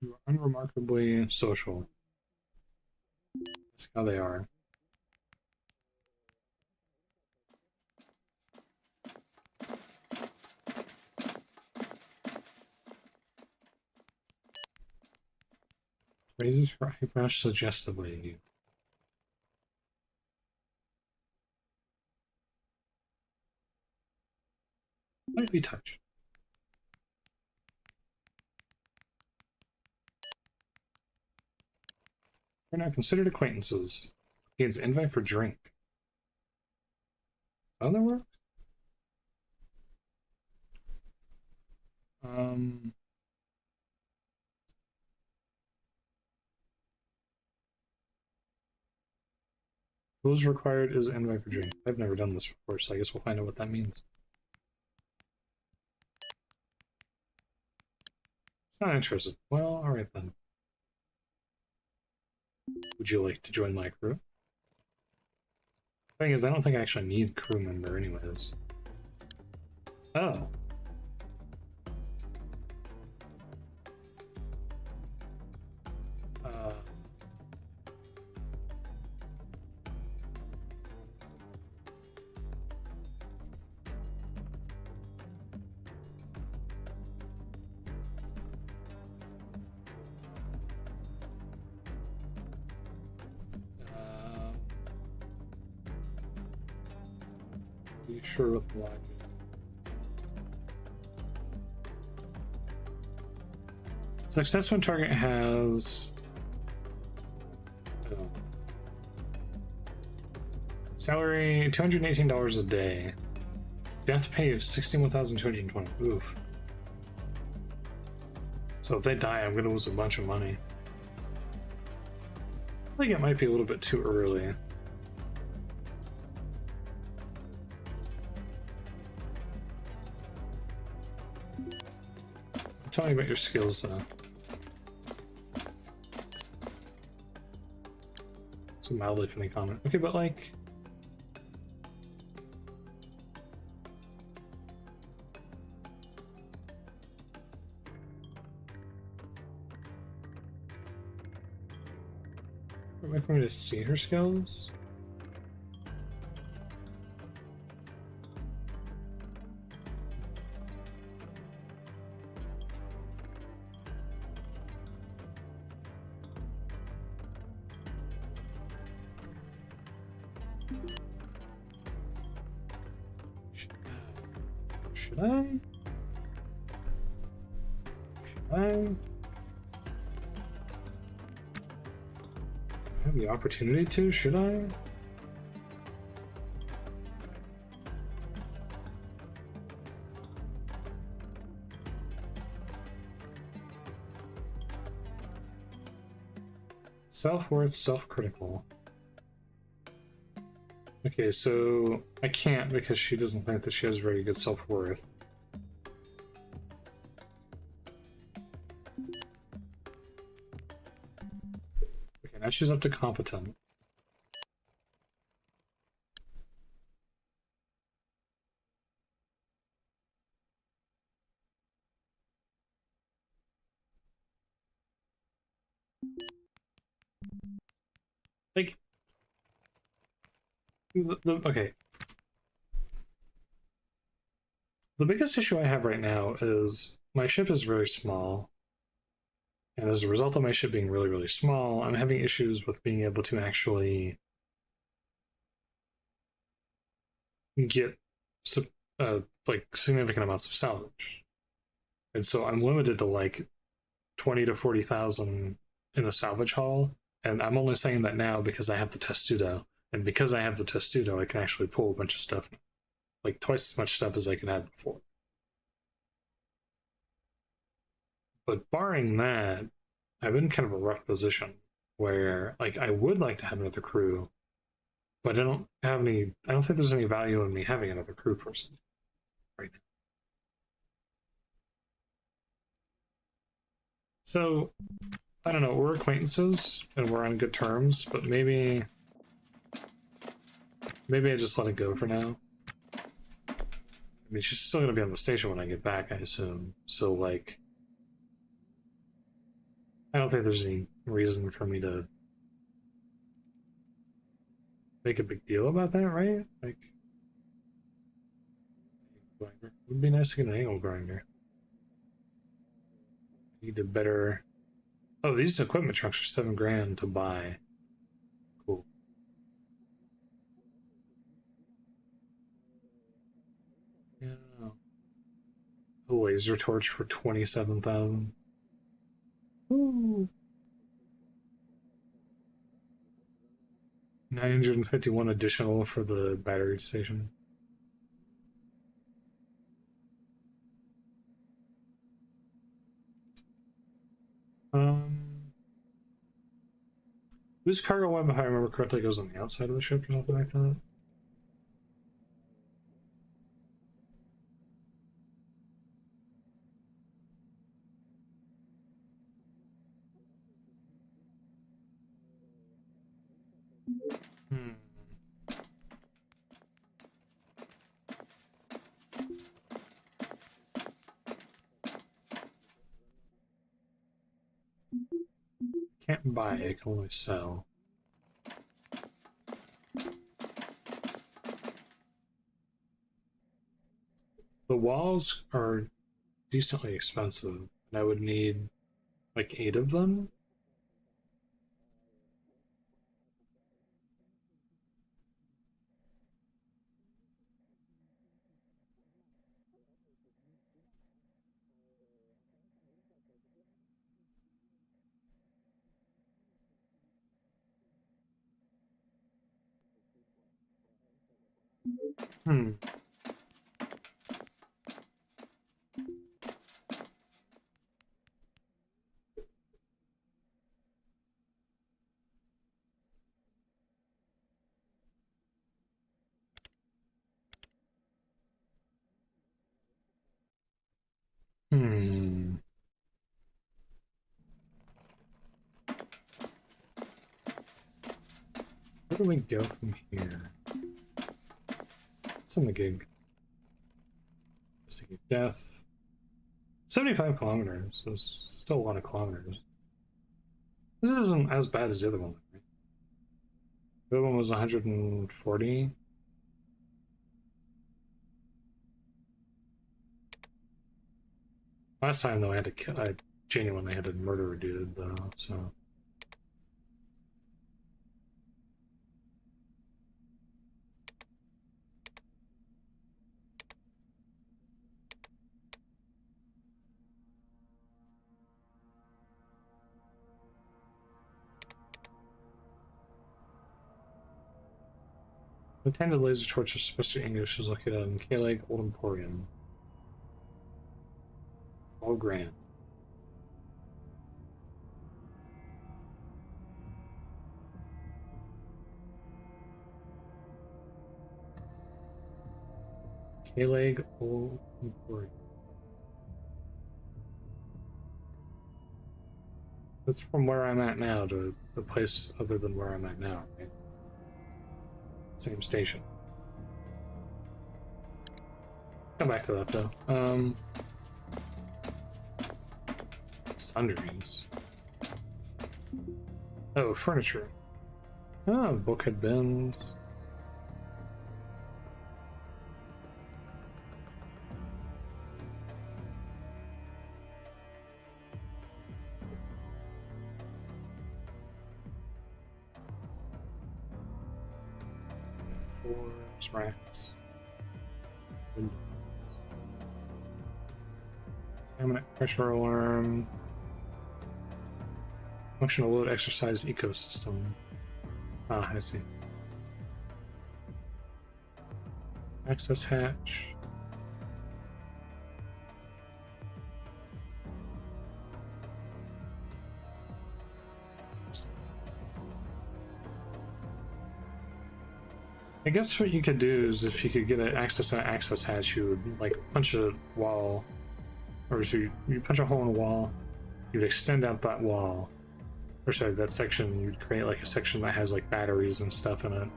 You are unremarkably social. That's how they are. Raises her eyebrows suggestively. Lightly touch. We're now considered acquaintances. Gains invite for drink. How that works? Tools required is invite for drink. I've never done this before, so I guess we'll find out what that means. It's not interested. Well, alright then. Would you like to join my crew? Thing is, I don't think I actually need a crew member anyways. Oh. Be sure with logic. Success when target has salary $218 a day. Death pay of $61,220. Oof. So if they die, I'm gonna lose a bunch of money. I think it might be a little bit too early. Tell me about your skills, though. It's a mildly funny comment. Okay, but like... Wait for me to see her skills? Should I? Should I have the opportunity to? Should I? Self-worth, self-critical. Okay, so I can't because she doesn't think that she has very good self-worth. Okay, now she's up to competent. Like, okay. The biggest issue I have right now is my ship is very small. And as a result of my ship being really, really small, I'm having issues with being able to actually get like significant amounts of salvage. And so I'm limited to like 20 to 40,000 in a salvage haul. And I'm only saying that now because I have the testudo. And because I have the testudo, I can actually pull a bunch of stuff. Like twice as much stuff as I could have before. But barring that, I'm in kind of a rough position where like I would like to have another crew, but I don't think there's any value in me having another crew person right now. So I don't know, we're acquaintances and we're on good terms, but maybe I just let it go for now. I mean, she's still gonna be on the station when I get back, I assume. So like I don't think there's any reason for me to make a big deal about that, right? Like, it would be nice to get an angle grinder. I need to better. Oh, these equipment trucks are $7,000 to buy. Cool. Yeah. A laser torch for 27,000. Ooh. 951 additional for the battery station. This cargo web, if I remember correctly, goes on the outside of the ship or something like that. Can't buy, I can only sell. The walls are decently expensive, and I would need like 8 of them. Hmm. Hmm. Where do we go from here? What's on the gig? Death. 75 kilometers. That's still a lot of kilometers. This isn't as bad as the other one, right? The other one was 140. Last time, though, I had to kill. I genuinely had to murder a dude, though, so. The tended laser torch is supposed to be English is located in K-Lake Old Emporium. 12 grand. K-Lake Old Emporium. That's from where I'm at now to the place other than where I'm at now, right? Same station. Come back to that though. Sundries. Oh, furniture. Oh, bulkhead bins. Floors, racks. Windows. Contaminant pressure alarm. Functional load exercise ecosystem. Ah, I see. Access hatch. I guess what you could do is if you could get an access hatch, you would like punch a wall, or so you punch a hole in a wall, you'd extend out that wall, or sorry, that section. You'd create like a section that has like batteries and stuff in it,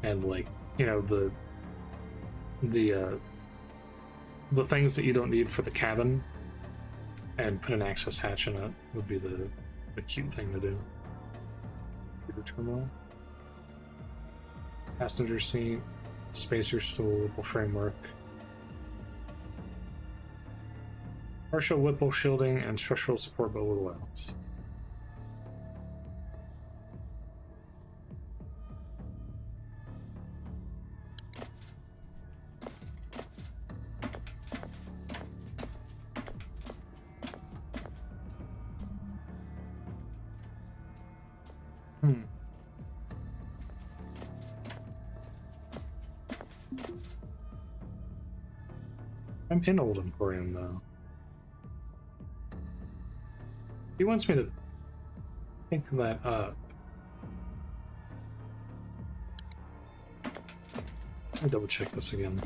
and like, you know, the things that you don't need for the cabin, and put an access hatch in it would be the cute thing to do. Computer terminal. Passenger seat, spacer stool, framework. Partial Whipple shielding and structural support, but little else. I'm in Old Emporium, though. He wants me to pick that up. Let me double check this again.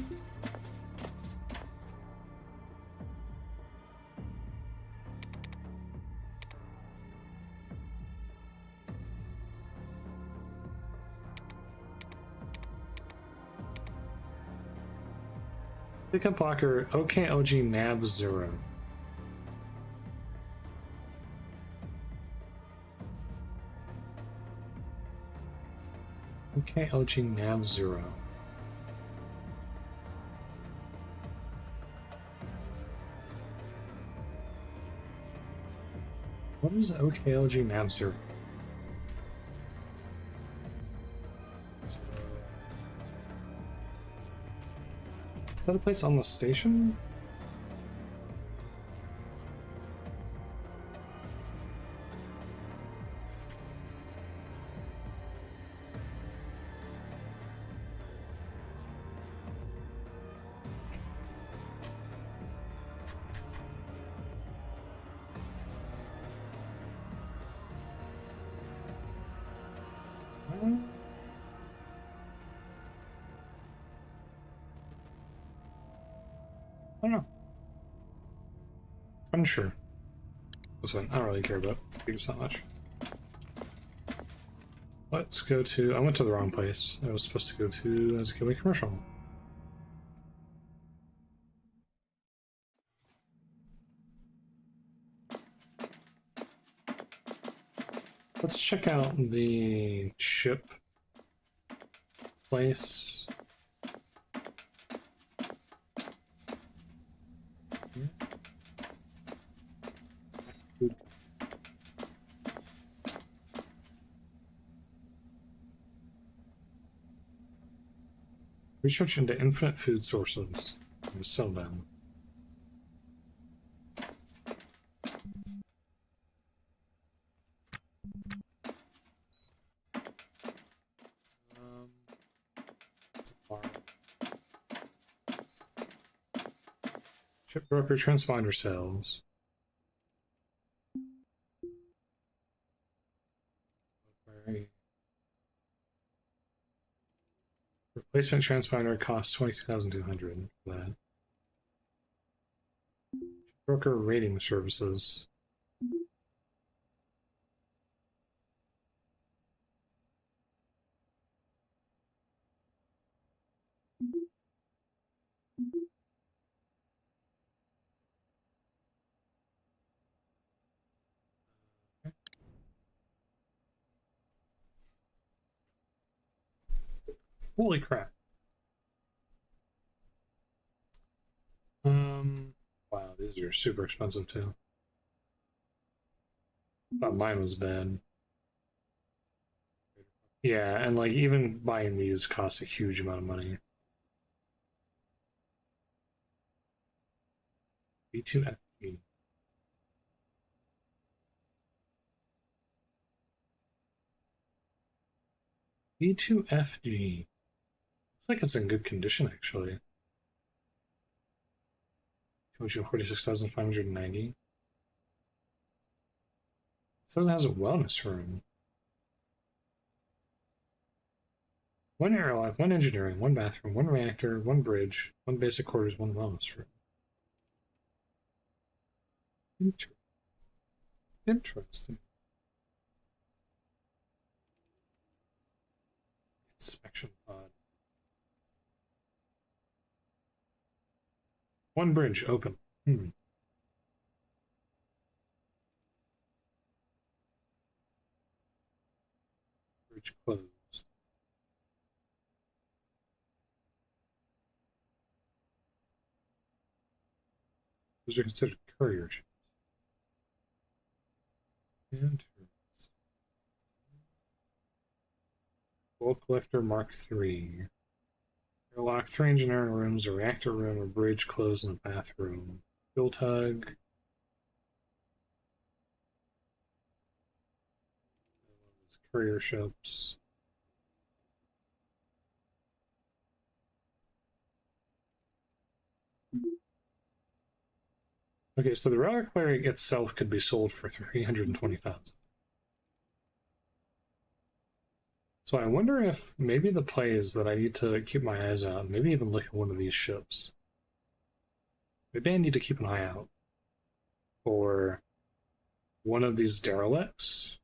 Pickup blocker OKOG nav 0. OKOG nav 0. What is OKLG nav 0? Is that a place on the station? I don't know. Unsure. This one, I don't really care about these that much. Let's go to... I went to the wrong place. I was supposed to go to as a Gateway Commercial. Let's check out the ship place. Research into infinite food sources. I'm gonna sell them. Ship broker transponder cells. Replacement transponder costs 22,200 for that. Broker rating services. Holy crap. Wow, these are super expensive too. Thought mine was bad. Yeah, and like even buying these costs a huge amount of money. B2FG. B2FG. Looks like it's in good condition actually. 246,590. Says it has a wellness room. One airlock, one engineering, one bathroom, one reactor, one bridge, one basic quarters, one wellness room. Interesting. Inspection pod. One bridge open. Bridge closed. Those are considered courier ships. Interesting. Bulk lifter Mark III. Airlock, 3 engineering rooms, a reactor room, a bridge closed, and a bathroom. Fuel tug. Courier ships. Okay, so the reliquary itself could be sold for 320,000. It's So I wonder if maybe the play is that I need to keep my eyes out, maybe even look at one of these ships. Maybe I need to keep an eye out for one of these derelicts,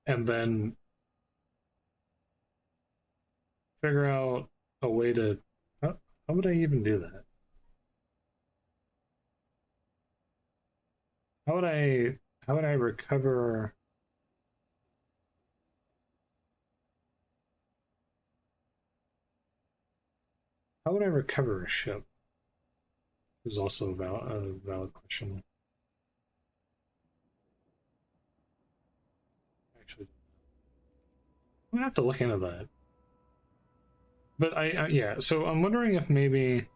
and then figure out a way to... How would I even do that? How would I recover... How would I recover a ship? Is also a valid question. Actually, I'm gonna have to look into that. But yeah, so I'm wondering if maybe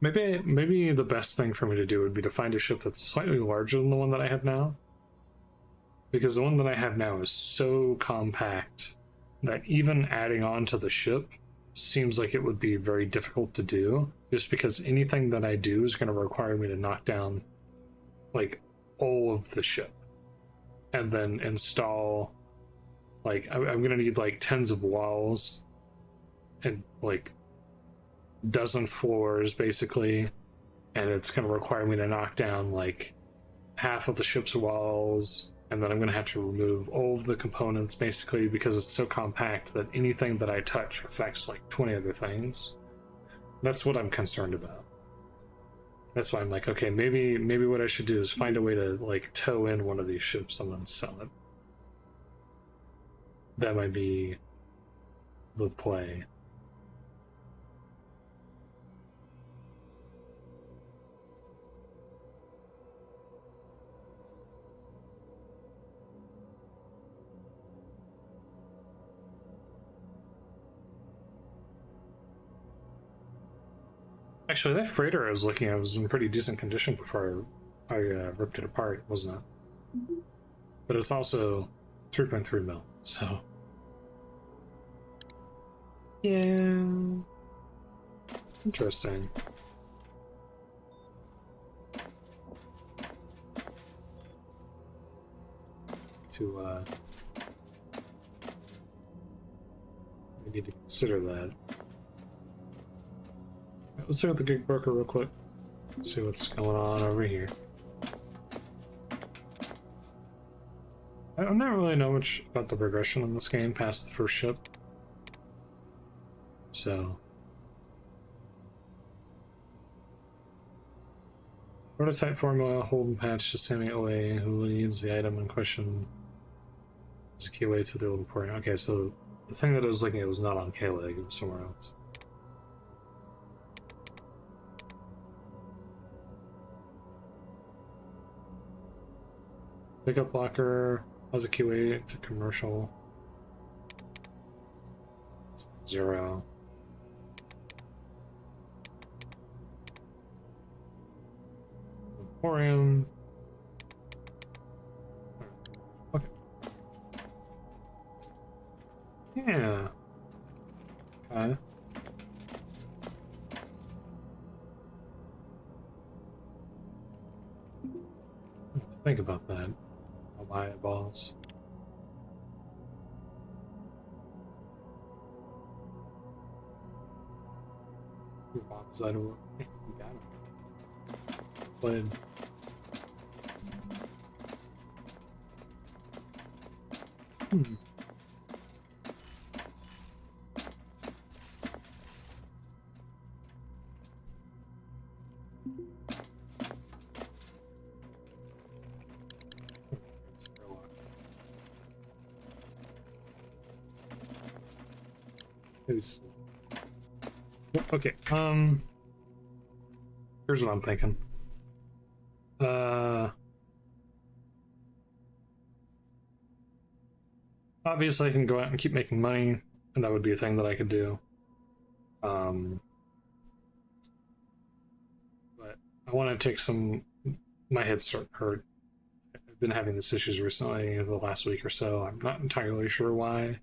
the best thing for me to do would be to find a ship that's slightly larger than the one that I have now. Because the one that I have now is so compact that even adding on to the ship seems like it would be very difficult to do, just because anything that I do is going to require me to knock down like all of the ship and then install, like, I'm going to need like tens of walls and like dozen floors basically, and it's going to require me to knock down like half of the ship's walls, and then I'm going to have to remove all of the components basically, because it's so compact that anything that I touch affects like 20 other things. That's what I'm concerned about. That's why I'm like, okay, maybe what I should do is find a way to like tow in one of these ships and then sell it. That might be the play. Actually, that freighter I was looking at was in pretty decent condition before I ripped it apart, wasn't it? But it's also 3.3 mil, so... Yeah... Interesting. We need to consider that. Let's look at the gig broker real quick. See what's going on over here. I don't really know much about the progression in this game past the first ship. So... Prototype formula, hold and patch to Sammy OA, who needs the item in question. It's a key way to the old port. Okay, so the thing that I was looking at was not on K-Leg, it was somewhere else. Pickup locker, how's a QA to commercial? 0. Emporium. Okay. Yeah. Okay. Think about that. My balls. Your bombs out of work. You got him. Played. Okay, here's what I'm thinking. Obviously I can go out and keep making money, and that would be a thing that I could do. But I want to take some... My head's starting to hurt. I've been having these issues recently, the last week or so. I'm not entirely sure why,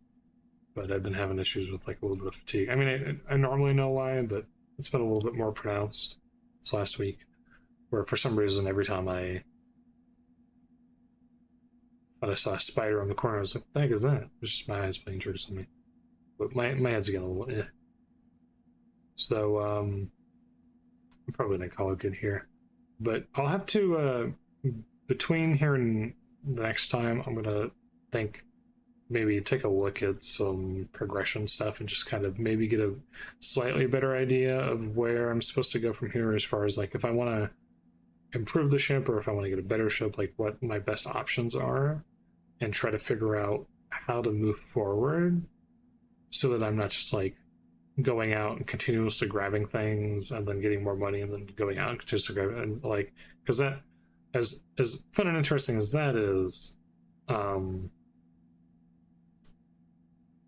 but I've been having issues with like a little bit of fatigue. I mean, I normally know why, but it's been a little bit more pronounced this last week, where for some reason every time I But I saw a spider on the corner. I was like, what the heck is that? It was just my eyes playing tricks on me. But my head's getting a little So, I'm probably gonna call it good here. But I'll have to, between here and the next time, I'm gonna think, maybe take a look at some progression stuff and just kind of maybe get a slightly better idea of where I'm supposed to go from here, as far as like if I want to improve the ship or if I want to get a better ship, like what my best options are, and try to figure out how to move forward so that I'm not just like going out and continuously grabbing things and then getting more money and then going out and continuously grabbing, and like, because that, as fun and interesting as that is,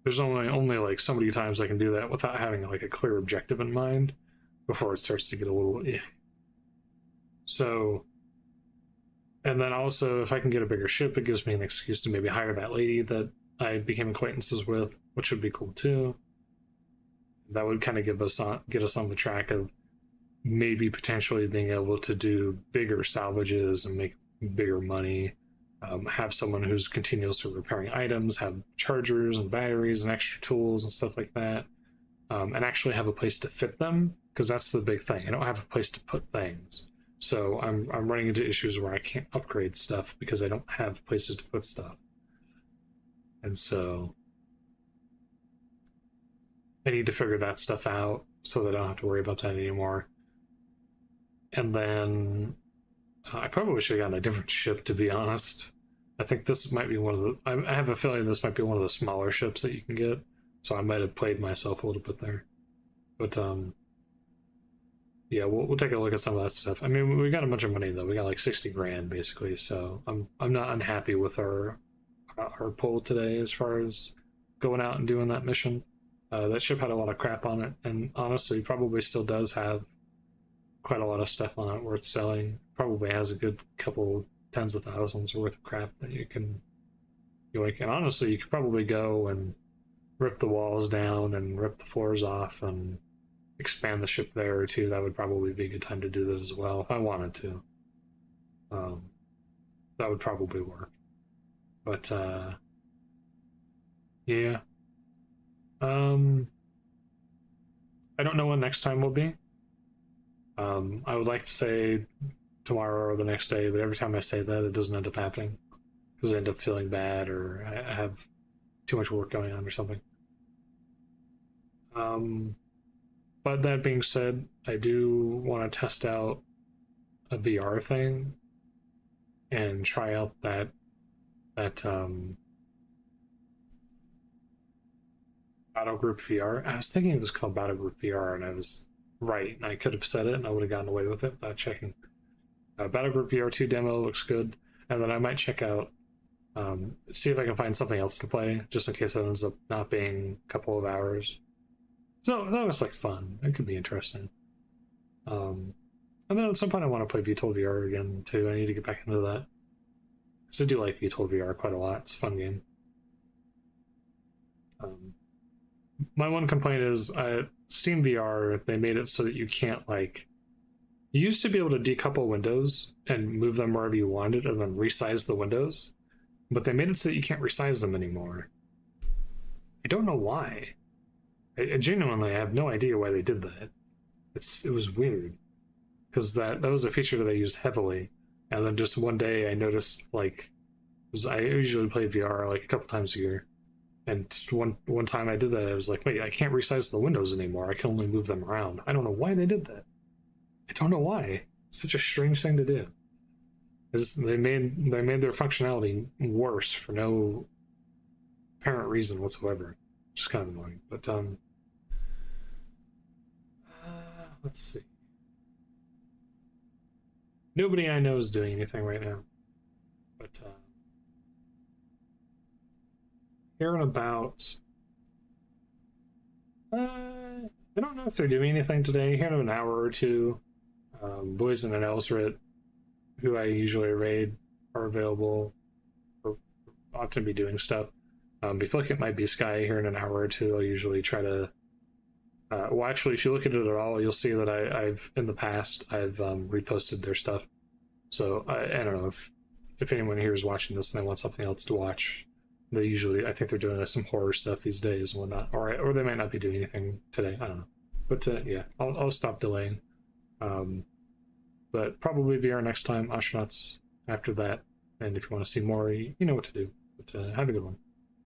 there's only like so many times I can do that without having like a clear objective in mind before it starts to get a little So, and then also if I can get a bigger ship, it gives me an excuse to maybe hire that lady that I became acquaintances with, which would be cool too. That would kind of get us on the track of maybe potentially being able to do bigger salvages and make bigger money. Have someone who's continuously repairing items, have chargers and batteries and extra tools and stuff like that, and actually have a place to fit them, because that's the big thing. I don't have a place to put things, so I'm running into issues where I can't upgrade stuff because I don't have places to put stuff, and so I need to figure that stuff out so that I don't have to worry about that anymore. And then I probably should have gotten a different ship, to be honest. I think this might be one of the... I have a feeling this might be one of the smaller ships that you can get, so I might have played myself a little bit there. But, yeah, we'll take a look at some of that stuff. I mean, we got a bunch of money, though. We got like 60 grand, basically, so I'm not unhappy with our pull today as far as going out and doing that mission. That ship had a lot of crap on it, and honestly, probably still does have quite a lot of stuff on it worth selling. Probably has a good couple tens of thousands worth of crap that you can like. And honestly, you could probably go and rip the walls down and rip the floors off and expand the ship there too. That would probably be a good time to do that as well if I wanted to. That would probably work. But yeah. I don't know when next time will be. I would like to say tomorrow or the next day, but every time I say that, it doesn't end up happening because I end up feeling bad or I have too much work going on or something. But that being said, I do want to test out a VR thing and try out that Battle Group VR. I was thinking it was called Battle Group VR, and I was right, and I could have said it, and I would have gotten away with it without checking. Battle Group VR 2 demo looks good, and then I might check out, see if I can find something else to play, just in case it ends up not being a couple of hours. So that was like fun. It could be interesting. And then at some point I want to play VTOL VR again too. I need to get back into that. Because I do like VTOL VR quite a lot. It's a fun game. My one complaint is Steam VR, they made it so that you can't like... You used to be able to decouple windows and move them wherever you wanted and then resize the windows, but they made it so that you can't resize them anymore. I don't know why. I genuinely have no idea why they did that. It was weird. Because that was a feature that I used heavily, and then just one day I noticed, like... I usually play VR like a couple times a year, and just one time I did that, I was like, wait, I can't resize the windows anymore, I can only move them around. I don't know why they did that. I don't know why. It's such a strange thing to do. They made their functionality worse for no apparent reason whatsoever. Which is kind of annoying. But let's see. Nobody I know is doing anything right now. But hearing about I don't know if they're doing anything today. Here in an hour or two, Boysen and Elsrit, who I usually raid, are available or ought to be doing stuff. If you look at my B-Sky here in an hour or two, I'll usually try to well, actually, if you look at it at all, you'll see that I've in the past I've reposted their stuff. So I don't know if if anyone here is watching this and they want something else to watch, they usually, I think they're doing some horror stuff these days and whatnot, or they might not be doing anything today. I don't know, but yeah, I'll stop delaying. But probably VR next time, Ostranauts after that. And if you want to see more, you know what to do. But have a good one.